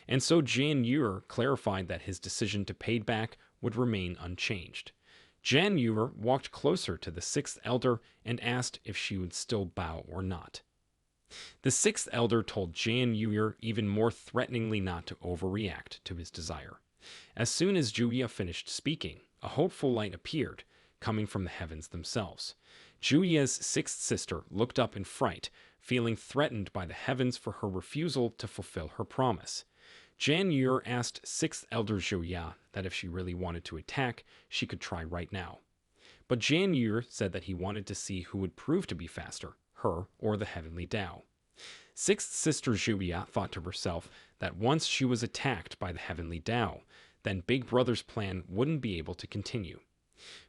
And so Jan Yuer clarified that his decision to pay back would remain unchanged. Jan Yuer walked closer to the sixth elder and asked if she would still bow or not. The sixth elder told Jan Yuer even more threateningly not to overreact to his desire. As soon as Zhu Ya finished speaking, a hopeful light appeared, coming from the heavens themselves. Zhu Ya's sixth sister looked up in fright, feeling threatened by the heavens for her refusal to fulfill her promise. Jan Yuer asked sixth elder Zhou Ya that if she really wanted to attack, she could try right now. But Jan Yuer said that he wanted to see who would prove to be faster, her or the heavenly Tao. Sixth sister Zhu Ya thought to herself that once she was attacked by the heavenly Tao, then Big Brother's plan wouldn't be able to continue.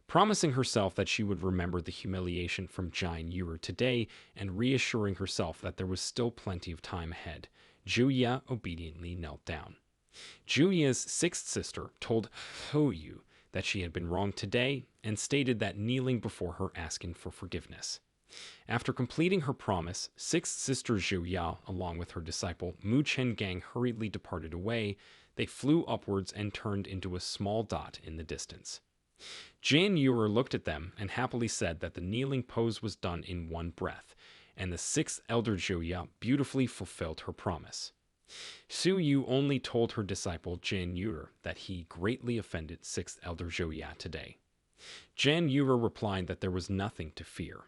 Promising herself that she would remember the humiliation from Jan Yuer today and reassuring herself that there was still plenty of time ahead, Zhu Ya obediently knelt down. Zhu Ya's sixth sister told Hou Yu that she had been wrong today and stated that kneeling before her asking for forgiveness. After completing her promise, sixth sister Zhu Ya, along with her disciple Mu Chen Gang, hurriedly departed away. They flew upwards and turned into a small dot in the distance. Jan Yuer looked at them and happily said that the kneeling pose was done in one breath, and the sixth elder Zhou Ya beautifully fulfilled her promise. Su Yu only told her disciple Jan Yuer that he greatly offended sixth elder Zhou Ya today. Jan Yuer replied that there was nothing to fear.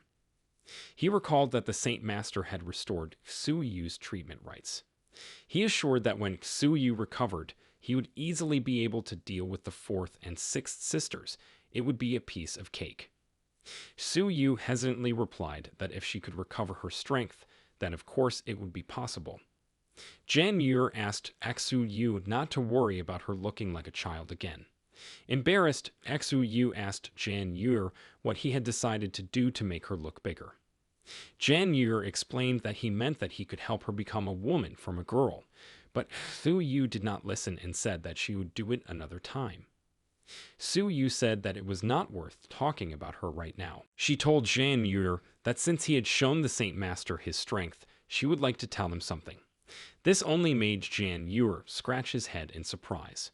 He recalled that the Saint Master had restored Su Yu's treatment rights. He assured that when Su Yu recovered, he would easily be able to deal with the fourth and sixth sisters. It would be a piece of cake. Su Yu hesitantly replied that if she could recover her strength, then of course it would be possible. Jan Yuer asked Xu Yu not to worry about her looking like a child again. Embarrassed, Xu Yu asked Jan Yuer what he had decided to do to make her look bigger. Jan Yuer explained that he meant that he could help her become a woman from a girl, but Su Yu did not listen and said that she would do it another time. Su Yu said that it was not worth talking about her right now. She told Jan Yuer that since he had shown the Saint Master his strength, she would like to tell him something. This only made Jan Yuer scratch his head in surprise.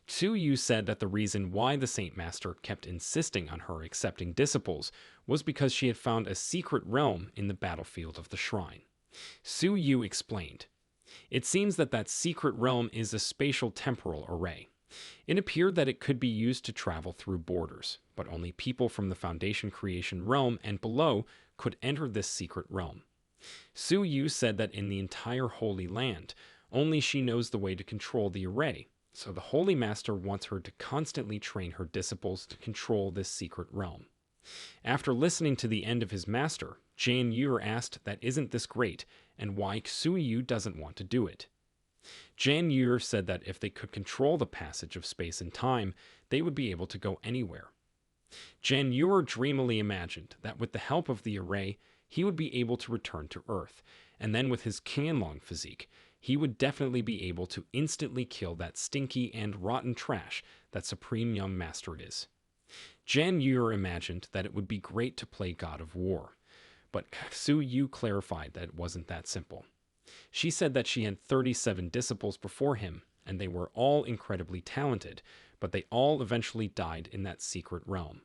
Su Yu said that the reason why the Saint Master kept insisting on her accepting disciples was because she had found a secret realm in the battlefield of the shrine. Su Yu explained, "It seems that that secret realm is a spatial temporal array. It appeared that it could be used to travel through borders, but only people from the Foundation Creation realm and below could enter this secret realm. Su Yu said that in the entire Holy Land, only she knows the way to control the array, so the Holy Master wants her to constantly train her disciples to control this secret realm." After listening to the end of his master, Jan Yuer asked that isn't this great, and why Su Yu doesn't want to do it. Jan Yuer said that if they could control the passage of space and time, they would be able to go anywhere. Jan Yuer dreamily imagined that with the help of the array, he would be able to return to Earth, and then with his Qianlong physique, he would definitely be able to instantly kill that stinky and rotten trash that Supreme Young Master is. Jan Yuer imagined that it would be great to play God of War, but Su Yu clarified that it wasn't that simple. She said that she had 37 disciples before him, and they were all incredibly talented, but they all eventually died in that secret realm.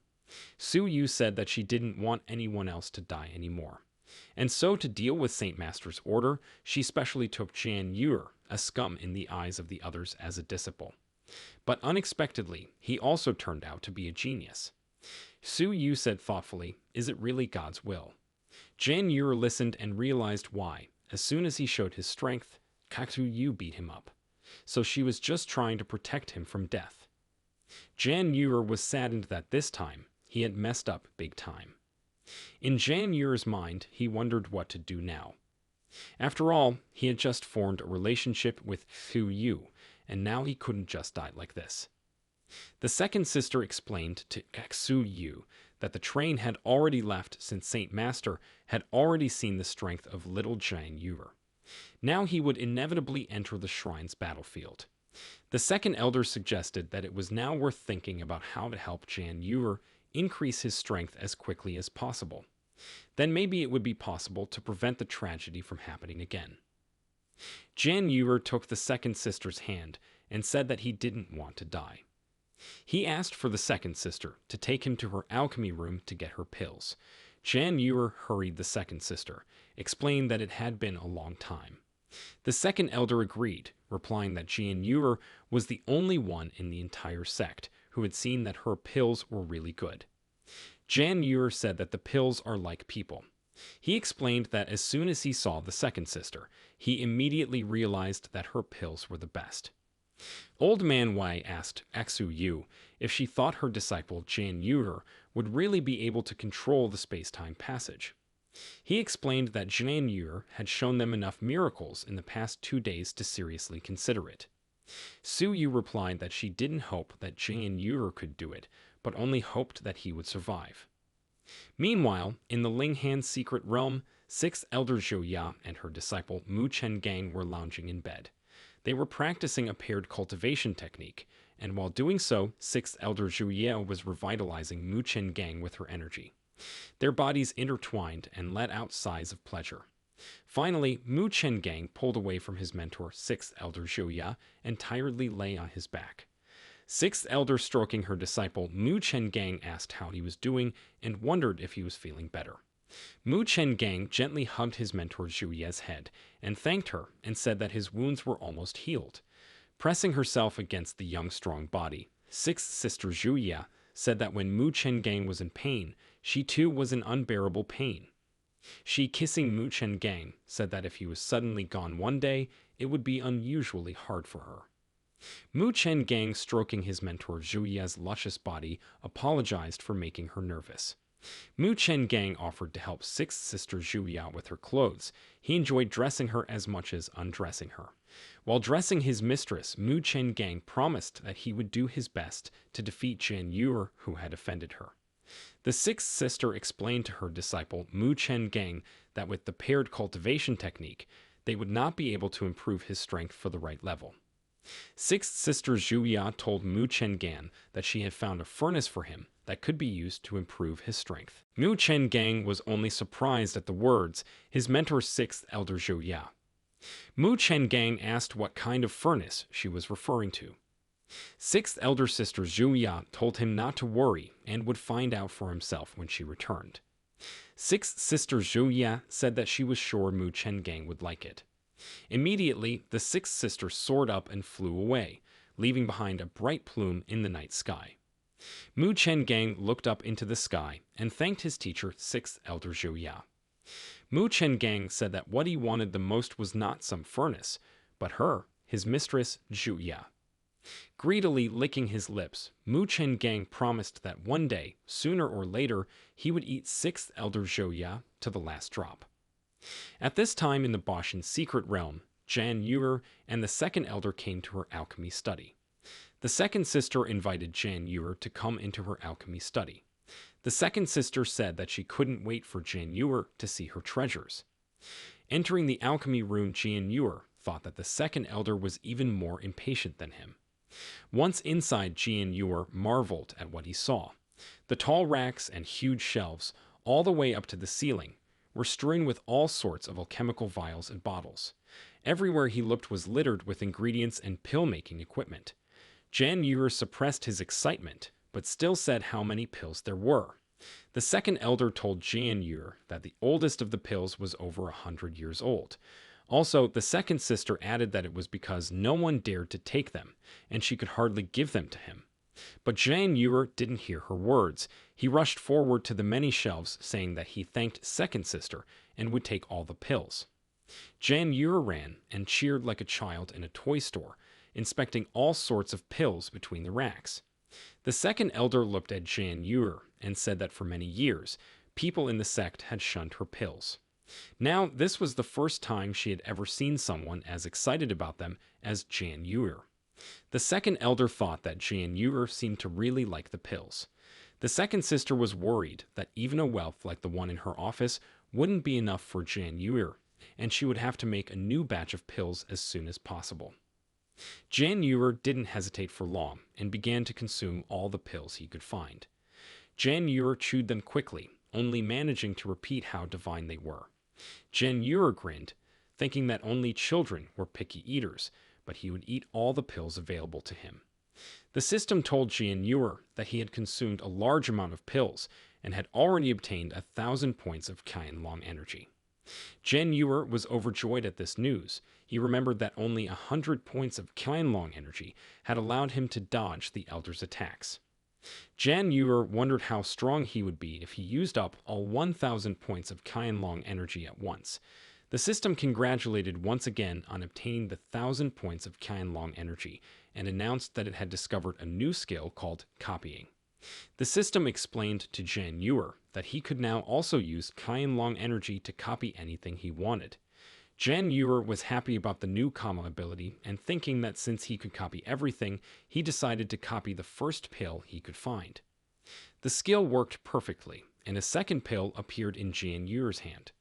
Su Yu said that she didn't want anyone else to die anymore. And so, to deal with Saint Master's order, she specially took Jian Yuer, a scum in the eyes of the others, as a disciple. But unexpectedly, he also turned out to be a genius. Su Yu said thoughtfully, "Is it really God's will?" Jian Yuer listened and realized why. As soon as he showed his strength, Su Yu beat him up. So she was just trying to protect him from death. Jian Yuer was saddened that this time, he had messed up big time. In Jian Yuer's mind, he wondered what to do now. After all, he had just formed a relationship with Su Yu, and now he couldn't just die like this. The second sister explained to Su Yu that the train had already left since Saint Master had already seen the strength of little Jian Yuer. Now he would inevitably enter the shrine's battlefield. The second elder suggested that it was now worth thinking about how to help Jian Yuer increase his strength as quickly as possible. Then maybe it would be possible to prevent the tragedy from happening again. Jian Yuer took the second sister's hand and said that he didn't want to die. He asked for the second sister to take him to her alchemy room to get her pills. Jian Yuer hurried the second sister, explained that it had been a long time. The second elder agreed, replying that Jian Yuer was the only one in the entire sect who had seen that her pills were really good. Jian Yuer said that the pills are like people. He explained that as soon as he saw the second sister, he immediately realized that her pills were the best. Old Man Wei asked Su Yu if she thought her disciple Jian Yuer would really be able to control the space-time passage. He explained that Jian Yuer had shown them enough miracles in the past 2 days to seriously consider it. Su Yu replied that she didn't hope that Jian Yuer could do it, but only hoped that he would survive. Meanwhile, in the Linghan secret realm, 6th Elder Zhou Ya and her disciple Mu Chen Gang were lounging in bed. They were practicing a paired cultivation technique, and while doing so, 6th Elder Zhou Ya was revitalizing Mu Chen Gang with her energy. Their bodies intertwined and let out sighs of pleasure. Finally, Mu Chen Gang pulled away from his mentor, 6th Elder Zhou Ya, and tiredly lay on his back. 6th Elder, stroking her disciple, Mu Chen Gang, asked how he was doing and wondered if he was feeling better. Mu Chen Gang gently hugged his mentor Zhou Ya's head and thanked her and said that his wounds were almost healed. Pressing herself against the young, strong body, 6th Sister Zhou Ya said that when Mu Chen Gang was in pain, she too was in unbearable pain. She, kissing Mu Chen Gang, said that if he was suddenly gone one day, it would be unusually hard for her. Mu Chen Gang, stroking his mentor Zhou Ya's luscious body, apologized for making her nervous. Mu Chen Gang offered to help 6th Sister Zhou Ya with her clothes. He enjoyed dressing her as much as undressing her. While dressing his mistress, Mu Chen Gang promised that he would do his best to defeat Jian Yuer, who had offended her. The 6th sister explained to her disciple Mu Chen Gang that with the paired cultivation technique, they would not be able to improve his strength for the right level. 6th Sister Zhou Ya told Mu Chen Gang that she had found a furnace for him that could be used to improve his strength. Mu Chen Gang was only surprised at the words his mentor 6th Elder Zhou Ya. Mu Chen Gang asked what kind of furnace she was referring to. 6th Elder Sister Zhou Ya told him not to worry and would find out for himself when she returned. 6th Sister Zhou Ya said that she was sure Mu Chen Gang would like it. Immediately, the 6th sister soared up and flew away, leaving behind a bright plume in the night sky. Mu Chen Gang looked up into the sky and thanked his teacher, 6th Elder Zhou Ya. Mu Chen Gang said that what he wanted the most was not some furnace, but her, his mistress, Zhou Ya. Greedily licking his lips, Mu Chen Gang promised that one day, sooner or later, he would eat 6th Elder Zhou Ya to the last drop. At this time in the Boshan secret realm, Jian Yuer and the second elder came to her alchemy study. The second sister invited Jian Yuer to come into her alchemy study. The second sister said that she couldn't wait for Jian Yuer to see her treasures. Entering the alchemy room, Jian Yuer thought that the second elder was even more impatient than him. Once inside, Jian Yuer marveled at what he saw. The tall racks and huge shelves, all the way up to the ceiling, were strewn with all sorts of alchemical vials and bottles. Everywhere he looked was littered with ingredients and pill-making equipment. Jan Uer suppressed his excitement, but still said how many pills there were. The second elder told Jan Uer that the oldest of the pills was over 100 years old. Also, the second sister added that it was because no one dared to take them, and she could hardly give them to him. But Jan Uer didn't hear her words. He rushed forward to the many shelves, saying that he thanked second sister and would take all the pills. Jan Uer ran and cheered like a child in a toy store, inspecting all sorts of pills between the racks. The second elder looked at Jan Uer and said that for many years, people in the sect had shunned her pills. Now, this was the first time she had ever seen someone as excited about them as Jan Uer. The second elder thought that Jan Uer seemed to really like the pills. The second sister was worried that even a wealth like the one in her office wouldn't be enough for Jan Uer, and she would have to make a new batch of pills as soon as possible. Jan Uer didn't hesitate for long and began to consume all the pills he could find. Jan Uer chewed them quickly, only managing to repeat how divine they were. Jan Uer grinned, thinking that only children were picky eaters, but he would eat all the pills available to him. The system told Jan Uer that he had consumed a large amount of pills and had already obtained 1,000 points of Qianlong energy. Jan Uer was overjoyed at this news. He remembered that only 100 points of Qianlong energy had allowed him to dodge the Elder's attacks. Jan Uer wondered how strong he would be if he used up all 1,000 points of Qianlong energy at once. The system congratulated once again on obtaining the 1,000 points of Qianlong energy and announced that it had discovered a new skill called copying. The system explained to Jan Uer that he could now also use Qianlong energy to copy anything he wanted. Jan Uer was happy about the new comma ability and thinking that since he could copy everything, he decided to copy the first pill he could find. The skill worked perfectly, and a second pill appeared in Jan Uer's hand.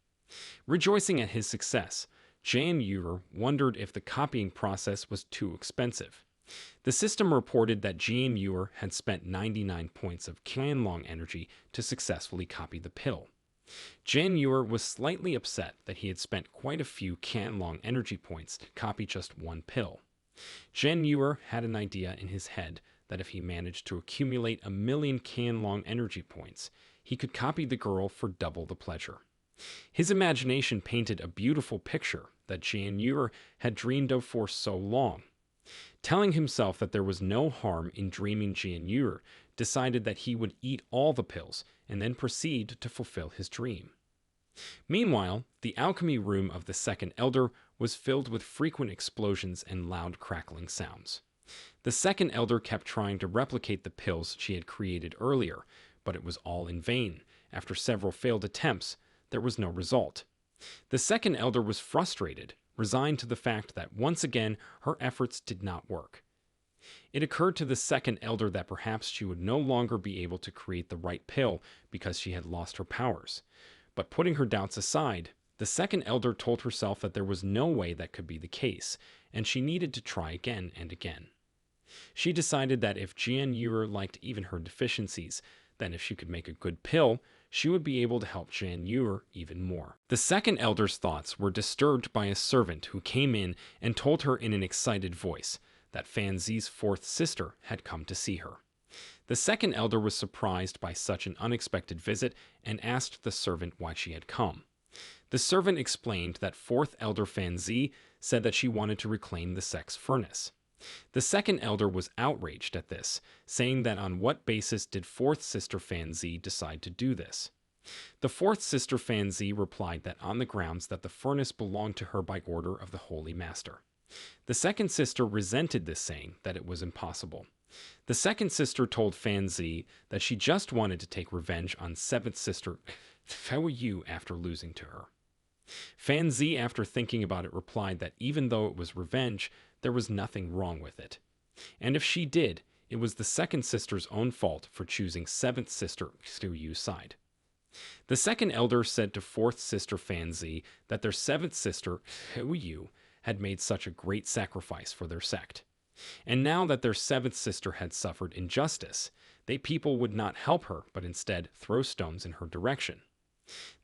Rejoicing at his success, Jan Uer wondered if the copying process was too expensive. The system reported that Jan Uer had spent 99 points of Qianlong energy to successfully copy the pill. Jan Uer was slightly upset that he had spent quite a few Qianlong energy points to copy just one pill. Jan Uer had an idea in his head that if he managed to accumulate 1,000,000 Qianlong energy points, he could copy the girl for double the pleasure. His imagination painted a beautiful picture that Jan Uer had dreamed of for so long. Telling himself that there was no harm in dreaming, Jan Uer decided that he would eat all the pills and then proceed to fulfill his dream. Meanwhile, the alchemy room of the second elder was filled with frequent explosions and loud crackling sounds. The second elder kept trying to replicate the pills she had created earlier, but it was all in vain. After several failed attempts, there was no result. The second elder was frustrated, resigned to the fact that once again her efforts did not work. It occurred to the second elder that perhaps she would no longer be able to create the right pill because she had lost her powers. But putting her doubts aside, the second elder told herself that there was no way that could be the case, and she needed to try again and again. She decided that if Jan Uer liked even her deficiencies, then if she could make a good pill, she would be able to help Jan Uer even more. The second elder's thoughts were disturbed by a servant who came in and told her in an excited voice that Fan Zi's fourth sister had come to see her. The second elder was surprised by such an unexpected visit and asked the servant why she had come. The servant explained that fourth elder Fan Zi said that she wanted to reclaim the sect's furnace. The second elder was outraged at this, saying that on what basis did fourth sister Fan Zi decide to do this? The fourth sister Fan Zi replied that on the grounds that the furnace belonged to her by order of the Holy Master. The second sister resented this, saying that it was impossible. The second sister told Fan Zi that she just wanted to take revenge on seventh sister Fei Yu after losing to her. Fan Zi, after thinking about it, replied that even though it was revenge, there was nothing wrong with it. And if she did, it was the second sister's own fault for choosing seventh sister Fei Yu's side. The second elder said to fourth sister Fan Zi that their seventh sister Fei Yu had made such a great sacrifice for their sect. And now that their seventh sister had suffered injustice, they people would not help her, but instead throw stones in her direction.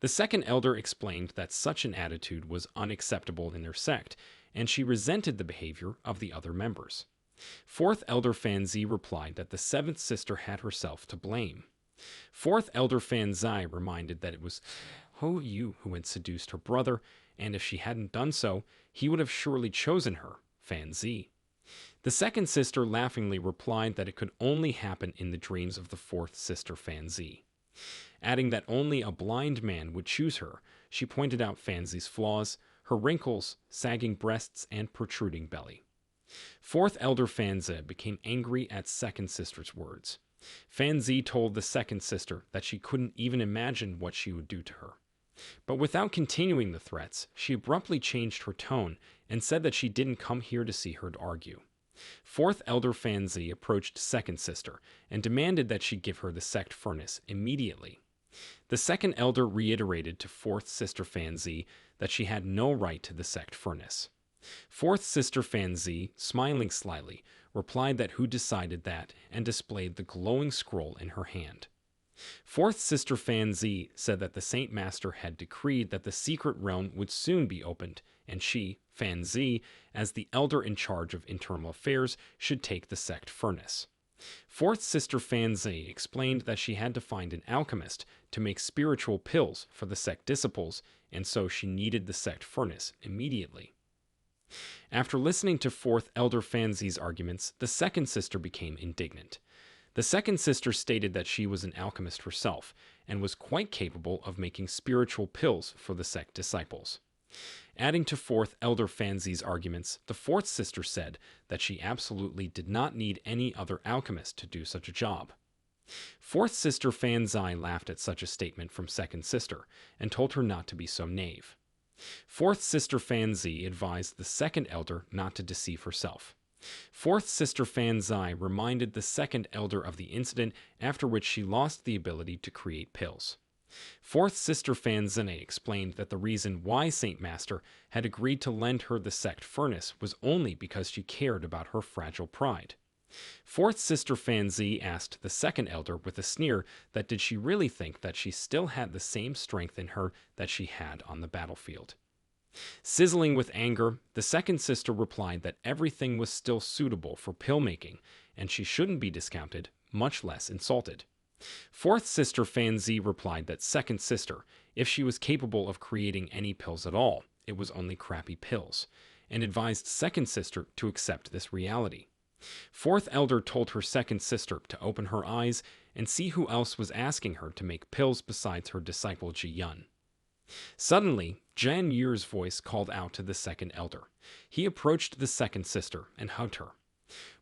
The second elder explained that such an attitude was unacceptable in their sect, and she resented the behavior of the other members. Fourth elder Fanzi replied that the seventh sister had herself to blame. Fourth elder Fanzai reminded that it was Ho Yu who had seduced her brother, and if she hadn't done so, he would have surely chosen her, Fanzi. The second sister laughingly replied that it could only happen in the dreams of the fourth sister Fanzi. Adding that only a blind man would choose her, she pointed out Fanzi's flaws, her wrinkles, sagging breasts, and protruding belly. Fourth elder Fanzi became angry at second sister's words. Fanzi told the second sister that she couldn't even imagine what she would do to her. But without continuing the threats, she abruptly changed her tone and said that she didn't come here to see her argue. Fourth elder Fanzi approached second sister and demanded that she give her the sect furnace immediately. The second elder reiterated to fourth sister Fanzi that she had no right to the sect furnace. Fourth sister Fanzi, smiling slyly, replied that who decided that and displayed the glowing scroll in her hand. Fourth sister Fanzi said that the Saint Master had decreed that the secret realm would soon be opened, and she, Fanzi, as the elder in charge of internal affairs, should take the sect furnace. Fourth sister Fanzi explained that she had to find an alchemist to make spiritual pills for the sect disciples, and so she needed the sect furnace immediately. After listening to fourth elder Fanzi's arguments, the second sister became indignant. The second sister stated that she was an alchemist herself and was quite capable of making spiritual pills for the sect disciples. Adding to fourth elder Fanzi's arguments, the fourth sister said that she absolutely did not need any other alchemist to do such a job. Fourth sister Fanzi laughed at such a statement from second sister and told her not to be so naive. Fourth sister Fanzi advised the second elder not to deceive herself. Fourth sister Fanzi reminded the second elder of the incident, after which she lost the ability to create pills. Fourth sister Fanzine explained that the reason why Saint Master had agreed to lend her the sect furnace was only because she cared about her fragile pride. Fourth sister Fanzi asked the second elder with a sneer that did she really think that she still had the same strength in her that she had on the battlefield. Sizzling with anger, the second sister replied that everything was still suitable for pill making, and she shouldn't be discounted, much less insulted. Fourth sister Fanzi replied that second sister, if she was capable of creating any pills at all, it was only crappy pills, and advised second sister to accept this reality. Fourth elder told her second sister to open her eyes and see who else was asking her to make pills besides her disciple Ji Yun. Suddenly, Jan Yu's voice called out to the second elder. He approached the second sister and hugged her.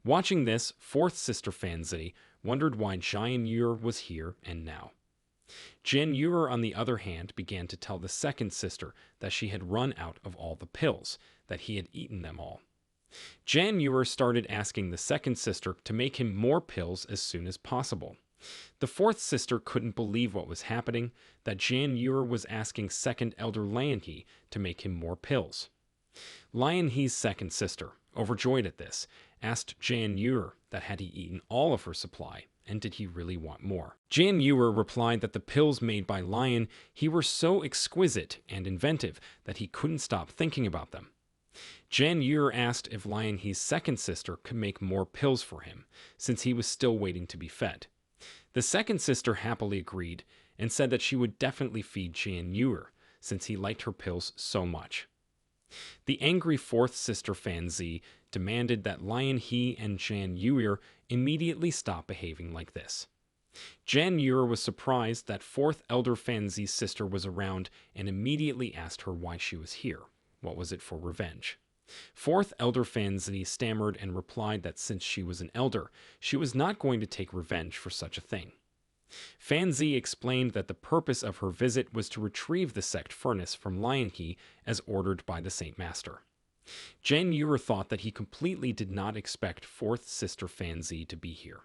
Watching this, fourth sister Fanzi wondered why Jian Yu was here and now. Jian Yu, on the other hand, began to tell the second sister that she had run out of all the pills, that he had eaten them all. Jian Yu started asking the second sister to make him more pills as soon as possible. The fourth sister couldn't believe what was happening, that Jian Yu was asking second elder Lian He to make him more pills. Lian He's second sister, overjoyed at this, asked Jian Yu that had he eaten all of her supply, and did he really want more. Jian Yu replied that the pills made by Lian He were so exquisite and inventive that he couldn't stop thinking about them. Jian Yu asked if Lian He's second sister could make more pills for him, since he was still waiting to be fed. The second sister happily agreed and said that she would definitely feed Jian Yu, since he liked her pills so much. The angry fourth sister Fanzi demanded that Lian He and Jian Yu immediately stop behaving like this. Jian Yu was surprised that fourth elder Fanzi's sister was around and immediately asked her why she was here. What was it for revenge? Fourth elder Fanzi stammered and replied that since she was an elder, she was not going to take revenge for such a thing. Fanzi explained that the purpose of her visit was to retrieve the sect furnace from Lian He as ordered by the Saint Master. Jian Yu thought that he completely did not expect fourth sister Fanzi to be here.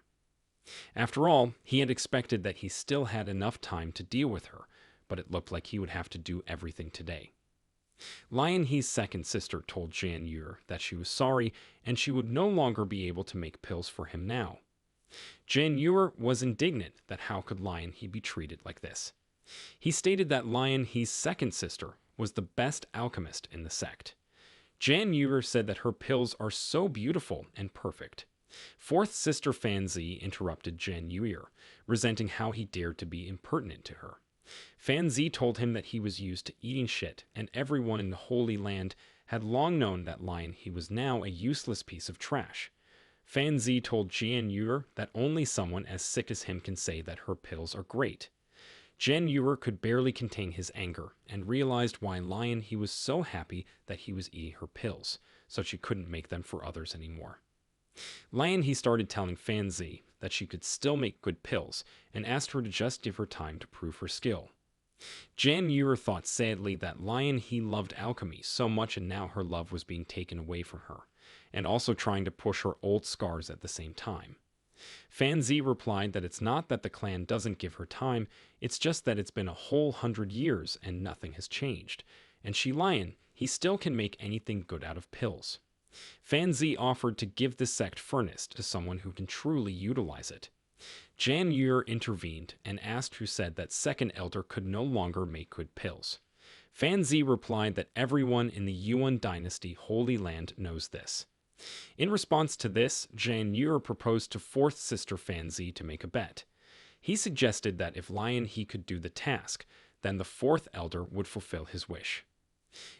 After all, he had expected that he still had enough time to deal with her, but it looked like he would have to do everything today. Lian He's second sister told Jian Yu that she was sorry and she would no longer be able to make pills for him now. Jian Yu was indignant that how could Lian He be treated like this. He stated that Lian He's second sister was the best alchemist in the sect. Jan Yuer said that her pills are so beautiful and perfect. Fourth sister Fanzi interrupted Jan Yuer, resenting how he dared to be impertinent to her. Fanzi told him that he was used to eating shit, and everyone in the Holy Land had long known that Lian He was now a useless piece of trash. Fanzi told Jan Yuer that only someone as sick as him can say that her pills are great. Jan Yuer could barely contain his anger and realized why Lian He was so happy that he was eating her pills, so she couldn't make them for others anymore. Lian He started telling Fanzi that she could still make good pills and asked her to just give her time to prove her skill. Jan Yuer thought sadly that Lian He loved alchemy so much and now her love was being taken away from her, and also trying to push her old scars at the same time. Fanzi replied that it's not that the clan doesn't give her time, it's just that it's been a whole 100 years and nothing has changed, and Lian He still can make anything good out of pills. Fanzi offered to give the sect furnace to someone who can truly utilize it. Jan Yuer intervened and asked who said that second elder could no longer make good pills. Fanzi replied that everyone in the Yuan dynasty Holy Land knows this. In response to this, Jan Yuer proposed to fourth sister Fanzi to make a bet. He suggested that if Lian He could do the task, then the fourth elder would fulfill his wish.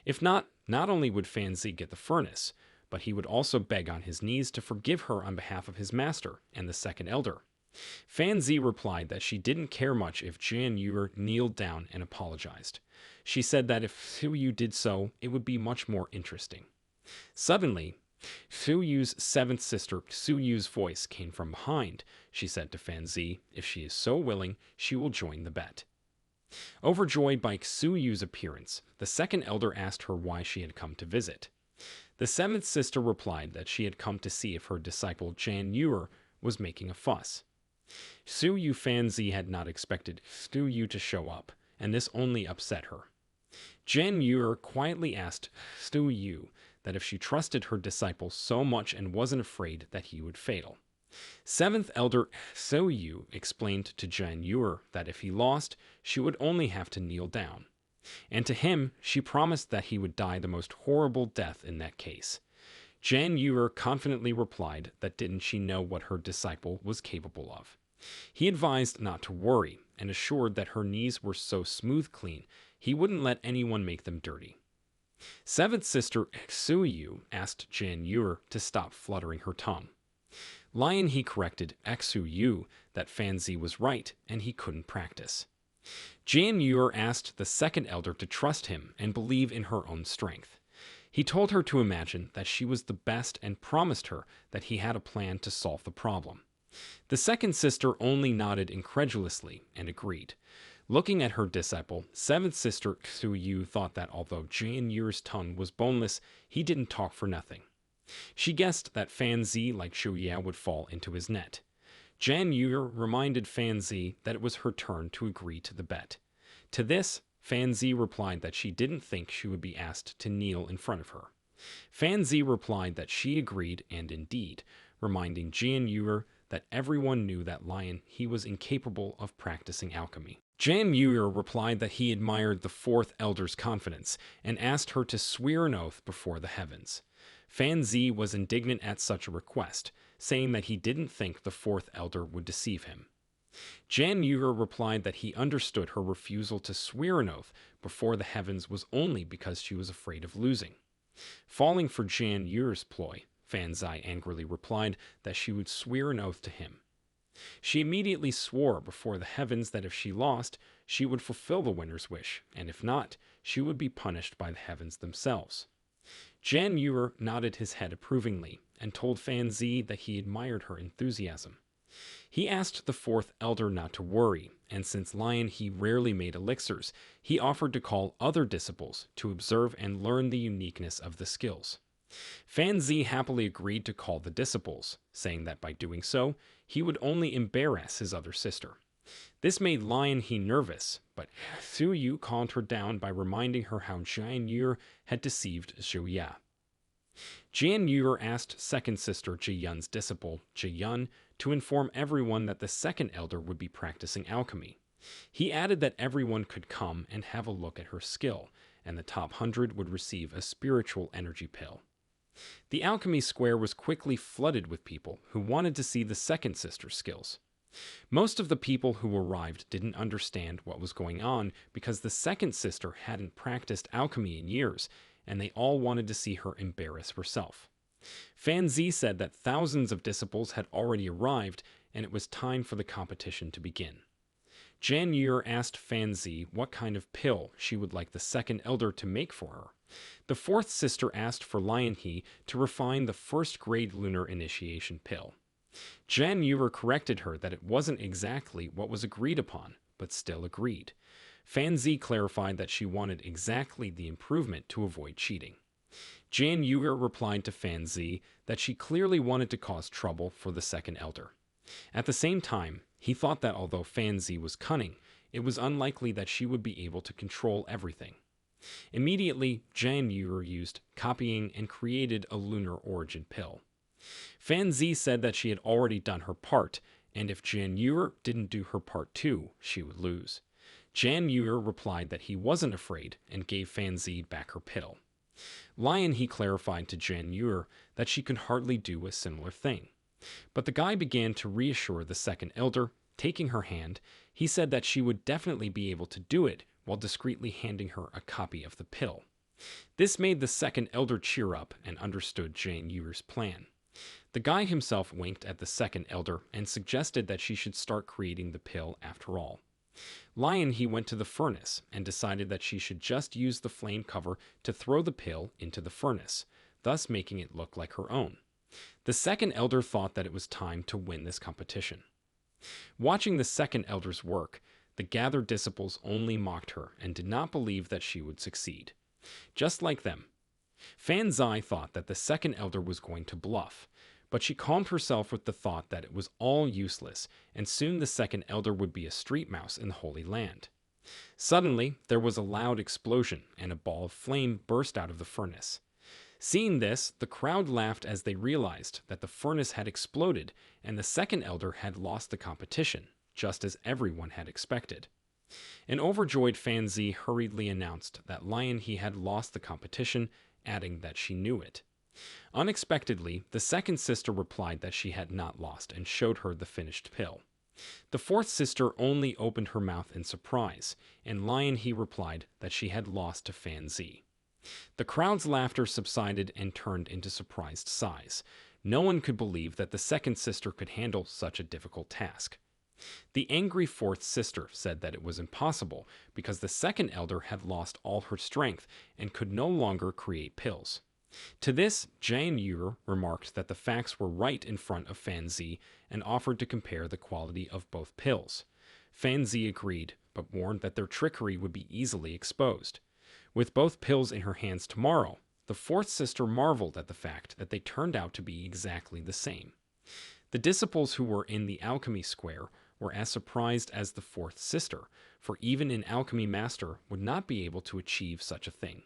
If not only would Fanzi get the furnace, but he would also beg on his knees to forgive her on behalf of his master and the second elder. Fanzi replied that she didn't care much if Jan Yuer kneeled down and apologized. She said that if Su Yu did so, it would be much more interesting. Suddenly, Su Yu's seventh sister Su Yu's voice came from behind. She said to Fanzi, if she is so willing, she will join the bet. Overjoyed by Su Yu's appearance, the second elder asked her why she had come to visit. The seventh sister replied that she had come to see if her disciple Jan Yuer was making a fuss. Su Yu Fanzi had not expected Su Yu to show up, and this only upset her. Jan Yuer quietly asked Su Yu that if she trusted her disciple so much and wasn't afraid that he would fail. Seventh elder Su Yu explained to Jan Yuer that if he lost, she would only have to kneel down. And to him, she promised that he would die the most horrible death in that case. Jan Yuer confidently replied that didn't she know what her disciple was capable of. He advised not to worry and assured that her knees were so smooth clean he wouldn't let anyone make them dirty. Seventh sister Su Yu asked Jan Yuer to stop fluttering her tongue. Lian He corrected Xu Yu that Fanzi was right and he couldn't practice. Jan Yuer asked the second elder to trust him and believe in her own strength. He told her to imagine that she was the best and promised her that he had a plan to solve the problem. The second sister only nodded incredulously and agreed. Looking at her disciple, seventh sister Su Yu thought that although Jan Yuer's tongue was boneless, he didn't talk for nothing. She guessed that Fanzi, like Shu Ya, would fall into his net. Jan Yuer reminded Fanzi that it was her turn to agree to the bet. To this, Fanzi replied that she didn't think she would be asked to kneel in front of her. Fanzi replied that she agreed, and indeed, reminding Jan Yuer that everyone knew that Lian He was incapable of practicing alchemy. Jan Yuer replied that he admired the fourth elder's confidence and asked her to swear an oath before the heavens. Fanzi was indignant at such a request, saying that he didn't think the fourth elder would deceive him. Jan Yuer replied that he understood her refusal to swear an oath before the heavens was only because she was afraid of losing. Falling for Jan Yuer's ploy, Fanzi angrily replied that she would swear an oath to him. She immediately swore before the heavens that if she lost, she would fulfill the winner's wish, and if not, she would be punished by the heavens themselves. Jan Yuer nodded his head approvingly and told Fanzi that he admired her enthusiasm. He asked the fourth elder not to worry, and since Lian He rarely made elixirs, he offered to call other disciples to observe and learn the uniqueness of the skills. Fanzi happily agreed to call the disciples, saying that by doing so, he would only embarrass his other sister. This made Lian He nervous, but Su Yu calmed her down by reminding her how Jan Yuer had deceived Shu Ya. Jan Yuer asked second sister Ji Yun's disciple, Ji Yun, to inform everyone that the second elder would be practicing alchemy. He added that everyone could come and have a look at her skill, and the top 100 would receive a spiritual energy pill. The alchemy square was quickly flooded with people who wanted to see the second sister's skills. Most of the people who arrived didn't understand what was going on because the second sister hadn't practiced alchemy in years, and they all wanted to see her embarrass herself. Fan Zi said that thousands of disciples had already arrived, and it was time for the competition to begin. Jan Yuer asked Fan Zi what kind of pill she would like the second elder to make for her. The fourth sister asked for Lian He to refine the first-grade lunar initiation pill. Jan Yuer corrected her that it wasn't exactly what was agreed upon, but still agreed. Fan Zi clarified that she wanted exactly the improvement to avoid cheating. Jan Yuer replied to Fan Zi that she clearly wanted to cause trouble for the second elder. At the same time, he thought that although Fan Zi was cunning, it was unlikely that she would be able to control everything. Immediately, Jan Yuer used copying and created a lunar origin pill. Fan Zi said that she had already done her part, and if Jan Yuer didn't do her part too, she would lose. Jan Yuer replied that he wasn't afraid and gave Fan Zi back her pill. Lian He clarified to Jan Yuer that she could hardly do a similar thing. But the guy began to reassure the second elder. Taking her hand, he said that she would definitely be able to do it while discreetly handing her a copy of the pill. This made the second elder cheer up and understood Jan Yuer's plan. The guy himself winked at the second elder and suggested that she should start creating the pill after all. Lian He went to the furnace and decided that she should just use the flame cover to throw the pill into the furnace, thus making it look like her own. The second elder thought that it was time to win this competition. Watching the second elder's work, the gathered disciples only mocked her and did not believe that she would succeed. Just like them, Fan Zi thought that the second elder was going to bluff, but she calmed herself with the thought that it was all useless, and soon the second elder would be a street mouse in the Holy Land. Suddenly, there was a loud explosion, and a ball of flame burst out of the furnace. Seeing this, the crowd laughed as they realized that the furnace had exploded and the second elder had lost the competition, just as everyone had expected. An overjoyed Fan Zi hurriedly announced that Lian He had lost the competition, adding that she knew it. Unexpectedly, the second sister replied that she had not lost and showed her the finished pill. The fourth sister only opened her mouth in surprise, and Lian He replied that she had lost to Fan Zi. The crowd's laughter subsided and turned into surprised sighs. No one could believe that the second sister could handle such a difficult task. The angry fourth sister said that it was impossible because the second elder had lost all her strength and could no longer create pills. To this, Jan Yuer remarked that the facts were right in front of Fan Zi and offered to compare the quality of both pills. Fan Zi agreed, but warned that their trickery would be easily exposed. With both pills in her hands tomorrow, the fourth sister marveled at the fact that they turned out to be exactly the same. The disciples who were in the alchemy square were as surprised as the fourth sister, for even an alchemy master would not be able to achieve such a thing.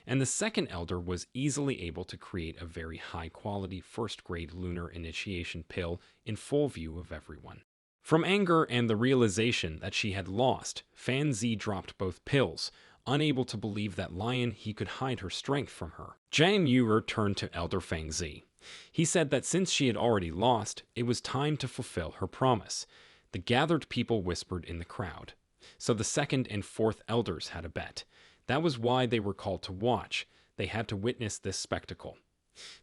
And the second elder was easily able to create a very high-quality first-grade lunar initiation pill in full view of everyone. From anger and the realization that she had lost, Fan Zi dropped both pills, unable to believe that Lian He could hide her strength from her. Jan Yuer turned to Elder Fan Zi. He said that since she had already lost, it was time to fulfill her promise. The gathered people whispered in the crowd. So the second and fourth elders had a bet. That was why they were called to watch. They had to witness this spectacle.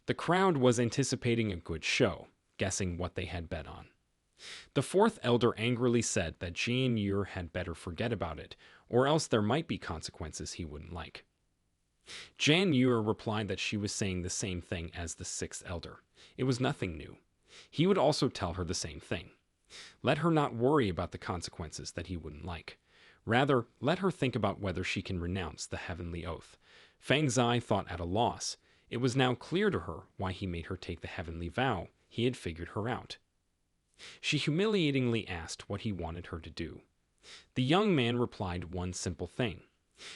The crowd was anticipating a good show, guessing what they had bet on. The fourth elder angrily said that Jan Yuer had better forget about it, or else there might be consequences he wouldn't like. Jan Yuer replied that she was saying the same thing as the sixth elder. It was nothing new. He would also tell her the same thing. Let her not worry about the consequences that he wouldn't like. Rather, let her think about whether she can renounce the heavenly oath. Fan Zi thought at a loss. It was now clear to her why he made her take the heavenly vow. He had figured her out. She humiliatingly asked what he wanted her to do. The young man replied one simple thing.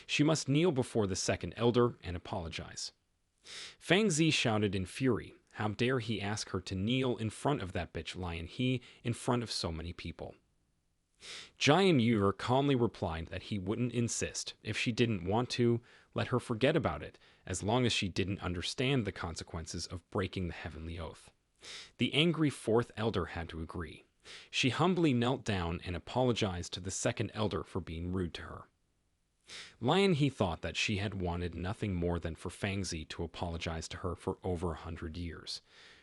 She must kneel before the second elder and apologize. Fan Zi shouted in fury. How dare he ask her to kneel in front of that bitch Lian He, in front of so many people? Jian Yuer calmly replied that he wouldn't insist. If she didn't want to, let her forget about it, as long as she didn't understand the consequences of breaking the heavenly oath. The angry fourth elder had to agree. She humbly knelt down and apologized to the second elder for being rude to her. Lion He thought that she had wanted nothing more than for Fangzi to apologize to her for over 100 years.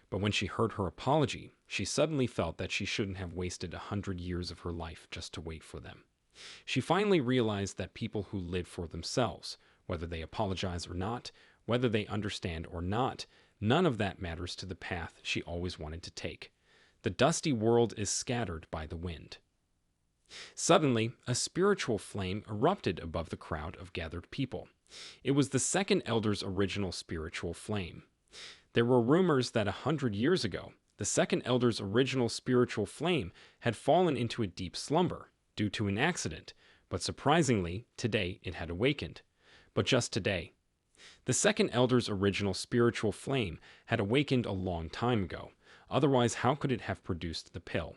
But when she heard her apology, she suddenly felt that she shouldn't have wasted 100 years of her life just to wait for them. She finally realized that people who live for themselves, whether they apologize or not, whether they understand or not, none of that matters to the path she always wanted to take. The dusty world is scattered by the wind. Suddenly, a spiritual flame erupted above the crowd of gathered people. It was the second elder's original spiritual flame. There were rumors that 100 years ago, the second elder's original spiritual flame had fallen into a deep slumber due to an accident, but surprisingly, today it had awakened. But just today. The second elder's original spiritual flame had awakened a long time ago. Otherwise, how could it have produced the pill?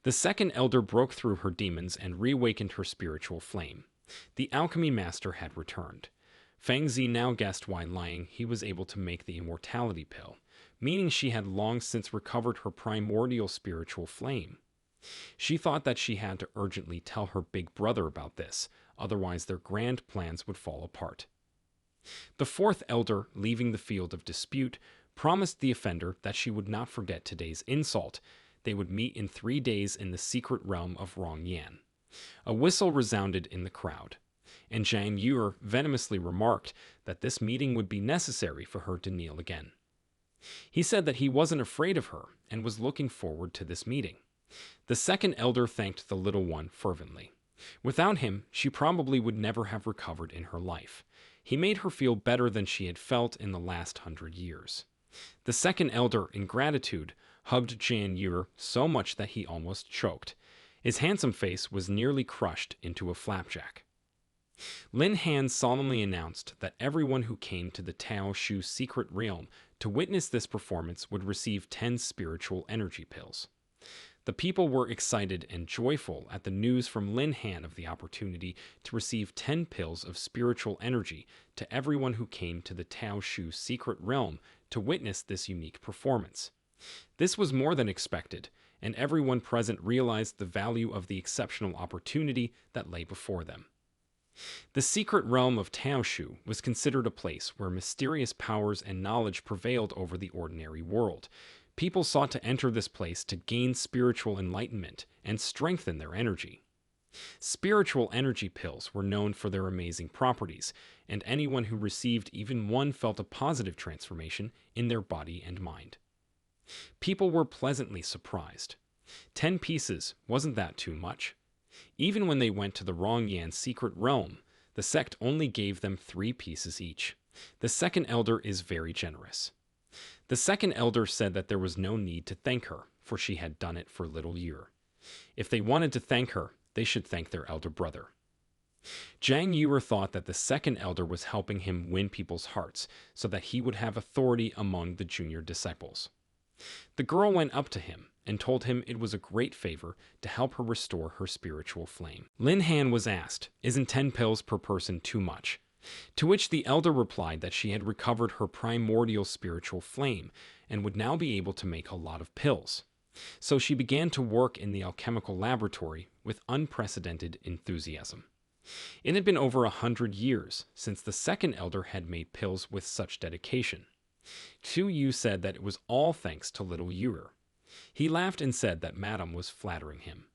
The second elder broke through her demons and reawakened her spiritual flame. The alchemy master had returned. Fangzi now guessed why lying he was able to make the immortality pill, meaning she had long since recovered her primordial spiritual flame. She thought that she had to urgently tell her big brother about this, otherwise their grand plans would fall apart. The fourth elder, leaving the field of dispute, promised the offender that she would not forget today's insult. They would meet in 3 days in the secret realm of Rongyan. A whistle resounded in the crowd, and Jian Yuer venomously remarked that this meeting would be necessary for her to kneel again. He said that he wasn't afraid of her and was looking forward to this meeting. The second elder thanked the little one fervently. Without him, she probably would never have recovered in her life. He made her feel better than she had felt in the last 100 years. The second elder, in gratitude, hugged Jian Yuer so much that he almost choked. His handsome face was nearly crushed into a flapjack. Lin Han solemnly announced that everyone who came to the Tao Shu secret realm to witness this performance would receive 10 spiritual energy pills. The people were excited and joyful at the news from Lin Han of the opportunity to receive 10 pills of spiritual energy to everyone who came to the Tao Shu secret realm to witness this unique performance. This was more than expected, and everyone present realized the value of the exceptional opportunity that lay before them. The secret realm of Tao Shu was considered a place where mysterious powers and knowledge prevailed over the ordinary world. People sought to enter this place to gain spiritual enlightenment and strengthen their energy. Spiritual energy pills were known for their amazing properties, and anyone who received even one felt a positive transformation in their body and mind. People were pleasantly surprised. 10 pieces, wasn't that too much? Even when they went to the Rongyan secret realm, the sect only gave them 3 pieces each. The second elder is very generous. The second elder said that there was no need to thank her, for she had done it for little Yuer. If they wanted to thank her, they should thank their elder brother. Jian Yuer thought that the second elder was helping him win people's hearts so that he would have authority among the junior disciples. The girl went up to him and told him it was a great favor to help her restore her spiritual flame. Lin Han was asked, "Isn't 10 pills per person too much?" To which the elder replied that she had recovered her primordial spiritual flame and would now be able to make a lot of pills. So she began to work in the alchemical laboratory with unprecedented enthusiasm. It had been over 100 years since the second elder had made pills with such dedication. Chu Yu said that it was all thanks to little Yuer. He laughed and said that Madame was flattering him.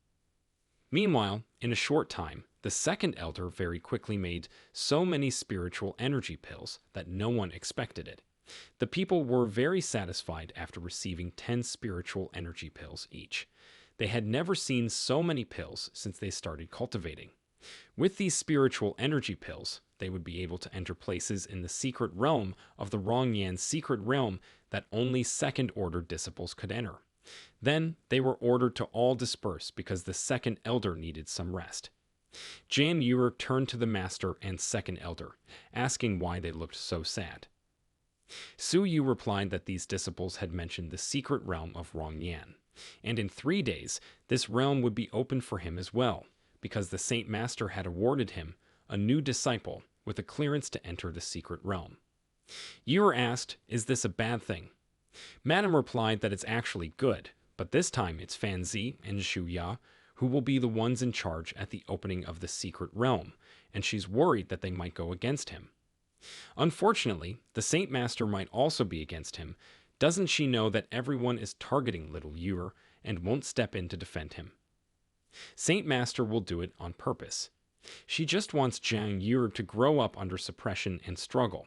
Meanwhile, in a short time, the second elder very quickly made so many spiritual energy pills that no one expected it. The people were very satisfied after receiving 10 spiritual energy pills each. They had never seen so many pills since they started cultivating. With these spiritual energy pills, they would be able to enter places in the secret realm of the Rongyan secret realm that only second-order disciples could enter. Then they were ordered to all disperse because the second elder needed some rest. Jian Yuer turned to the master and second elder, asking why they looked so sad. Su Yu replied that these disciples had mentioned the secret realm of Rongyan. And in 3 days, this realm would be open for him as well, because the Saint Master had awarded him a new disciple with a clearance to enter the secret realm. Yor asked, "Is this a bad thing?" Madame replied that it's actually good, but this time it's Fan Zi and Zhu Ya who will be the ones in charge at the opening of the secret realm, and she's worried that they might go against him. Unfortunately, the Saint Master might also be against him. Doesn't she know that everyone is targeting little Yor and won't step in to defend him? Saint Master will do it on purpose. She just wants Jiang Yor to grow up under suppression and struggle.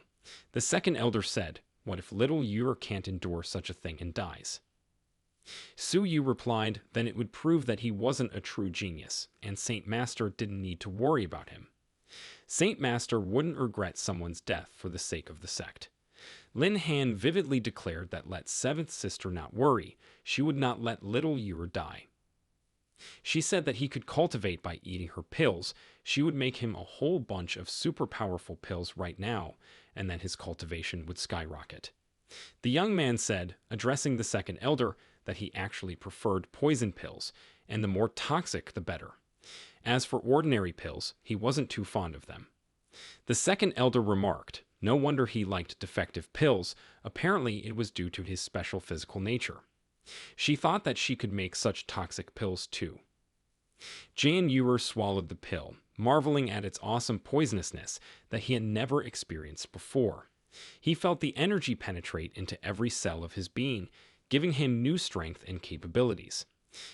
The second elder said, "What if little Yor can't endure such a thing and dies?" Su Yu replied, then it would prove that he wasn't a true genius, and Saint Master didn't need to worry about him. Saint Master wouldn't regret someone's death for the sake of the sect. Lin Han vividly declared that let seventh sister not worry, she would not let little Yor die. She said that he could cultivate by eating her pills. She would make him a whole bunch of super powerful pills right now, and then his cultivation would skyrocket. The young man said, addressing the second elder, that he actually preferred poison pills, and the more toxic the better. As for ordinary pills, he wasn't too fond of them. The second elder remarked, no wonder he liked defective pills, apparently it was due to his special physical nature. She thought that she could make such toxic pills too. Jiang Yor swallowed the pill, marveling at its awesome poisonousness that he had never experienced before. He felt the energy penetrate into every cell of his being, giving him new strength and capabilities.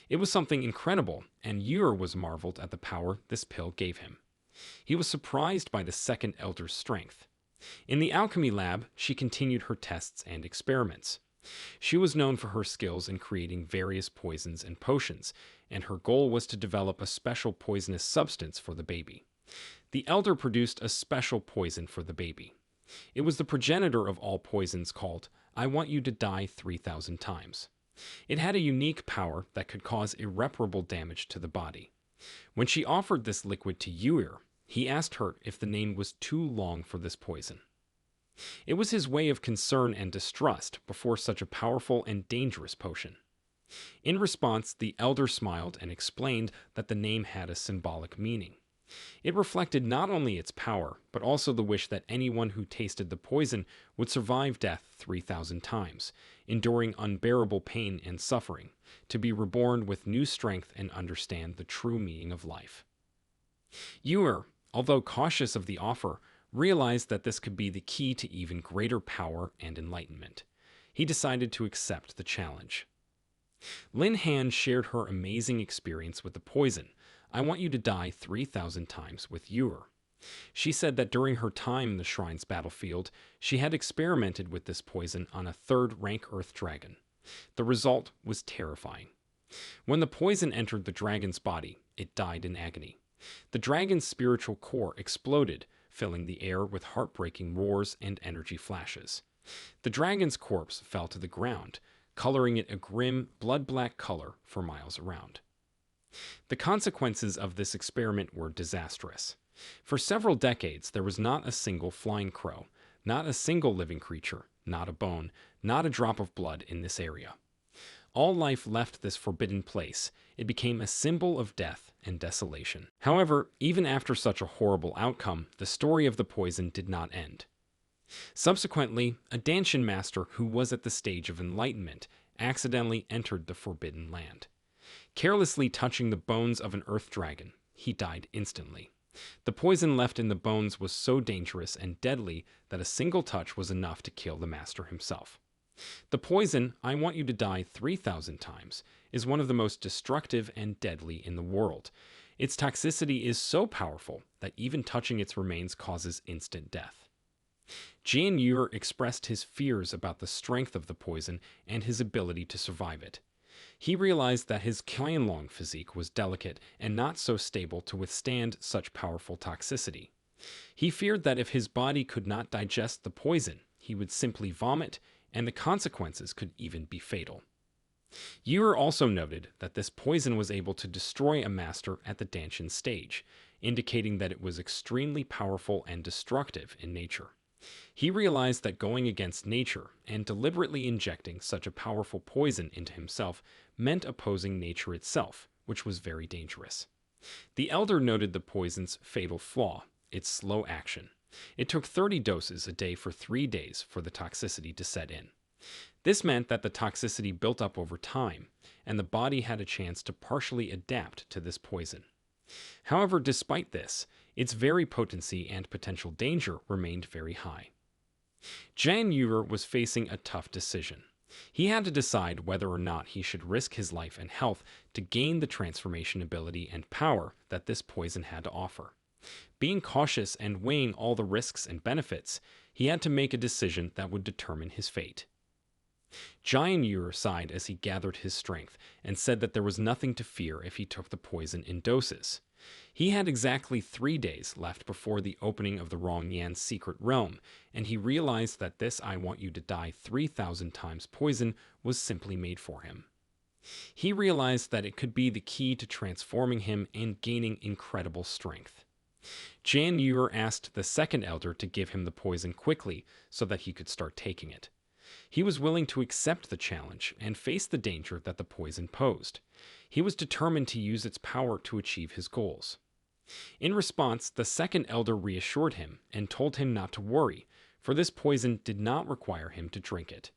It was something incredible, and Yor was marveled at the power this pill gave him. He was surprised by the second elder's strength. In the alchemy lab, she continued her tests and experiments. She was known for her skills in creating various poisons and potions, and her goal was to develop a special poisonous substance for the baby. The elder produced a special poison for the baby. It was the progenitor of all poisons called I Want You to Die 3,000 Times. It had a unique power that could cause irreparable damage to the body. When she offered this liquid to Yor, he asked her if the name was too long for this poison. It was his way of concern and distrust before such a powerful and dangerous potion. In response, the elder smiled and explained that the name had a symbolic meaning. It reflected not only its power, but also the wish that anyone who tasted the poison would survive death 3,000 times, enduring unbearable pain and suffering, to be reborn with new strength and understand the true meaning of life. Yor, although cautious of the offer, realized that this could be the key to even greater power and enlightenment. He decided to accept the challenge. Lin Han shared her amazing experience with the poison. I want you to die 3,000 times with Yor. She said that during her time in the Shrine's battlefield, she had experimented with this poison on a third-rank Earth dragon. The result was terrifying. When the poison entered the dragon's body, it died in agony. The dragon's spiritual core exploded, filling the air with heartbreaking roars and energy flashes. The dragon's corpse fell to the ground, coloring it a grim, blood-black color for miles around. The consequences of this experiment were disastrous. For several decades, there was not a single flying crow, not a single living creature, not a bone, not a drop of blood in this area. All life left this forbidden place. It became a symbol of death and desolation. However, even after such a horrible outcome, the story of the poison did not end. Subsequently, a Danshin master who was at the stage of enlightenment accidentally entered the Forbidden Land. Carelessly touching the bones of an earth dragon, he died instantly. The poison left in the bones was so dangerous and deadly that a single touch was enough to kill the master himself. The poison, I Want You to Die 3,000 Times, is one of the most destructive and deadly in the world. Its toxicity is so powerful that even touching its remains causes instant death. Jiang Yor expressed his fears about the strength of the poison and his ability to survive it. He realized that his Qianlong physique was delicate and not so stable to withstand such powerful toxicity. He feared that if his body could not digest the poison, he would simply vomit, and the consequences could even be fatal. Yor also noted that this poison was able to destroy a master at the Danshin stage, indicating that it was extremely powerful and destructive in nature. He realized that going against nature and deliberately injecting such a powerful poison into himself meant opposing nature itself, which was very dangerous. The elder noted the poison's fatal flaw, its slow action. It took 30 doses a day for 3 days for the toxicity to set in. This meant that the toxicity built up over time, and the body had a chance to partially adapt to this poison. However, despite this, its very potency and potential danger remained very high. Jan Eurer was facing a tough decision. He had to decide whether or not he should risk his life and health to gain the transformation ability and power that this poison had to offer. Being cautious and weighing all the risks and benefits, he had to make a decision that would determine his fate. Jan Eurer sighed as he gathered his strength and said that there was nothing to fear if he took the poison in doses. He had exactly 3 days left before the opening of the Wrong Yan's secret realm, and he realized that this I want you to die 3,000 times poison was simply made for him. He realized that it could be the key to transforming him and gaining incredible strength. Jan Eurer asked the second elder to give him the poison quickly so that he could start taking it. He was willing to accept the challenge and face the danger that the poison posed. He was determined to use its power to achieve his goals. In response, the second elder reassured him and told him not to worry, for this poison did not require him to drink it.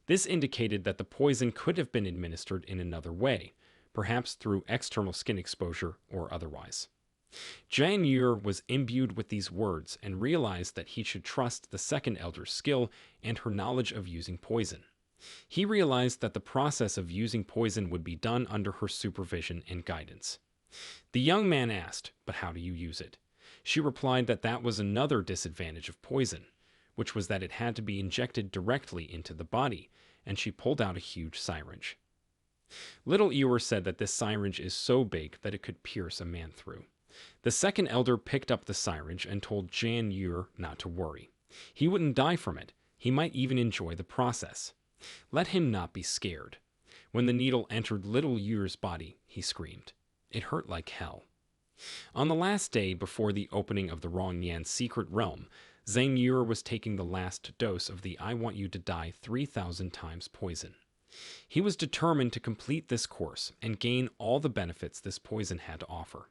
This indicated that the poison could have been administered in another way, perhaps through external skin exposure or otherwise. Jan Eurer was imbued with these words and realized that he should trust the second elder's skill and her knowledge of using poison. He realized that the process of using poison would be done under her supervision and guidance. The young man asked, "But how do you use it?" She replied that that was another disadvantage of poison, which was that it had to be injected directly into the body, and she pulled out a huge syringe. Little Eurer said that this syringe is so big that it could pierce a man through. The second elder picked up the syringe and told Jan Eurer not to worry. He wouldn't die from it. He might even enjoy the process. Let him not be scared. When the needle entered little Eurer's body, he screamed. It hurt like hell. On the last day before the opening of the Wrong Yan's secret realm, Jan Eurer was taking the last dose of the I want you to die 3,000 times poison. He was determined to complete this course and gain all the benefits this poison had to offer.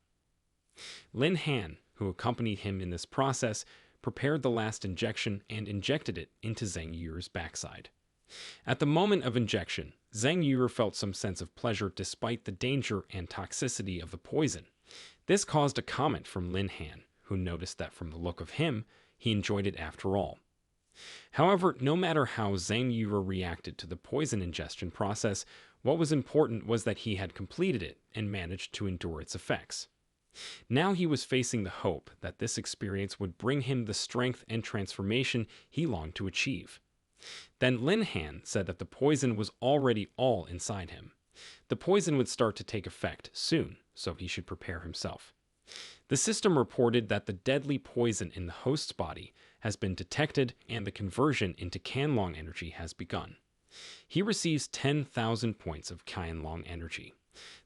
Lin Han, who accompanied him in this process, prepared the last injection and injected it into Jan Eurer's backside. At the moment of injection, Jan Eurer felt some sense of pleasure despite the danger and toxicity of the poison. This caused a comment from Lin Han, who noticed that from the look of him, he enjoyed it after all. However, no matter how Jan Eurer reacted to the poison ingestion process, what was important was that he had completed it and managed to endure its effects. Now he was facing the hope that this experience would bring him the strength and transformation he longed to achieve. Then Lin Han said that the poison was already all inside him. The poison would start to take effect soon, so he should prepare himself. The system reported that the deadly poison in the host's body has been detected and the conversion into Qianlong energy has begun. He receives 10,000 points of Qianlong energy.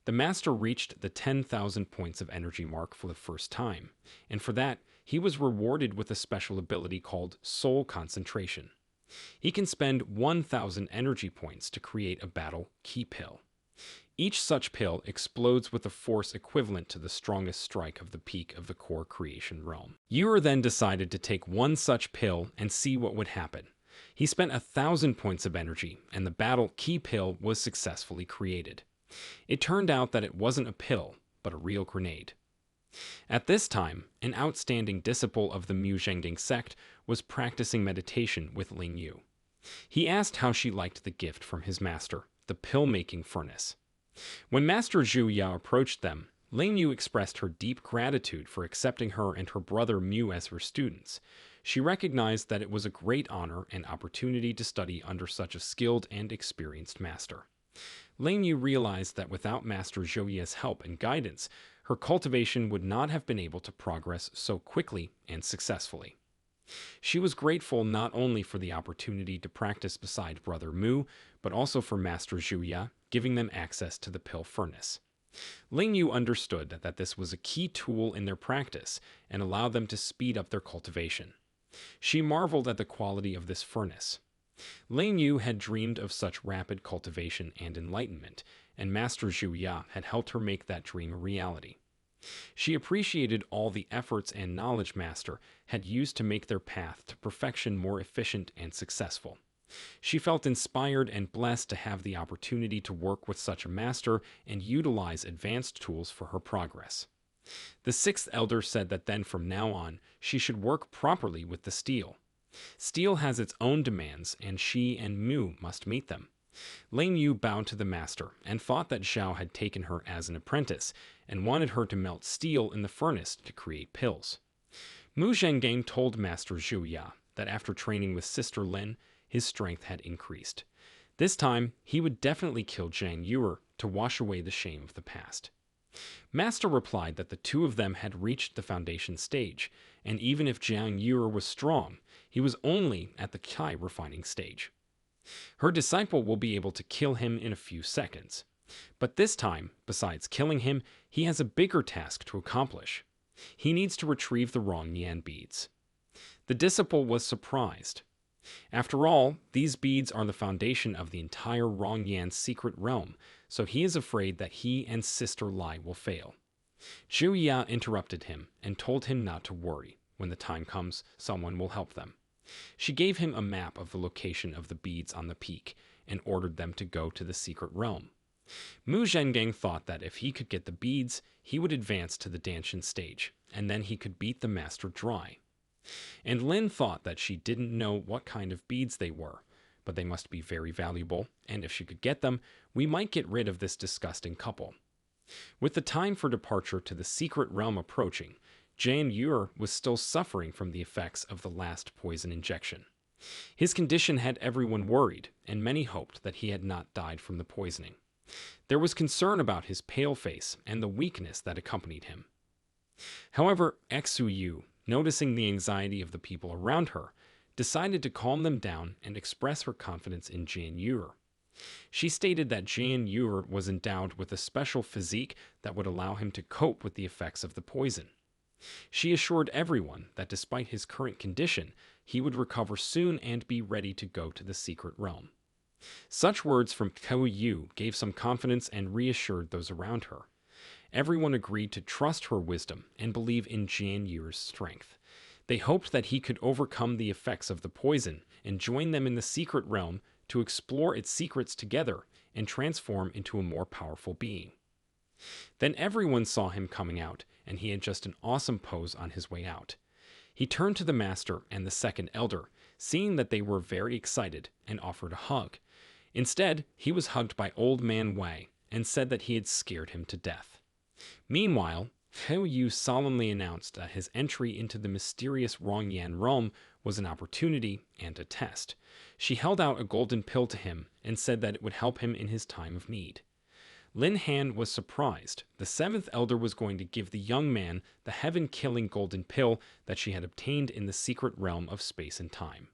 The master reached the 10,000 points of energy mark for the first time, and for that, he was rewarded with a special ability called Soul Concentration. He can spend 1,000 energy points to create a battle ki pill. Each such pill explodes with a force equivalent to the strongest strike of the peak of the core creation realm. Eurer then decided to take one such pill and see what would happen. He spent 1,000 points of energy, and the battle ki pill was successfully created. It turned out that it wasn't a pill, but a real grenade. At this time, an outstanding disciple of the Mu Zhengding sect was practicing meditation with Ling Yu. He asked how she liked the gift from his master, the pill-making furnace. When Master Zhu Yao approached them, Ling Yu expressed her deep gratitude for accepting her and her brother Mu as her students. She recognized that it was a great honor and opportunity to study under such a skilled and experienced master. Ling Yu realized that without Master Zhou Ye's help and guidance, her cultivation would not have been able to progress so quickly and successfully. She was grateful not only for the opportunity to practice beside Brother Mu, but also for Master Zhu Ye, giving them access to the pill furnace. Ling Yu understood that this was a key tool in their practice and allowed them to speed up their cultivation. She marveled at the quality of this furnace. Lin Yu had dreamed of such rapid cultivation and enlightenment, and Master Zhu Ya had helped her make that dream a reality. She appreciated all the efforts and knowledge Master had used to make their path to perfection more efficient and successful. She felt inspired and blessed to have the opportunity to work with such a master and utilize advanced tools for her progress. The sixth elder said that then from now on, she should work properly with the steel. Steel has its own demands, and she and Mu must meet them. Lin Yu bowed to the master and thought that Zhao had taken her as an apprentice and wanted her to melt steel in the furnace to create pills. Mu Zhengang told Master Zhu Ya that after training with Sister Lin, his strength had increased. This time, he would definitely kill Zhang Yuer to wash away the shame of the past. Master replied that the two of them had reached the foundation stage, and even if Zhang Yuer was strong, he was only at the Kai refining stage. Her disciple will be able to kill him in a few seconds. But this time, besides killing him, he has a bigger task to accomplish. He needs to retrieve the Rongyan beads. The disciple was surprised. After all, these beads are the foundation of the entire Rongyan secret realm, so he is afraid that he and Sister Lai will fail. Zhu Ya interrupted him and told him not to worry. When the time comes, someone will help them. She gave him a map of the location of the beads on the peak and ordered them to go to the secret realm. Mu Zhengang thought that if he could get the beads, he would advance to the Danshan stage, and then he could beat the master dry. And Lin thought that she didn't know what kind of beads they were, but they must be very valuable, and if she could get them, we might get rid of this disgusting couple. With the time for departure to the secret realm approaching, Zhang Yuer was still suffering from the effects of the last poison injection. His condition had everyone worried, and many hoped that he had not died from the poisoning. There was concern about his pale face and the weakness that accompanied him. However, Xu Yu, noticing the anxiety of the people around her, decided to calm them down and express her confidence in Zhang Yuer. She stated that Zhang Yuer was endowed with a special physique that would allow him to cope with the effects of the poison. She assured everyone that despite his current condition, he would recover soon and be ready to go to the secret realm. Such words from Kou Yu gave some confidence and reassured those around her. Everyone agreed to trust her wisdom and believe in Zhang Yuer's strength. They hoped that he could overcome the effects of the poison and join them in the secret realm to explore its secrets together and transform into a more powerful being. Then everyone saw him coming out, and he had just an awesome pose on his way out. He turned to the master and the second elder, seeing that they were very excited, and offered a hug. Instead, he was hugged by Old Man Wei and said that he had scared him to death. Meanwhile, Kou Yu solemnly announced that his entry into the mysterious Rongyan realm was an opportunity and a test. She held out a golden pill to him and said that it would help him in his time of need. Lin Han was surprised. The seventh elder was going to give the young man the heaven-killing golden pill that she had obtained in the secret realm of space and time.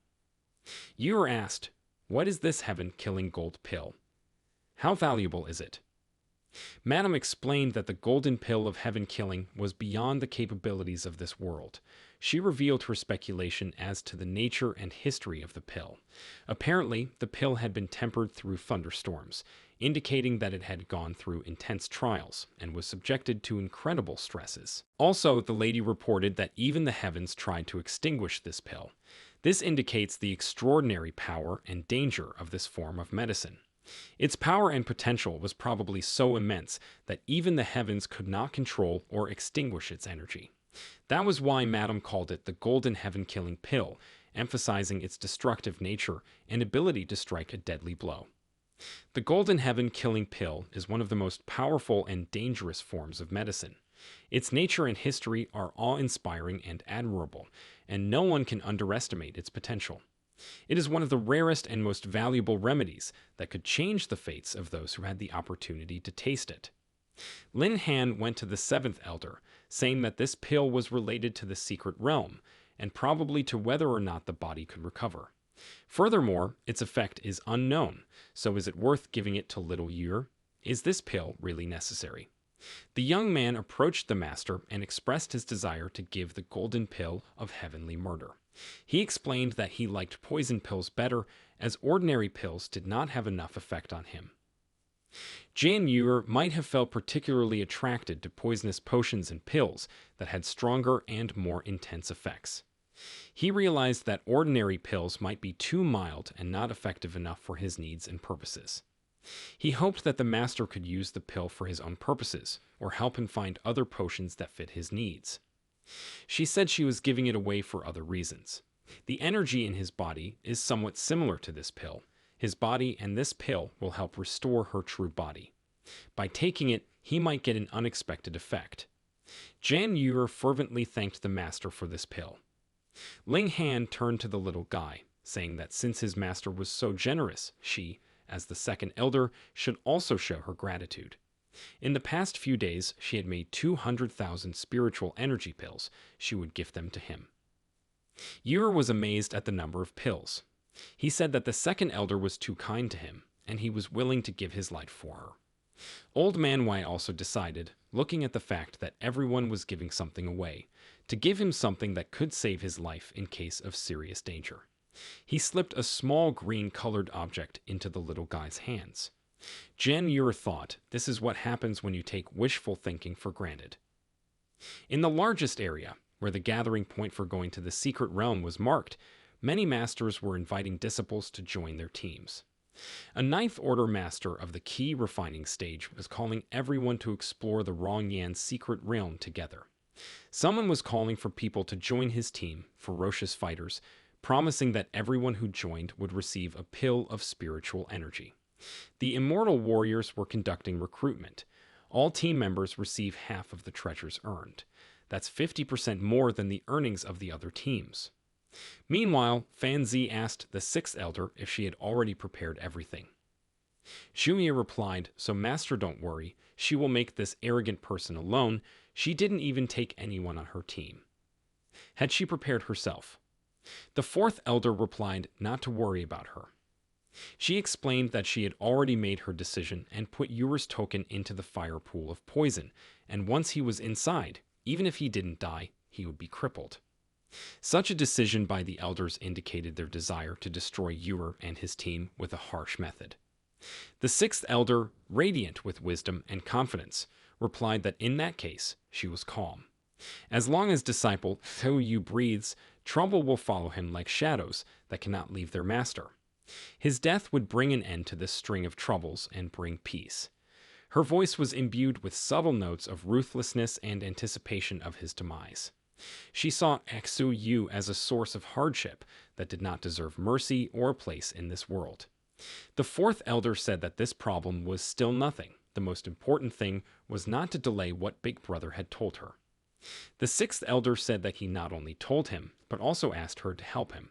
Yuer asked, "What is this heaven-killing gold pill? How valuable is it?" Madame explained that the golden pill of heaven killing was beyond the capabilities of this world. She revealed her speculation as to the nature and history of the pill. Apparently, the pill had been tempered through thunderstorms, indicating that it had gone through intense trials and was subjected to incredible stresses. Also, the lady reported that even the heavens tried to extinguish this pill. This indicates the extraordinary power and danger of this form of medicine. Its power and potential was probably so immense that even the heavens could not control or extinguish its energy. That was why Madame called it the Golden Heaven-Killing Pill, emphasizing its destructive nature and ability to strike a deadly blow. The Golden Heaven-Killing Pill is one of the most powerful and dangerous forms of medicine. Its nature and history are awe-inspiring and admirable, and no one can underestimate its potential. It is one of the rarest and most valuable remedies that could change the fates of those who had the opportunity to taste it. Lin Han went to the seventh elder, saying that this pill was related to the secret realm, and probably to whether or not the body could recover. Furthermore, its effect is unknown, so is it worth giving it to little Yuer? Is this pill really necessary? The young man approached the master and expressed his desire to give the golden pill of heavenly murder. He explained that he liked poison pills better as ordinary pills did not have enough effect on him. Jan Ewer might have felt particularly attracted to poisonous potions and pills that had stronger and more intense effects. He realized that ordinary pills might be too mild and not effective enough for his needs and purposes. He hoped that the master could use the pill for his own purposes, or help him find other potions that fit his needs. She said she was giving it away for other reasons. The energy in his body is somewhat similar to this pill. His body and this pill will help restore her true body. By taking it, he might get an unexpected effect. Jan Ewer fervently thanked the master for this pill. Ling Han turned to the little guy, saying that since his master was so generous, she, as the second elder, should also show her gratitude. In the past few days, she had made 200,000 spiritual energy pills. She would gift them to him. Ewer was amazed at the number of pills. He said that the second elder was too kind to him, and he was willing to give his life for her. Old Man White also decided, looking at the fact that everyone was giving something away, to give him something that could save his life in case of serious danger. He slipped a small green-colored object into the little guy's hands. Jan Ewer thought, this is what happens when you take wishful thinking for granted. In the largest area, where the gathering point for going to the secret realm was marked, many masters were inviting disciples to join their teams. A Ninth Order master of the key refining stage was calling everyone to explore the Rongyan secret realm together. Someone was calling for people to join his team, ferocious fighters, promising that everyone who joined would receive a pill of spiritual energy. The immortal warriors were conducting recruitment. All team members receive half of the treasures earned. That's 50% more than the earnings of the other teams. Meanwhile, Fan Zi asked the sixth elder if she had already prepared everything. Zhuye replied, so master, don't worry, she will make this arrogant person alone. She didn't even take anyone on her team. Had she prepared herself? The fourth elder replied not to worry about her. She explained that she had already made her decision and put Ewer's token into the fire pool of poison, and once he was inside, even if he didn't die, he would be crippled. Such a decision by the elders indicated their desire to destroy Ewer and his team with a harsh method. The sixth elder, radiant with wisdom and confidence, replied that in that case, she was calm. As long as disciple Fu Yu breathes, trouble will follow him like shadows that cannot leave their master. His death would bring an end to this string of troubles and bring peace. Her voice was imbued with subtle notes of ruthlessness and anticipation of his demise. She saw Xu Yu as a source of hardship that did not deserve mercy or a place in this world. The fourth elder said that this problem was still nothing. The most important thing was not to delay what Big Brother had told her. The sixth elder said that he not only told him, but also asked her to help him.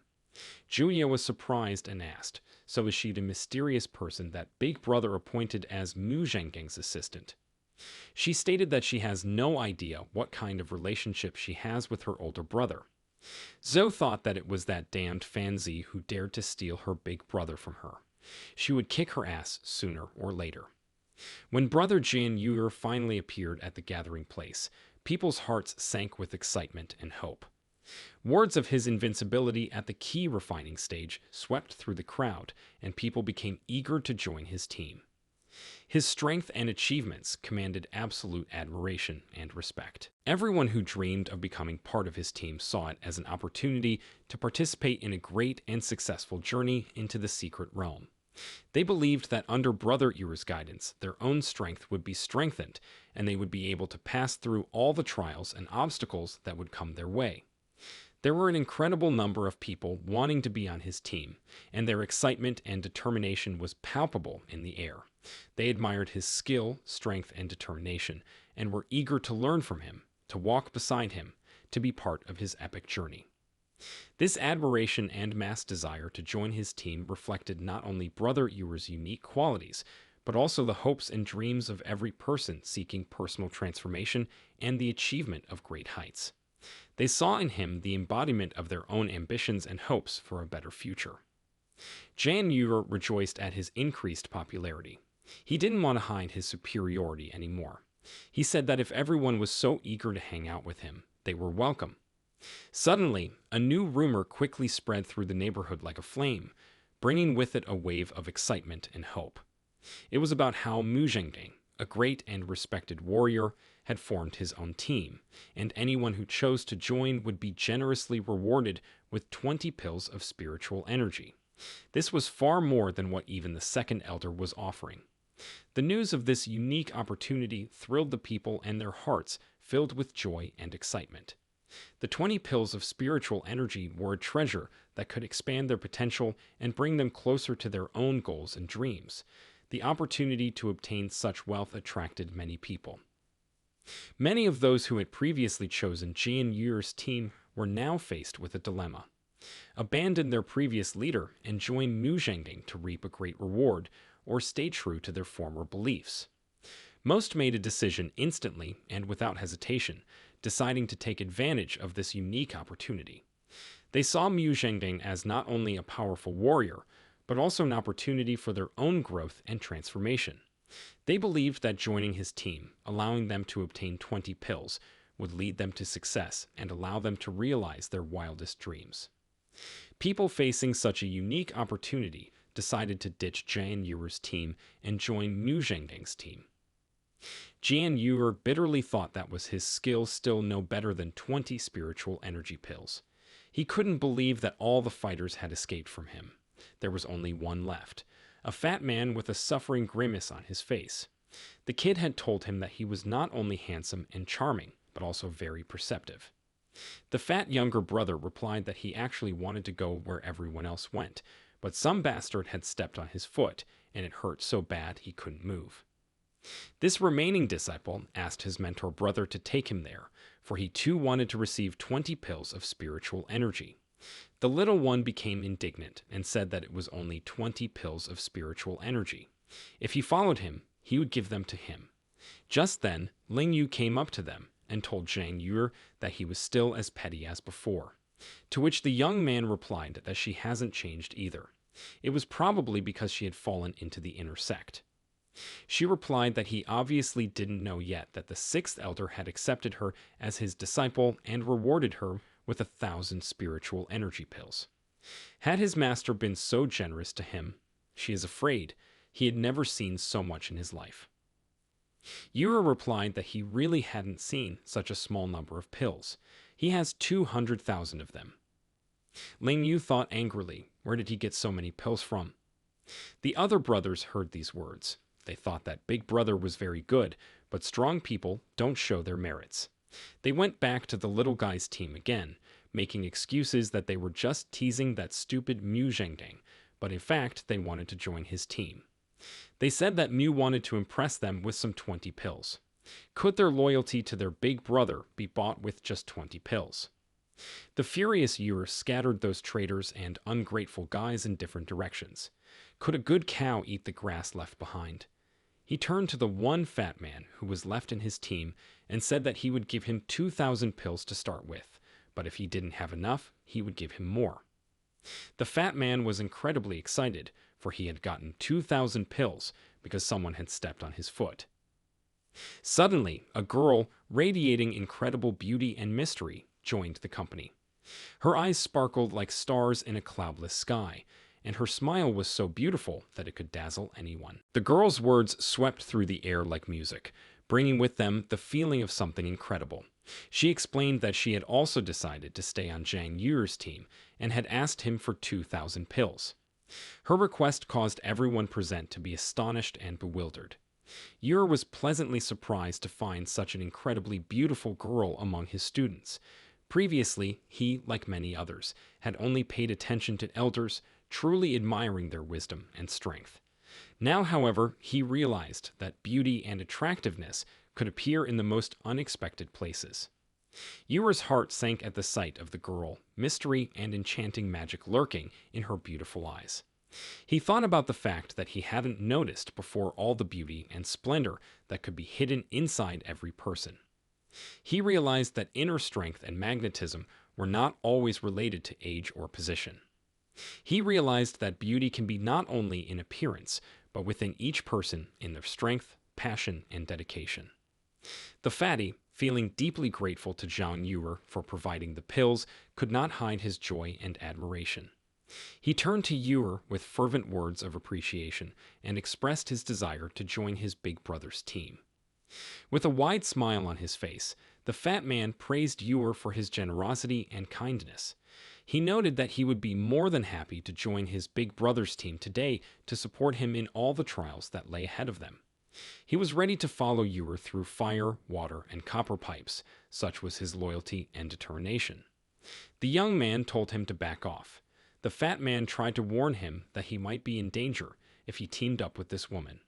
Zhuye was surprised and asked, so is she the mysterious person that Big Brother appointed as Mu Zhenggang's assistant? She stated that she has no idea what kind of relationship she has with her older brother. Zhou thought that it was that damned Fan Zi who dared to steal her big brother from her. She would kick her ass sooner or later. When Brother Jan Ewer finally appeared at the gathering place, people's hearts sank with excitement and hope. Words of his invincibility at the key refining stage swept through the crowd, and people became eager to join his team. His strength and achievements commanded absolute admiration and respect. Everyone who dreamed of becoming part of his team saw it as an opportunity to participate in a great and successful journey into the secret realm. They believed that under Brother Ewer's guidance, their own strength would be strengthened, and they would be able to pass through all the trials and obstacles that would come their way. There were an incredible number of people wanting to be on his team, and their excitement and determination was palpable in the air. They admired his skill, strength, and determination, and were eager to learn from him, to walk beside him, to be part of his epic journey. This admiration and mass desire to join his team reflected not only Brother Ewer's unique qualities, but also the hopes and dreams of every person seeking personal transformation and the achievement of great heights. They saw in him the embodiment of their own ambitions and hopes for a better future. Jan Ewer rejoiced at his increased popularity. He didn't want to hide his superiority anymore. He said that if everyone was so eager to hang out with him, they were welcome. Suddenly, a new rumor quickly spread through the neighborhood like a flame, bringing with it a wave of excitement and hope. It was about how Mu Zhengding, a great and respected warrior, had formed his own team, and anyone who chose to join would be generously rewarded with 20 pills of spiritual energy. This was far more than what even the second elder was offering. The news of this unique opportunity thrilled the people, and their hearts filled with joy and excitement. The 20 pills of spiritual energy were a treasure that could expand their potential and bring them closer to their own goals and dreams. The opportunity to obtain such wealth attracted many people. Many of those who had previously chosen Jian Yu's team were now faced with a dilemma. Abandon their previous leader and join Mu Zhengding to reap a great reward, or stay true to their former beliefs. Most made a decision instantly and without hesitation, deciding to take advantage of this unique opportunity. They saw Mu Zhengding as not only a powerful warrior, but also an opportunity for their own growth and transformation. They believed that joining his team, allowing them to obtain 20 pills, would lead them to success and allow them to realize their wildest dreams. People facing such a unique opportunity decided to ditch Jian Yu's team and join Mu Zhengding's team. Jian Yu bitterly thought that was his skill still no better than 20 spiritual energy pills. He couldn't believe that all the fighters had escaped from him. There was only one left, a fat man with a suffering grimace on his face. The kid had told him that he was not only handsome and charming, but also very perceptive. The fat younger brother replied that he actually wanted to go where everyone else went, but some bastard had stepped on his foot, and it hurt so bad he couldn't move. This remaining disciple asked his mentor brother to take him there, for he too wanted to receive 20 pills of spiritual energy. The little one became indignant and said that it was only 20 pills of spiritual energy. If he followed him, he would give them to him. Just then, Ling Yu came up to them and told Jian Yu that he was still as petty as before. To which the young man replied that she hasn't changed either. It was probably because she had fallen into the inner sect. She replied that he obviously didn't know yet that the sixth elder had accepted her as his disciple and rewarded her with 1,000 spiritual energy pills. Had his master been so generous to him, she is afraid he had never seen so much in his life. Yura replied that he really hadn't seen such a small number of pills. He has 200,000 of them. Ling Yu thought angrily, where did he get so many pills from? The other brothers heard these words. They thought that Big Brother was very good, but strong people don't show their merits. They went back to the little guy's team again, making excuses that they were just teasing that stupid Mu Zhengding, but in fact they wanted to join his team. They said that Mu wanted to impress them with some 20 pills. Could their loyalty to their big brother be bought with just 20 pills? The furious Yer scattered those traitors and ungrateful guys in different directions. Could a good cow eat the grass left behind? He turned to the one fat man who was left in his team and said that he would give him 2,000 pills to start with, but if he didn't have enough, he would give him more. The fat man was incredibly excited, for he had gotten 2,000 pills because someone had stepped on his foot. Suddenly, a girl, radiating incredible beauty and mystery, joined the company. Her eyes sparkled like stars in a cloudless sky, and her smile was so beautiful that it could dazzle anyone. The girl's words swept through the air like music, bringing with them the feeling of something incredible. She explained that she had also decided to stay on Jian Yu's team and had asked him for 2,000 pills. Her request caused everyone present to be astonished and bewildered. Yer was pleasantly surprised to find such an incredibly beautiful girl among his students. Previously, he, like many others, had only paid attention to elders, truly admiring their wisdom and strength. Now, however, he realized that beauty and attractiveness could appear in the most unexpected places. Yer's heart sank at the sight of the girl, mystery and enchanting magic lurking in her beautiful eyes. He thought about the fact that he hadn't noticed before all the beauty and splendor that could be hidden inside every person. He realized that inner strength and magnetism were not always related to age or position. He realized that beauty can be not only in appearance, but within each person in their strength, passion, and dedication. The fatty, feeling deeply grateful to Zhang Yuer for providing the pills, could not hide his joy and admiration. He turned to Yuer with fervent words of appreciation and expressed his desire to join his big brother's team. With a wide smile on his face, the fat man praised Yuer for his generosity and kindness. He noted that he would be more than happy to join his big brother's team today to support him in all the trials that lay ahead of them. He was ready to follow Yuer through fire, water, and copper pipes. Such was his loyalty and determination. The young man told him to back off. The fat man tried to warn him that he might be in danger if he teamed up with this woman.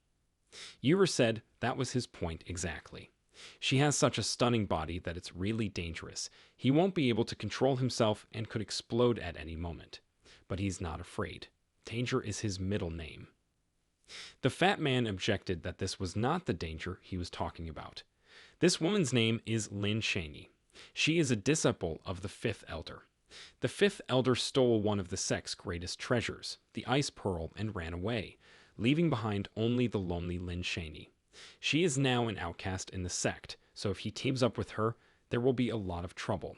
Yuer said that was his point exactly. She has such a stunning body that it's really dangerous. He won't be able to control himself and could explode at any moment. But he's not afraid. Danger is his middle name. The fat man objected that this was not the danger he was talking about. This woman's name is Lin Shanyi. She is a disciple of the fifth elder. The fifth elder stole one of the sect's greatest treasures, the ice pearl, and ran away, leaving behind only the lonely Lin Shanyi. She is now an outcast in the sect, so if he teams up with her, there will be a lot of trouble.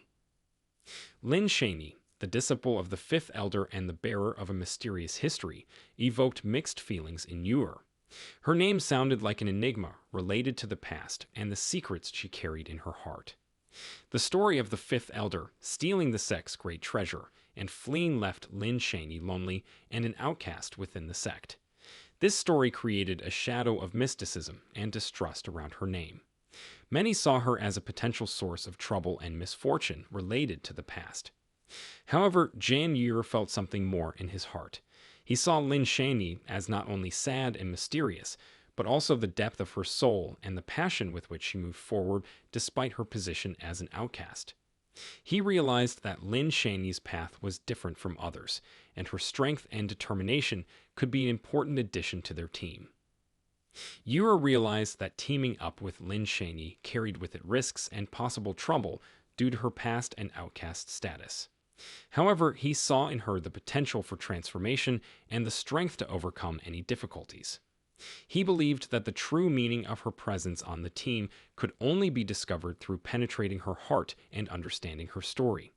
Lin Shanyi, the disciple of the fifth elder and the bearer of a mysterious history, evoked mixed feelings in Yuer. Her name sounded like an enigma related to the past and the secrets she carried in her heart. The story of the fifth elder stealing the sect's great treasure and fleeing left Lin Shanyi lonely and an outcast within the sect. This story created a shadow of mysticism and distrust around her name. Many saw her as a potential source of trouble and misfortune related to the past. However, Zhang Yuer felt something more in his heart. He saw Lin Shanyi as not only sad and mysterious, but also the depth of her soul and the passion with which she moved forward despite her position as an outcast. He realized that Lin Shanyi's path was different from others, and her strength and determination could be an important addition to their team. Yuer realized that teaming up with Lin Shanyi carried with it risks and possible trouble due to her past and outcast status. However, he saw in her the potential for transformation and the strength to overcome any difficulties. He believed that the true meaning of her presence on the team could only be discovered through penetrating her heart and understanding her story.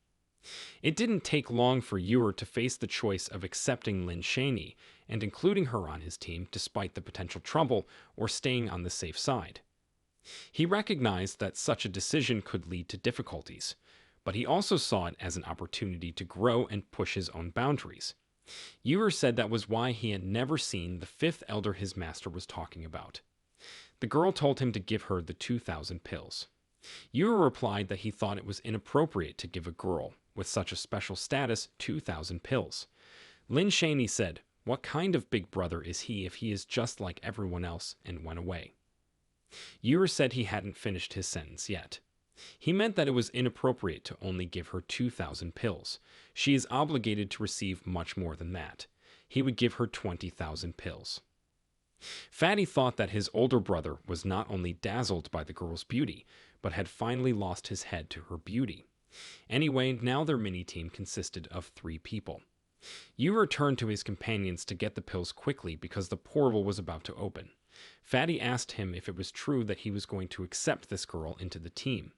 It didn't take long for Yuer to face the choice of accepting Lin Shanyi and including her on his team despite the potential trouble or staying on the safe side. He recognized that such a decision could lead to difficulties, but he also saw it as an opportunity to grow and push his own boundaries. Yuer said that was why he had never seen the fifth elder his master was talking about. The girl told him to give her the 2,000 pills. Yuer replied that he thought it was inappropriate to give a girl with such a special status 2,000 pills. Lin Shanyi said, "What kind of big brother is he if he is just like everyone else?" and went away. Yuer said he hadn't finished his sentence yet. He meant that it was inappropriate to only give her 2,000 pills. She is obligated to receive much more than that. He would give her 20,000 pills. Fatty thought that his older brother was not only dazzled by the girl's beauty, but had finally lost his head to her beauty. Anyway, now their mini-team consisted of 3 people. Yuer turned to his companions to get the pills quickly because the portal was about to open. Fatty asked him if it was true that he was going to accept this girl into the team.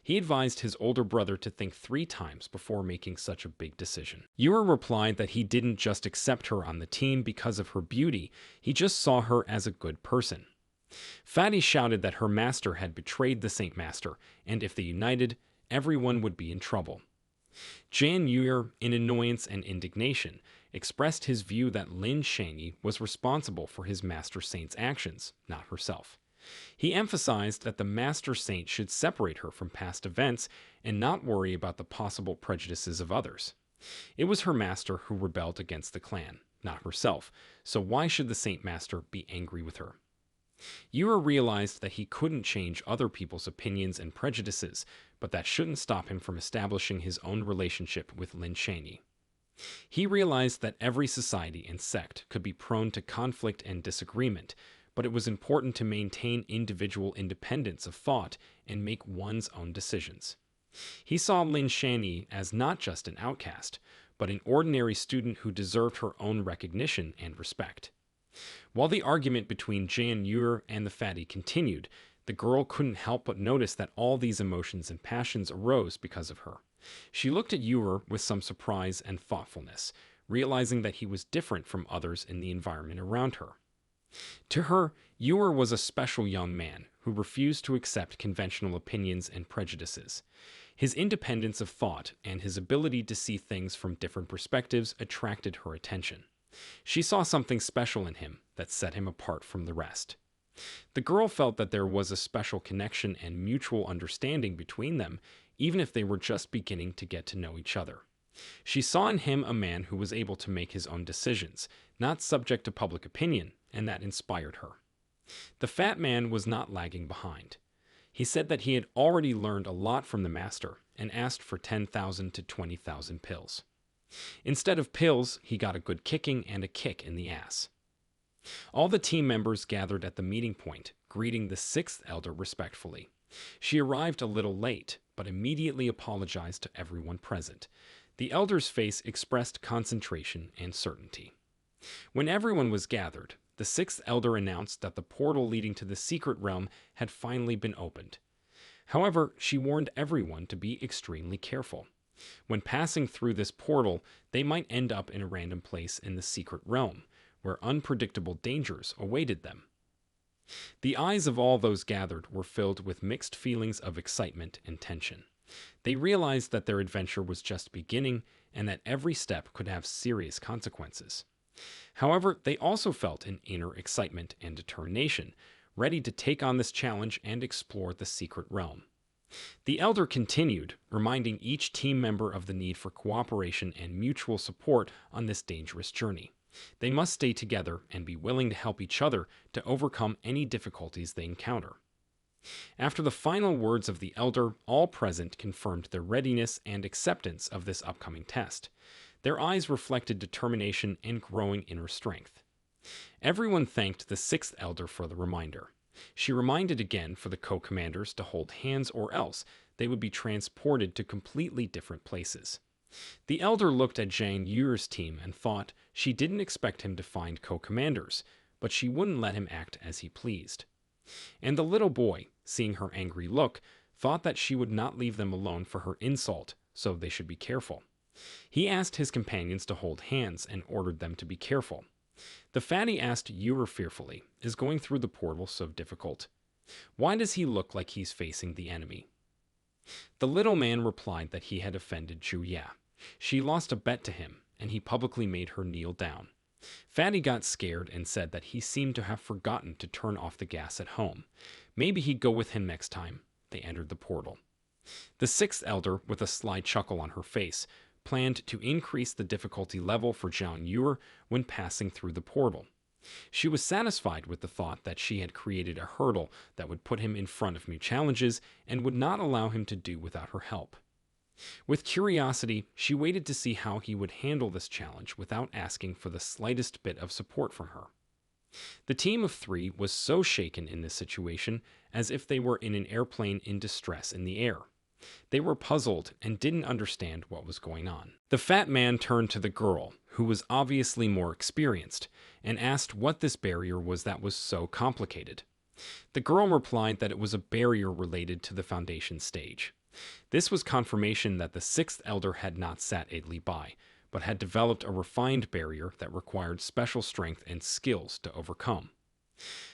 He advised his older brother to think 3 times before making such a big decision. Yuer replied that he didn't just accept her on the team because of her beauty, he just saw her as a good person. Fatty shouted that her master had betrayed the Saint Master, and if they united, everyone would be in trouble. Zhang Yuer, in annoyance and indignation, expressed his view that Lin Shanyi was responsible for his Master Saint's actions, not herself. He emphasized that the Master Saint should separate her from past events and not worry about the possible prejudices of others. It was her master who rebelled against the clan, not herself, so why should the Saint Master be angry with her? Yuer realized that he couldn't change other people's opinions and prejudices, but that shouldn't stop him from establishing his own relationship with Lin Shanyi. He realized that every society and sect could be prone to conflict and disagreement, but it was important to maintain individual independence of thought and make one's own decisions. He saw Lin Shanyi as not just an outcast, but an ordinary student who deserved her own recognition and respect. While the argument between Zhang Yuer and the fatty continued, The girl couldn't help but notice that all these emotions and passions arose because of her. She looked at Yor with some surprise and thoughtfulness, realizing that he was different from others in the environment around her. To her, Yor was a special young man who refused to accept conventional opinions and prejudices. His independence of thought and his ability to see things from different perspectives attracted her attention. She saw something special in him that set him apart from the rest. The girl felt that there was a special connection and mutual understanding between them, even if they were just beginning to get to know each other. She saw in him a man who was able to make his own decisions, not subject to public opinion, and that inspired her. The fat man was not lagging behind. He said that he had already learned a lot from the master and asked for 10,000 to 20,000 pills. Instead of pills, he got a good kicking and a kick in the ass. All the team members gathered at the meeting point, greeting the sixth elder respectfully. She arrived a little late, but immediately apologized to everyone present. The elder's face expressed concentration and certainty. When everyone was gathered, the sixth elder announced that the portal leading to the secret realm had finally been opened. However, she warned everyone to be extremely careful. When passing through this portal, they might end up in a random place in the secret realm, where unpredictable dangers awaited them. The eyes of all those gathered were filled with mixed feelings of excitement and tension. They realized that their adventure was just beginning and that every step could have serious consequences. However, they also felt an inner excitement and determination, ready to take on this challenge and explore the secret realm. The elder continued, reminding each team member of the need for cooperation and mutual support on this dangerous journey. They must stay together and be willing to help each other to overcome any difficulties they encounter. After the final words of the elder, all present confirmed their readiness and acceptance of this upcoming test. Their eyes reflected determination and growing inner strength. Everyone thanked the sixth elder for the reminder. She reminded again for the co-commanders to hold hands or else they would be transported to completely different places. The elder looked at Zhang Yu's team and thought she didn't expect him to find co-commanders, but she wouldn't let him act as he pleased. And the little boy, seeing her angry look, thought that she would not leave them alone for her insult, so they should be careful. He asked his companions to hold hands and ordered them to be careful. The fatty asked Yor fearfully, "Is going through the portal so difficult? Why does he look like he's facing the enemy?" The little man replied that he had offended Zhuya. She lost a bet to him, and he publicly made her kneel down. Fatty got scared and said that he seemed to have forgotten to turn off the gas at home. Maybe he'd go with him next time. They entered the portal. The sixth elder, with a sly chuckle on her face, planned to increase the difficulty level for Zhang Yu when passing through the portal. She was satisfied with the thought that she had created a hurdle that would put him in front of new challenges and would not allow him to do without her help. With curiosity, she waited to see how he would handle this challenge without asking for the slightest bit of support from her. The team of 3 was so shaken in this situation as if they were in an airplane in distress in the air. They were puzzled and didn't understand what was going on. The fat man turned to the girl, who was obviously more experienced, and asked what this barrier was that was so complicated. The girl replied that it was a barrier related to the foundation stage. This was confirmation that the sixth elder had not sat idly by, but had developed a refined barrier that required special strength and skills to overcome.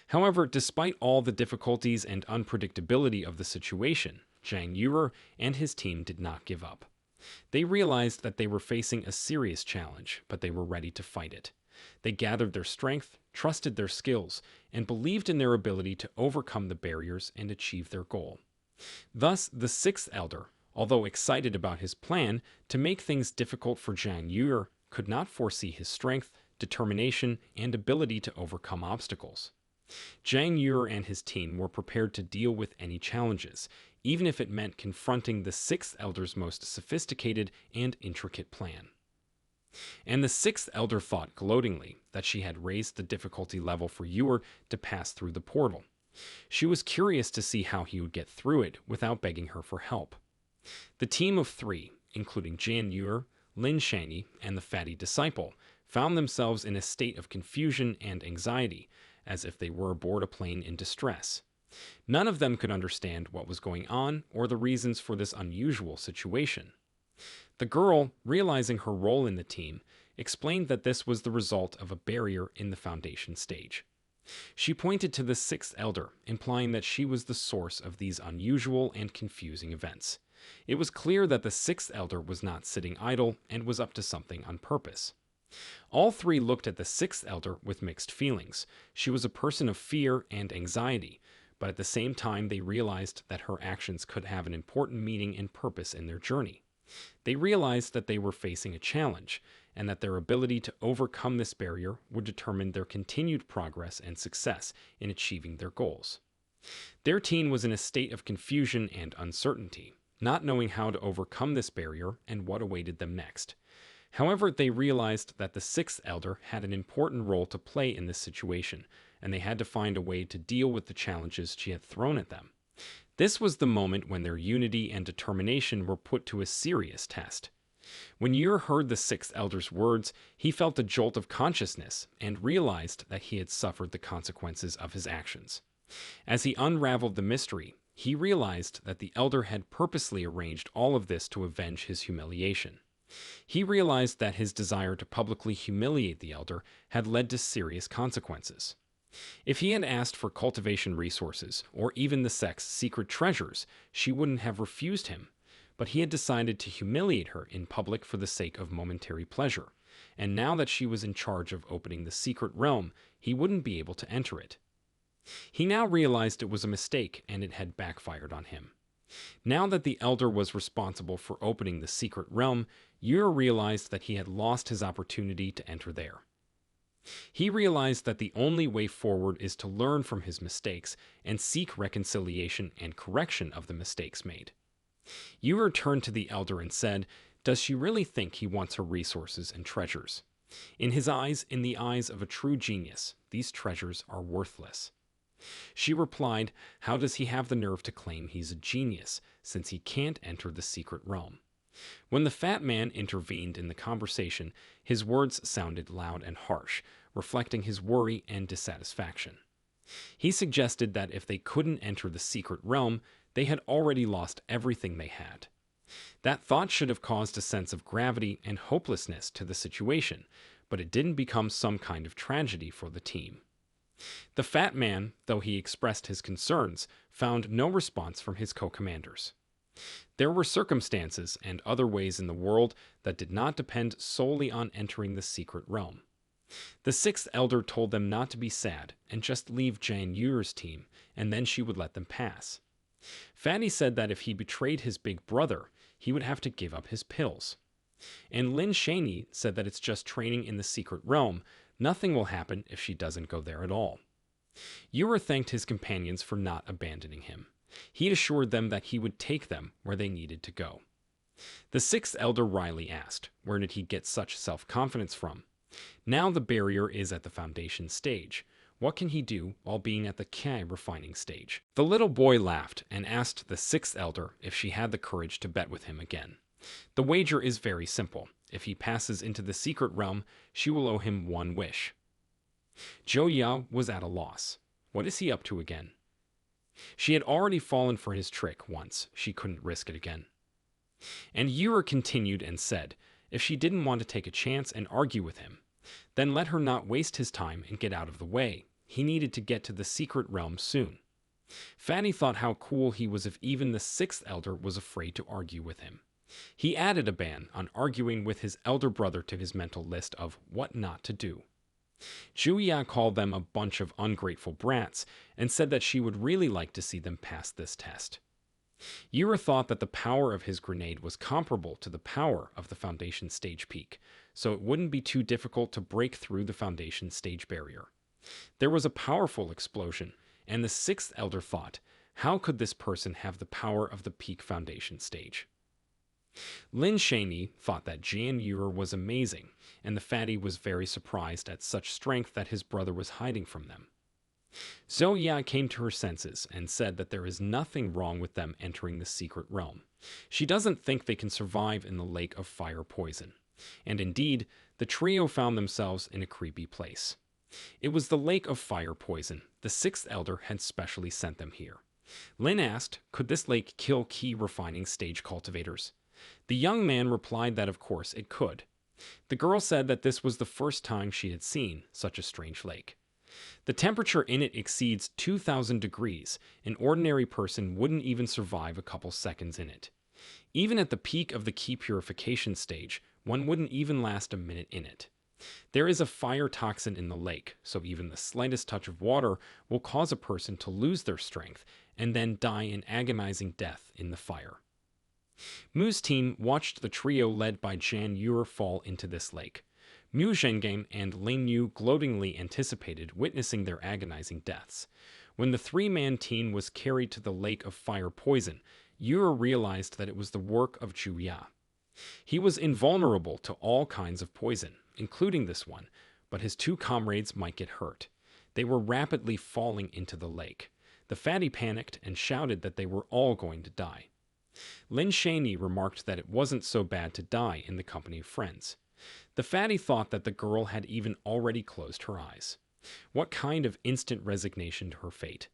However, despite all the difficulties and unpredictability of the situation, Zhang Yu and his team did not give up. They realized that they were facing a serious challenge, but they were ready to fight it. They gathered their strength, trusted their skills, and believed in their ability to overcome the barriers and achieve their goal. Thus, the sixth elder, although excited about his plan to make things difficult for Zhang Yu, could not foresee his strength, determination, and ability to overcome obstacles. Zhang Yu and his team were prepared to deal with any challenges, even if it meant confronting the sixth elder's most sophisticated and intricate plan. And the sixth elder thought gloatingly that she had raised the difficulty level for Yu to pass through the portal. She was curious to see how he would get through it without begging her for help. The team of 3, including Zhang Yu, Lin Shani, and the fatty disciple, found themselves in a state of confusion and anxiety, as if they were aboard a plane in distress. None of them could understand what was going on or the reasons for this unusual situation. The girl, realizing her role in the team, explained that this was the result of a barrier in the Foundation stage. She pointed to the sixth elder, implying that she was the source of these unusual and confusing events. It was clear that the sixth elder was not sitting idle and was up to something on purpose. All three looked at the sixth elder with mixed feelings. She was a person of fear and anxiety, but at the same time they realized that her actions could have an important meaning and purpose in their journey. They realized that they were facing a challenge, and that their ability to overcome this barrier would determine their continued progress and success in achieving their goals. Their team was in a state of confusion and uncertainty, not knowing how to overcome this barrier and what awaited them next. However, they realized that the sixth elder had an important role to play in this situation, and they had to find a way to deal with the challenges she had thrown at them. This was the moment when their unity and determination were put to a serious test. When Yer heard the sixth elder's words, he felt a jolt of consciousness and realized that he had suffered the consequences of his actions. As he unraveled the mystery, he realized that the elder had purposely arranged all of this to avenge his humiliation. He realized that his desire to publicly humiliate the elder had led to serious consequences. If he had asked for cultivation resources, or even the sect's secret treasures, she wouldn't have refused him. But he had decided to humiliate her in public for the sake of momentary pleasure, and now that she was in charge of opening the secret realm, he wouldn't be able to enter it. He now realized it was a mistake and it had backfired on him. Now that the elder was responsible for opening the secret realm, Yer realized that he had lost his opportunity to enter there. He realized that the only way forward is to learn from his mistakes and seek reconciliation and correction of the mistakes made. Yer turned to the elder and said, "Does she really think he wants her resources and treasures?" In his eyes, in the eyes of a true genius, these treasures are worthless. She replied, "How does he have the nerve to claim he's a genius, since he can't enter the secret realm?" When the fat man intervened in the conversation, his words sounded loud and harsh, reflecting his worry and dissatisfaction. He suggested that if they couldn't enter the secret realm, they had already lost everything they had. That thought should have caused a sense of gravity and hopelessness to the situation, but it didn't become some kind of tragedy for the team. The fat man, though he expressed his concerns, found no response from his co-commanders. There were circumstances and other ways in the world that did not depend solely on entering the secret realm. The sixth elder told them not to be sad and just leave Jan Yer's team, and then she would let them pass. Fatty said that if he betrayed his big brother, he would have to give up his pills. And Lin Shaney said that it's just training in the secret realm, nothing will happen if she doesn't go there at all. Yer thanked his companions for not abandoning him. He assured them that he would take them where they needed to go. The sixth elder Riley asked, where did he get such self-confidence from? Now the barrier is at the Foundation stage. What can he do while being at the Kai refining stage? The little boy laughed and asked the sixth elder if she had the courage to bet with him again. The wager is very simple. If he passes into the secret realm, she will owe him one wish. Zhou Ya was at a loss. What is he up to again? She had already fallen for his trick once. She couldn't risk it again. And Yer continued and said, if she didn't want to take a chance and argue with him, then let her not waste his time and get out of the way. He needed to get to the secret realm soon. Fatty thought how cool he was if even the sixth elder was afraid to argue with him. He added a ban on arguing with his elder brother to his mental list of what not to do. Zhou Ya called them a bunch of ungrateful brats and said that she would really like to see them pass this test. Yer thought that the power of his grenade was comparable to the power of the Foundation stage peak, so it wouldn't be too difficult to break through the Foundation stage barrier. There was a powerful explosion, and the sixth elder thought, how could this person have the power of the peak Foundation stage? Lin Shaney thought that Jan Yer was amazing, and the fatty was very surprised at such strength that his brother was hiding from them. Zhou Ya came to her senses and said that there is nothing wrong with them entering the secret realm. She doesn't think they can survive in the lake of fire poison. And indeed, the trio found themselves in a creepy place. It was the lake of fire poison. The sixth elder had specially sent them here. Lin asked, could this lake kill key refining stage cultivators? The young man replied that of course it could. The girl said that this was the first time she had seen such a strange lake. The temperature in it exceeds 2,000 degrees. An ordinary person wouldn't even survive a couple seconds in it. Even at the peak of the key purification stage, one wouldn't even last a minute in it. There is a fire toxin in the lake, so even the slightest touch of water will cause a person to lose their strength and then die an agonizing death in the fire. Mu's team watched the trio led by Jan Yur fall into this lake. Mu Zhengang and Lin Yu gloatingly anticipated witnessing their agonizing deaths. When the three-man team was carried to the lake of fire poison, Yur realized that it was the work of Zhu Ya. He was invulnerable to all kinds of poison, including this one, but his two comrades might get hurt. They were rapidly falling into the lake. The fatty panicked and shouted that they were all going to die. Lin Shanyi remarked that it wasn't so bad to die in the company of friends. The fatty thought that the girl had even already closed her eyes. What kind of instant resignation to her fate?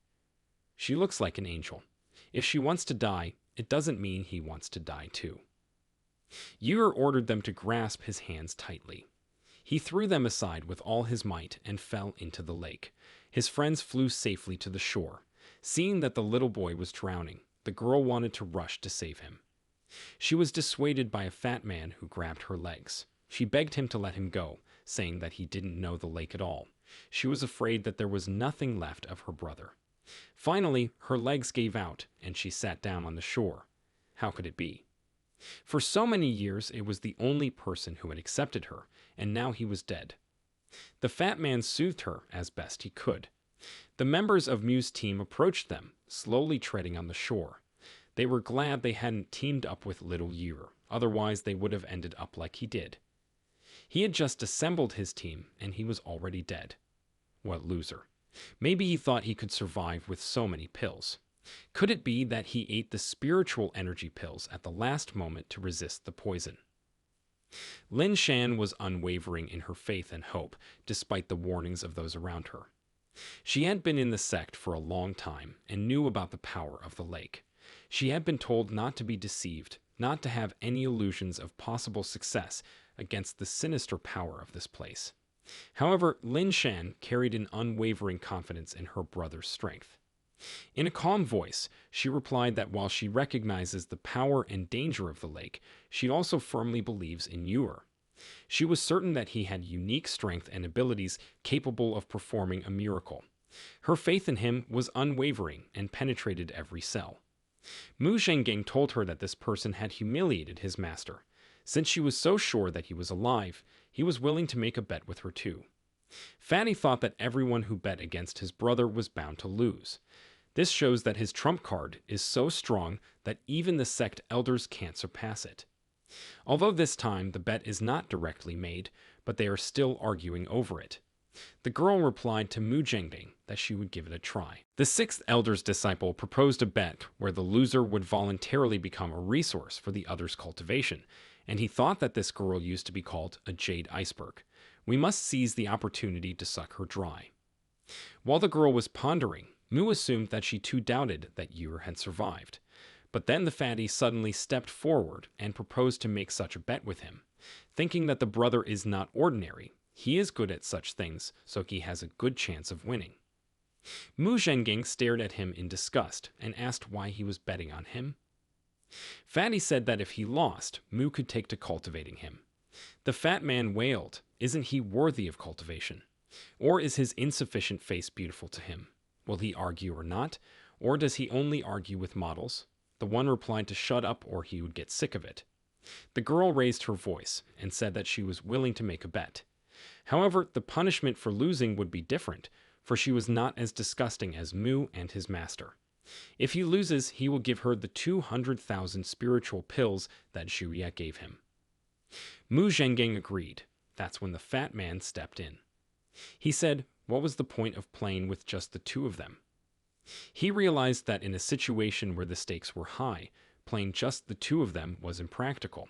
She looks like an angel. If she wants to die, it doesn't mean he wants to die too. Yur ordered them to grasp his hands tightly. He threw them aside with all his might and fell into the lake. His friends flew safely to the shore. Seeing that the little boy was drowning, the girl wanted to rush to save him. She was dissuaded by a fat man who grabbed her legs. She begged him to let him go, saying that he didn't know the lake at all. She was afraid that there was nothing left of her brother. Finally, her legs gave out, and she sat down on the shore. How could it be? For so many years, it was the only person who had accepted her, and now he was dead. The fat man soothed her as best he could. The members of Mu's team approached them, slowly treading on the shore. They were glad they hadn't teamed up with little Yur, otherwise they would have ended up like he did. He had just assembled his team, and he was already dead. What loser. Maybe he thought he could survive with so many pills. Could it be that he ate the spiritual energy pills at the last moment to resist the poison? Lin Shan was unwavering in her faith and hope, despite the warnings of those around her. She had been in the sect for a long time and knew about the power of the lake. She had been told not to be deceived, not to have any illusions of possible success against the sinister power of this place. However, Lin Shan carried an unwavering confidence in her brother's strength. In a calm voice, she replied that while she recognizes the power and danger of the lake, she also firmly believes in Yur. She was certain that he had unique strength and abilities capable of performing a miracle. Her faith in him was unwavering and penetrated every cell. Mu Zhengang told her that this person had humiliated his master. Since she was so sure that he was alive, he was willing to make a bet with her too. Fatty thought that everyone who bet against his brother was bound to lose. This shows that his trump card is so strong that even the sect elders can't surpass it. Although this time the bet is not directly made, but they are still arguing over it. The girl replied to Mu Zhengbing that she would give it a try. The sixth elder's disciple proposed a bet where the loser would voluntarily become a resource for the other's cultivation, and he thought that this girl used to be called a jade iceberg. We must seize the opportunity to suck her dry. While the girl was pondering, Mu assumed that she too doubted that Yur had survived. But then the fatty suddenly stepped forward and proposed to make such a bet with him. Thinking that the brother is not ordinary, he is good at such things, so he has a good chance of winning. Mu Zhengang stared at him in disgust and asked why he was betting on him. Fatty said that if he lost, Mu could take to cultivating him. The fat man wailed, "Isn't he worthy of cultivation? Or is his insufficient face beautiful to him? Will he argue or not? Or does he only argue with models?" The one replied to shut up or he would get sick of it. The girl raised her voice and said that she was willing to make a bet. However, the punishment for losing would be different, for she was not as disgusting as Mu and his master. If he loses, he will give her the 200,000 spiritual pills that Zhu Ya gave him. Mu Zhengang agreed. That's when the fat man stepped in. He said, what was the point of playing with just the two of them? He realized that in a situation where the stakes were high, playing just the two of them was impractical.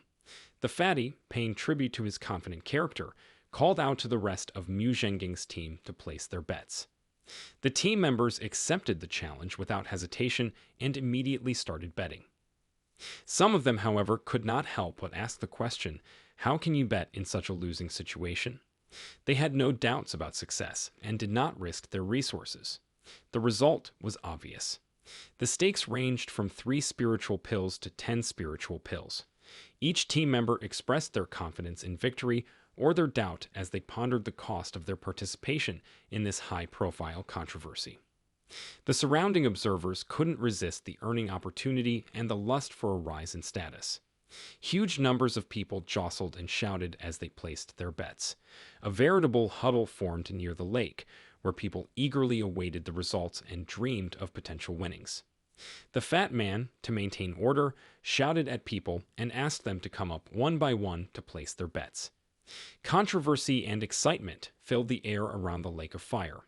The fatty, paying tribute to his confident character, called out to the rest of Mu Zhengging's team to place their bets. The team members accepted the challenge without hesitation and immediately started betting. Some of them, however, could not help but ask the question, how can you bet in such a losing situation? They had no doubts about success and did not risk their resources. The result was obvious. The stakes ranged from 3 spiritual pills to 10 spiritual pills. Each team member expressed their confidence in victory or their doubt as they pondered the cost of their participation in this high-profile controversy. The surrounding observers couldn't resist the earning opportunity and the lust for a rise in status. Huge numbers of people jostled and shouted as they placed their bets. A veritable huddle formed near the lake, where people eagerly awaited the results and dreamed of potential winnings. The fat man, to maintain order, shouted at people and asked them to come up one by one to place their bets. Controversy and excitement filled the air around the Lake of Fire.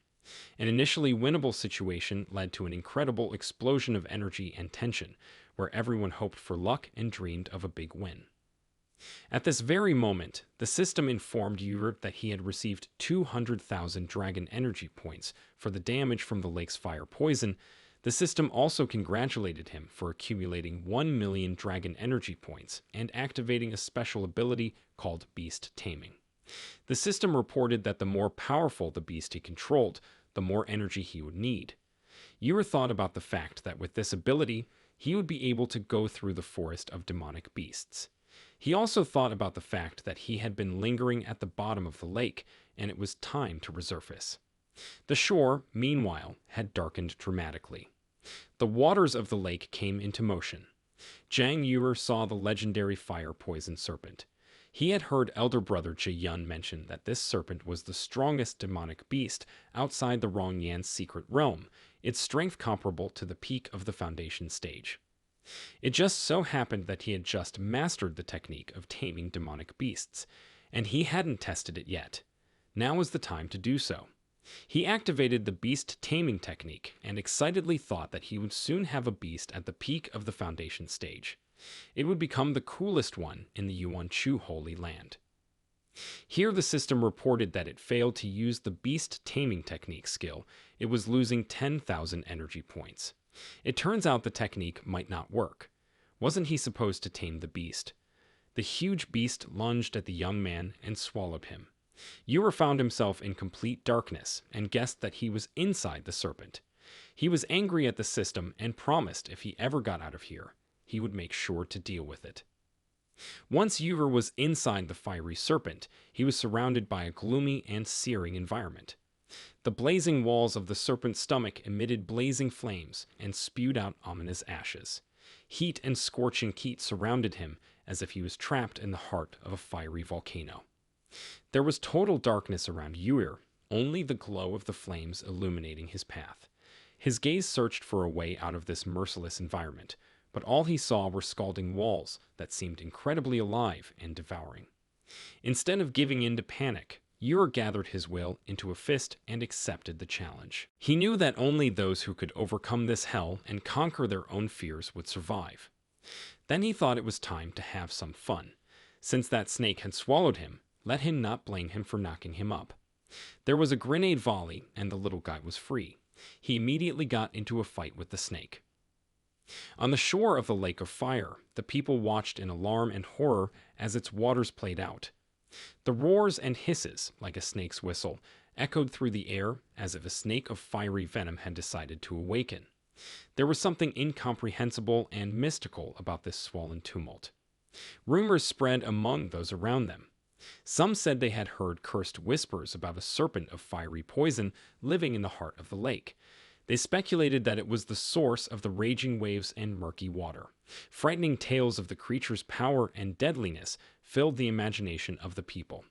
An initially winnable situation led to an incredible explosion of energy and tension, where everyone hoped for luck and dreamed of a big win. At this very moment, the system informed Ure that he had received 200,000 dragon energy points for the damage from the lake's fire poison. The system also congratulated him for accumulating 1 million dragon energy points and activating a special ability called Beast Taming. The system reported that the more powerful the beast he controlled, the more energy he would need. Ure thought about the fact that with this ability, he would be able to go through the forest of demonic beasts. He also thought about the fact that he had been lingering at the bottom of the lake, and it was time to resurface. The shore, meanwhile, had darkened dramatically. The waters of the lake came into motion. Zhang Ure saw the legendary fire poison serpent. He had heard elder brother Zhe Yun mention that this serpent was the strongest demonic beast outside the Rongyan's secret realm, its strength comparable to the peak of the Foundation stage. It just so happened that he had just mastered the technique of taming demonic beasts, and he hadn't tested it yet. Now was the time to do so. He activated the beast taming technique and excitedly thought that he would soon have a beast at the peak of the Foundation stage. It would become the coolest one in the Yuan-Chu Holy Land. Here the system reported that it failed to use the beast taming technique skill. It was losing 10,000 energy points. It turns out the technique might not work. Wasn't he supposed to tame the beast? The huge beast lunged at the young man and swallowed him. Ure found himself in complete darkness and guessed that he was inside the serpent. He was angry at the system and promised if he ever got out of here, he would make sure to deal with it. Once Ure was inside the fiery serpent, he was surrounded by a gloomy and searing environment. The blazing walls of the serpent's stomach emitted blazing flames and spewed out ominous ashes. Heat and scorching heat surrounded him as if he was trapped in the heart of a fiery volcano. There was total darkness around Ure, only the glow of the flames illuminating his path. His gaze searched for a way out of this merciless environment, but all he saw were scalding walls that seemed incredibly alive and devouring. Instead of giving in to panic, Ure gathered his will into a fist and accepted the challenge. He knew that only those who could overcome this hell and conquer their own fears would survive. Then he thought it was time to have some fun. Since that snake had swallowed him, let him not blame him for knocking him up. There was a grenade volley, and the little guy was free. He immediately got into a fight with the snake. On the shore of the Lake of Fire, the people watched in alarm and horror as its waters played out. The roars and hisses, like a snake's whistle, echoed through the air as if a snake of fiery venom had decided to awaken. There was something incomprehensible and mystical about this swollen tumult. Rumors spread among those around them. Some said they had heard cursed whispers about a serpent of fiery poison living in the heart of the lake. They speculated that it was the source of the raging waves and murky water. Frightening tales of the creature's power and deadliness filled the imagination of the people.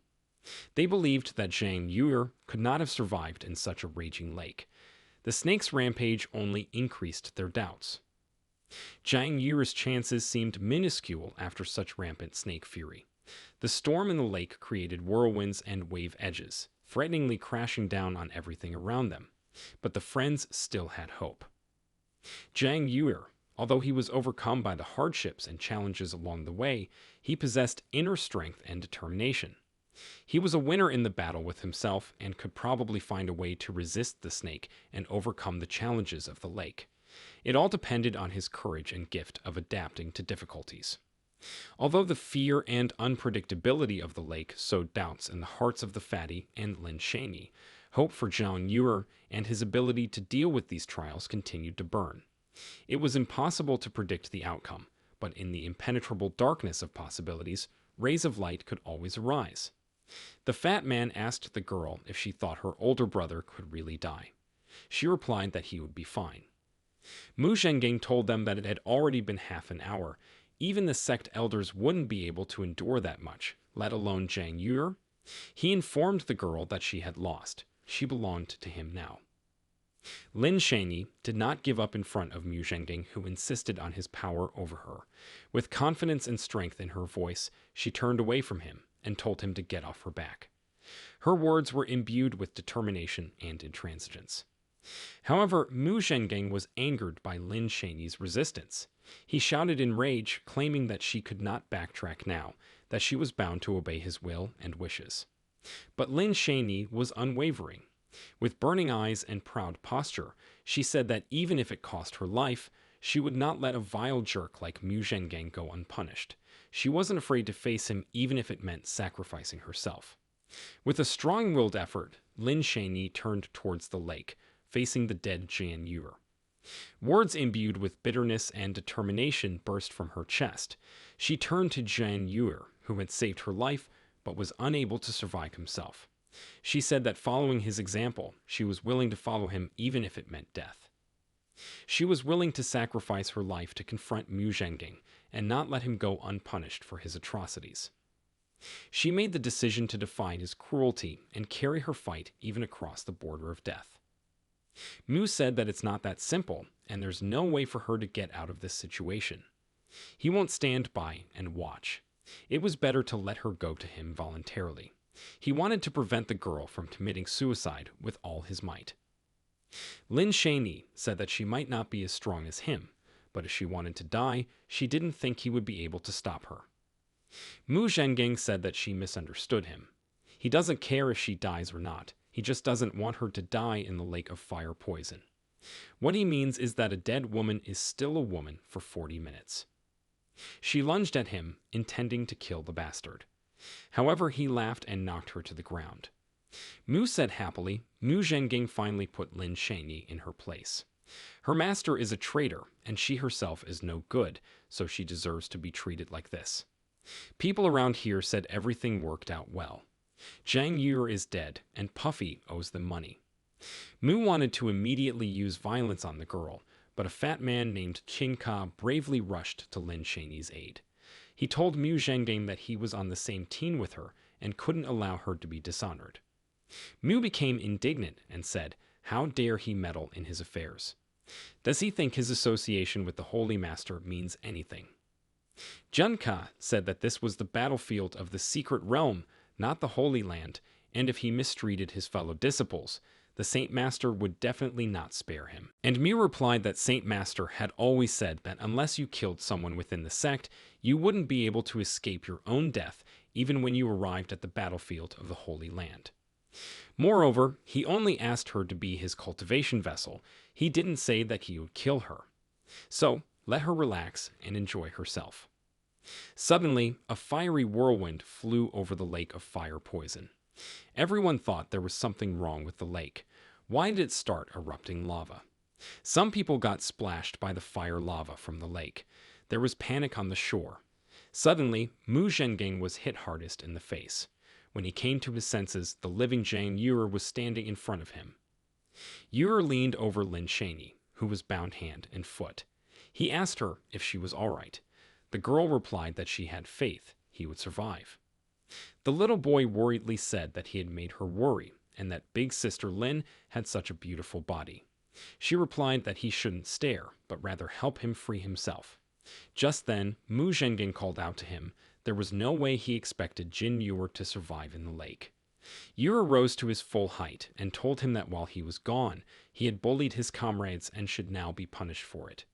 They believed that Zhang Ure could not have survived in such a raging lake. The snake's rampage only increased their doubts. Zhang Yure's chances seemed minuscule after such rampant snake fury. The storm in the lake created whirlwinds and wave edges, frighteningly crashing down on everything around them. But the friends still had hope. Zhang Ure, although he was overcome by the hardships and challenges along the way, he possessed inner strength and determination. He was a winner in the battle with himself and could probably find a way to resist the snake and overcome the challenges of the lake. It all depended on his courage and gift of adapting to difficulties. Although the fear and unpredictability of the lake sowed doubts in the hearts of the fatty and Lin Shanyi, hope for Zhang Yuer and his ability to deal with these trials continued to burn. It was impossible to predict the outcome, but in the impenetrable darkness of possibilities, rays of light could always arise. The fat man asked the girl if she thought her older brother could really die. She replied that he would be fine. Mu Zhengang told them that it had already been half an hour. Even the sect elders wouldn't be able to endure that much, let alone Zhang Yuer. He informed the girl that she had lost. She belonged to him now. Lin Shanyi did not give up in front of Mu Zhengang, who insisted on his power over her. With confidence and strength in her voice, she turned away from him and told him to get off her back. Her words were imbued with determination and intransigence. However, Mu Zhengang was angered by Lin Shanyi's resistance. He shouted in rage, claiming that she could not backtrack now, that she was bound to obey his will and wishes. But Lin Shanyi was unwavering. With burning eyes and proud posture, she said that even if it cost her life, she would not let a vile jerk like Mu Zhengang go unpunished. She wasn't afraid to face him even if it meant sacrificing herself. With a strong-willed effort, Lin Shanyi turned towards the lake, facing the dead Zhang Yuer. Words imbued with bitterness and determination burst from her chest. She turned to Zhang Yuer, who had saved her life but was unable to survive himself. She said that following his example, she was willing to follow him even if it meant death. She was willing to sacrifice her life to confront Mu Zhengang and not let him go unpunished for his atrocities. She made the decision to defy his cruelty and carry her fight even across the border of death. Mu said that it's not that simple, and there's no way for her to get out of this situation. He won't stand by and watch. It was better to let her go to him voluntarily. He wanted to prevent the girl from committing suicide with all his might. Lin Shanyi said that she might not be as strong as him, but if she wanted to die, she didn't think he would be able to stop her. Mu Zhengang said that she misunderstood him. He doesn't care if she dies or not. He just doesn't want her to die in the lake of fire poison. What he means is that a dead woman is still a woman for 40 minutes. She lunged at him, intending to kill the bastard. However, he laughed and knocked her to the ground. Mu said happily, Mu Zhengang finally put Lin Shanyi in her place. Her master is a traitor, and she herself is no good, so she deserves to be treated like this. People around here said everything worked out well. Zhang Yuer is dead, and Puffy owes them money. Mu wanted to immediately use violence on the girl, but a fat man named Qin Ka bravely rushed to Lin Shanyi's aid. He told Mu Zhengang that he was on the same team with her and couldn't allow her to be dishonored. Mu became indignant and said, how dare he meddle in his affairs? Does he think his association with the Holy Master means anything? Junka said that this was the battlefield of the secret realm, not the Holy Land, and if he mistreated his fellow disciples, the Saint Master would definitely not spare him. And Mu replied that Saint Master had always said that unless you killed someone within the sect, you wouldn't be able to escape your own death, even when you arrived at the battlefield of the Holy Land. Moreover, he only asked her to be his cultivation vessel. He didn't say that he would kill her. So, let her relax and enjoy herself. Suddenly, a fiery whirlwind flew over the lake of fire poison. Everyone thought there was something wrong with the lake. Why did it start erupting lava? Some people got splashed by the fire lava from the lake. There was panic on the shore. Suddenly, Mu Zhengang was hit hardest in the face. When he came to his senses, the living Zhang Yuer was standing in front of him. Yuer leaned over Lin Shanyi, who was bound hand and foot. He asked her if she was all right. The girl replied that she had faith he would survive. The little boy worriedly said that he had made her worry, and that big sister Lin had such a beautiful body. She replied that he shouldn't stare, but rather help him free himself. Just then, Mu Zhengang called out to him. There was no way he expected Jin Yuer to survive in the lake. Yuer rose to his full height and told him that while he was gone, he had bullied his comrades and should now be punished for it.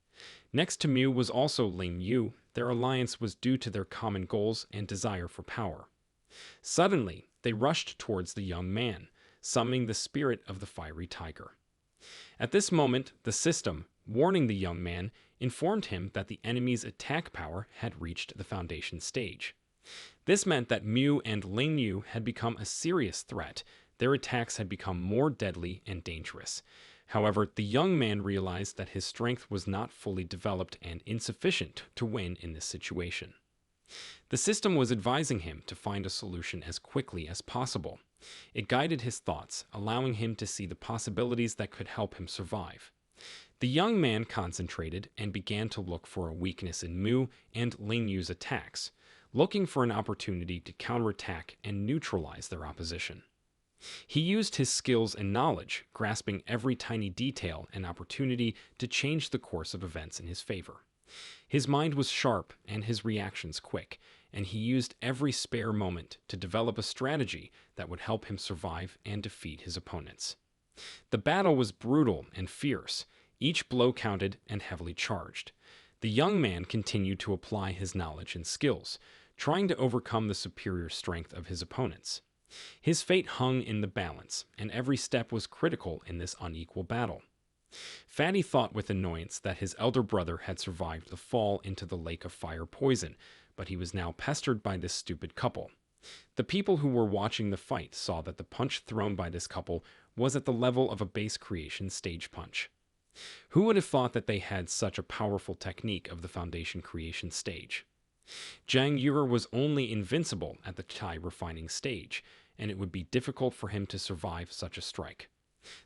Next to Mu was also Ling Yu. Their alliance was due to their common goals and desire for power. Suddenly, They rushed towards the young man, summoning the spirit of the fiery tiger. At this moment, the system, warning the young man, informed him that the enemy's attack power had reached the Foundation stage. This meant that Mu and Lin Yu had become a serious threat. Their attacks had become more deadly and dangerous. However, the young man realized that his strength was not fully developed and insufficient to win in this situation. The system was advising him to find a solution as quickly as possible. It guided his thoughts, allowing him to see the possibilities that could help him survive. The young man concentrated and began to look for a weakness in Mu and Lin Yu's attacks, looking for an opportunity to counterattack and neutralize their opposition. He used his skills and knowledge, grasping every tiny detail and opportunity to change the course of events in his favor. His mind was sharp and his reactions quick, and he used every spare moment to develop a strategy that would help him survive and defeat his opponents. The battle was brutal and fierce, each blow counted and heavily charged. The young man continued to apply his knowledge and skills, trying to overcome the superior strength of his opponents. His fate hung in the balance, and every step was critical in this unequal battle. Fatty thought with annoyance that his elder brother had survived the fall into the lake of fire poison, but he was now pestered by this stupid couple. The people who were watching the fight saw that the punch thrown by this couple was at the level of a base creation stage punch. Who would have thought that they had such a powerful technique of the Foundation creation stage? Zhang Yure was only invincible at the Chai refining stage, and it would be difficult for him to survive such a strike.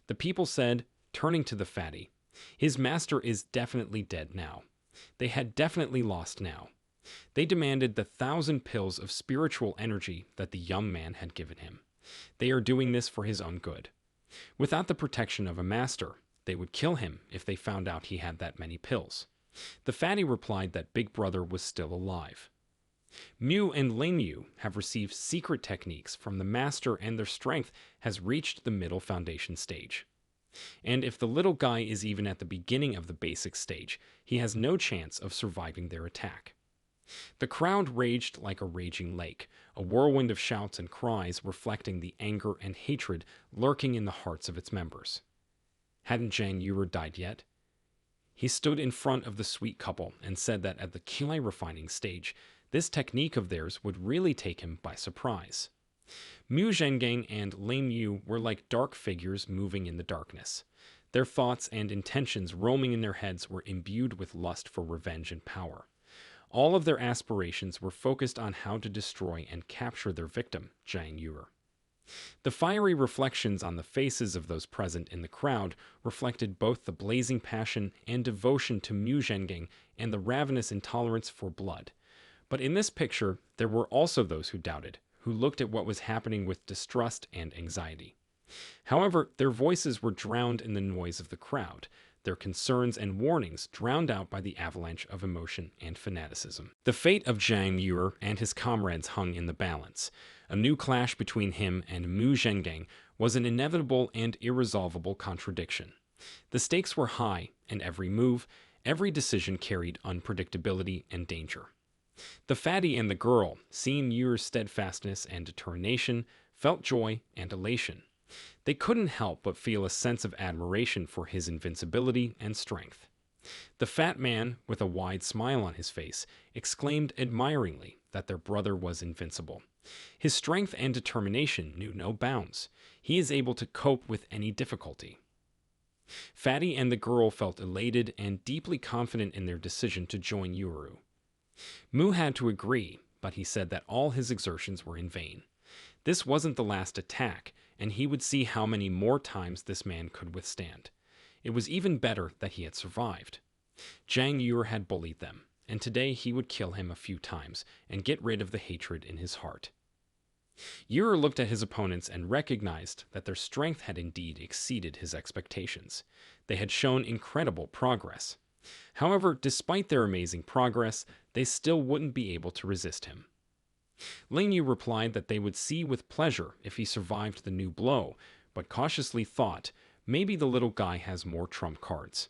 The people said, turning to the fatty, "His master is definitely dead now. They had definitely lost now." They demanded the 1,000 pills of spiritual energy that the young man had given him. They are doing this for his own good. Without the protection of a master, they would kill him if they found out he had that many pills. The fatty replied that Big Brother was still alive. Mu and Lin Yu have received secret techniques from the master, and their strength has reached the middle foundation stage. And if the little guy is even at the beginning of the basic stage, he has no chance of surviving their attack. The crowd raged like a raging lake, a whirlwind of shouts and cries reflecting the anger and hatred lurking in the hearts of its members. Hadn't Zhang Yure died yet? He stood in front of the sweet couple and said that at the Qilai refining stage, this technique of theirs would really take him by surprise. Mu Zhengang and Lin Yu were like dark figures moving in the darkness. Their thoughts and intentions roaming in their heads were imbued with lust for revenge and power. All of their aspirations were focused on how to destroy and capture their victim, Zhang Yure. The fiery reflections on the faces of those present in the crowd reflected both the blazing passion and devotion to Mu Zhengang and the ravenous intolerance for blood. But in this picture, there were also those who doubted, who looked at what was happening with distrust and anxiety. However, their voices were drowned in the noise of the crowd, their concerns and warnings drowned out by the avalanche of emotion and fanaticism. The fate of Zhang Yure and his comrades hung in the balance. A new clash between him and Mu Zhengang was an inevitable and irresolvable contradiction. The stakes were high, and every move, every decision carried unpredictability and danger. The fatty and the girl, seeing Yure's steadfastness and determination, felt joy and elation. They couldn't help but feel a sense of admiration for his invincibility and strength. The fat man, with a wide smile on his face, exclaimed admiringly that their brother was invincible. His strength and determination knew no bounds. He is able to cope with any difficulty. Fatty and the girl felt elated and deeply confident in their decision to join Yuru. Mu had to agree, but he said that all his exertions were in vain. This wasn't the last attack, and he would see how many more times this man could withstand. It was even better that he had survived. Zhang Yure had bullied them, and today he would kill him a few times and get rid of the hatred in his heart. Yure looked at his opponents and recognized that their strength had indeed exceeded his expectations. They had shown incredible progress. However, despite their amazing progress, they still wouldn't be able to resist him. Lin Yu replied that they would see with pleasure if he survived the new blow, but cautiously thought, maybe the little guy has more trump cards.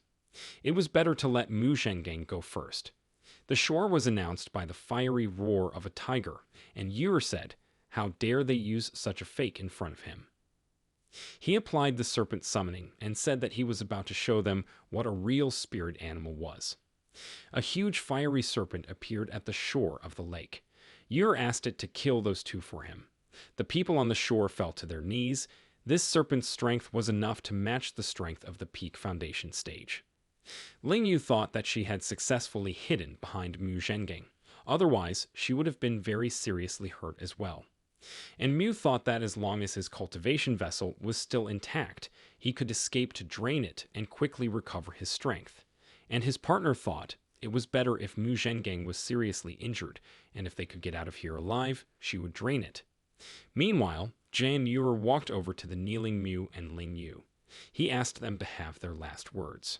It was better to let Mu Zhengang go first. The shore was announced by the fiery roar of a tiger, and Yure said, How dare they use such a fake in front of him? He applied the serpent summoning and said that he was about to show them what a real spirit animal was. A huge fiery serpent appeared at the shore of the lake. Yer asked it to kill those two for him. The people on the shore fell to their knees. This serpent's strength was enough to match the strength of the Peak Foundation stage. Ling Yu thought that she had successfully hidden behind Mu Zhengang. Otherwise, she would have been very seriously hurt as well. And Mu thought that as long as his cultivation vessel was still intact, he could escape to drain it and quickly recover his strength. And his partner thought it was better if Mu Zhengang was seriously injured, and if they could get out of here alive, she would drain it. Meanwhile, Jan Yuer walked over to the kneeling Mu and Ling Yu. He asked them to have their last words.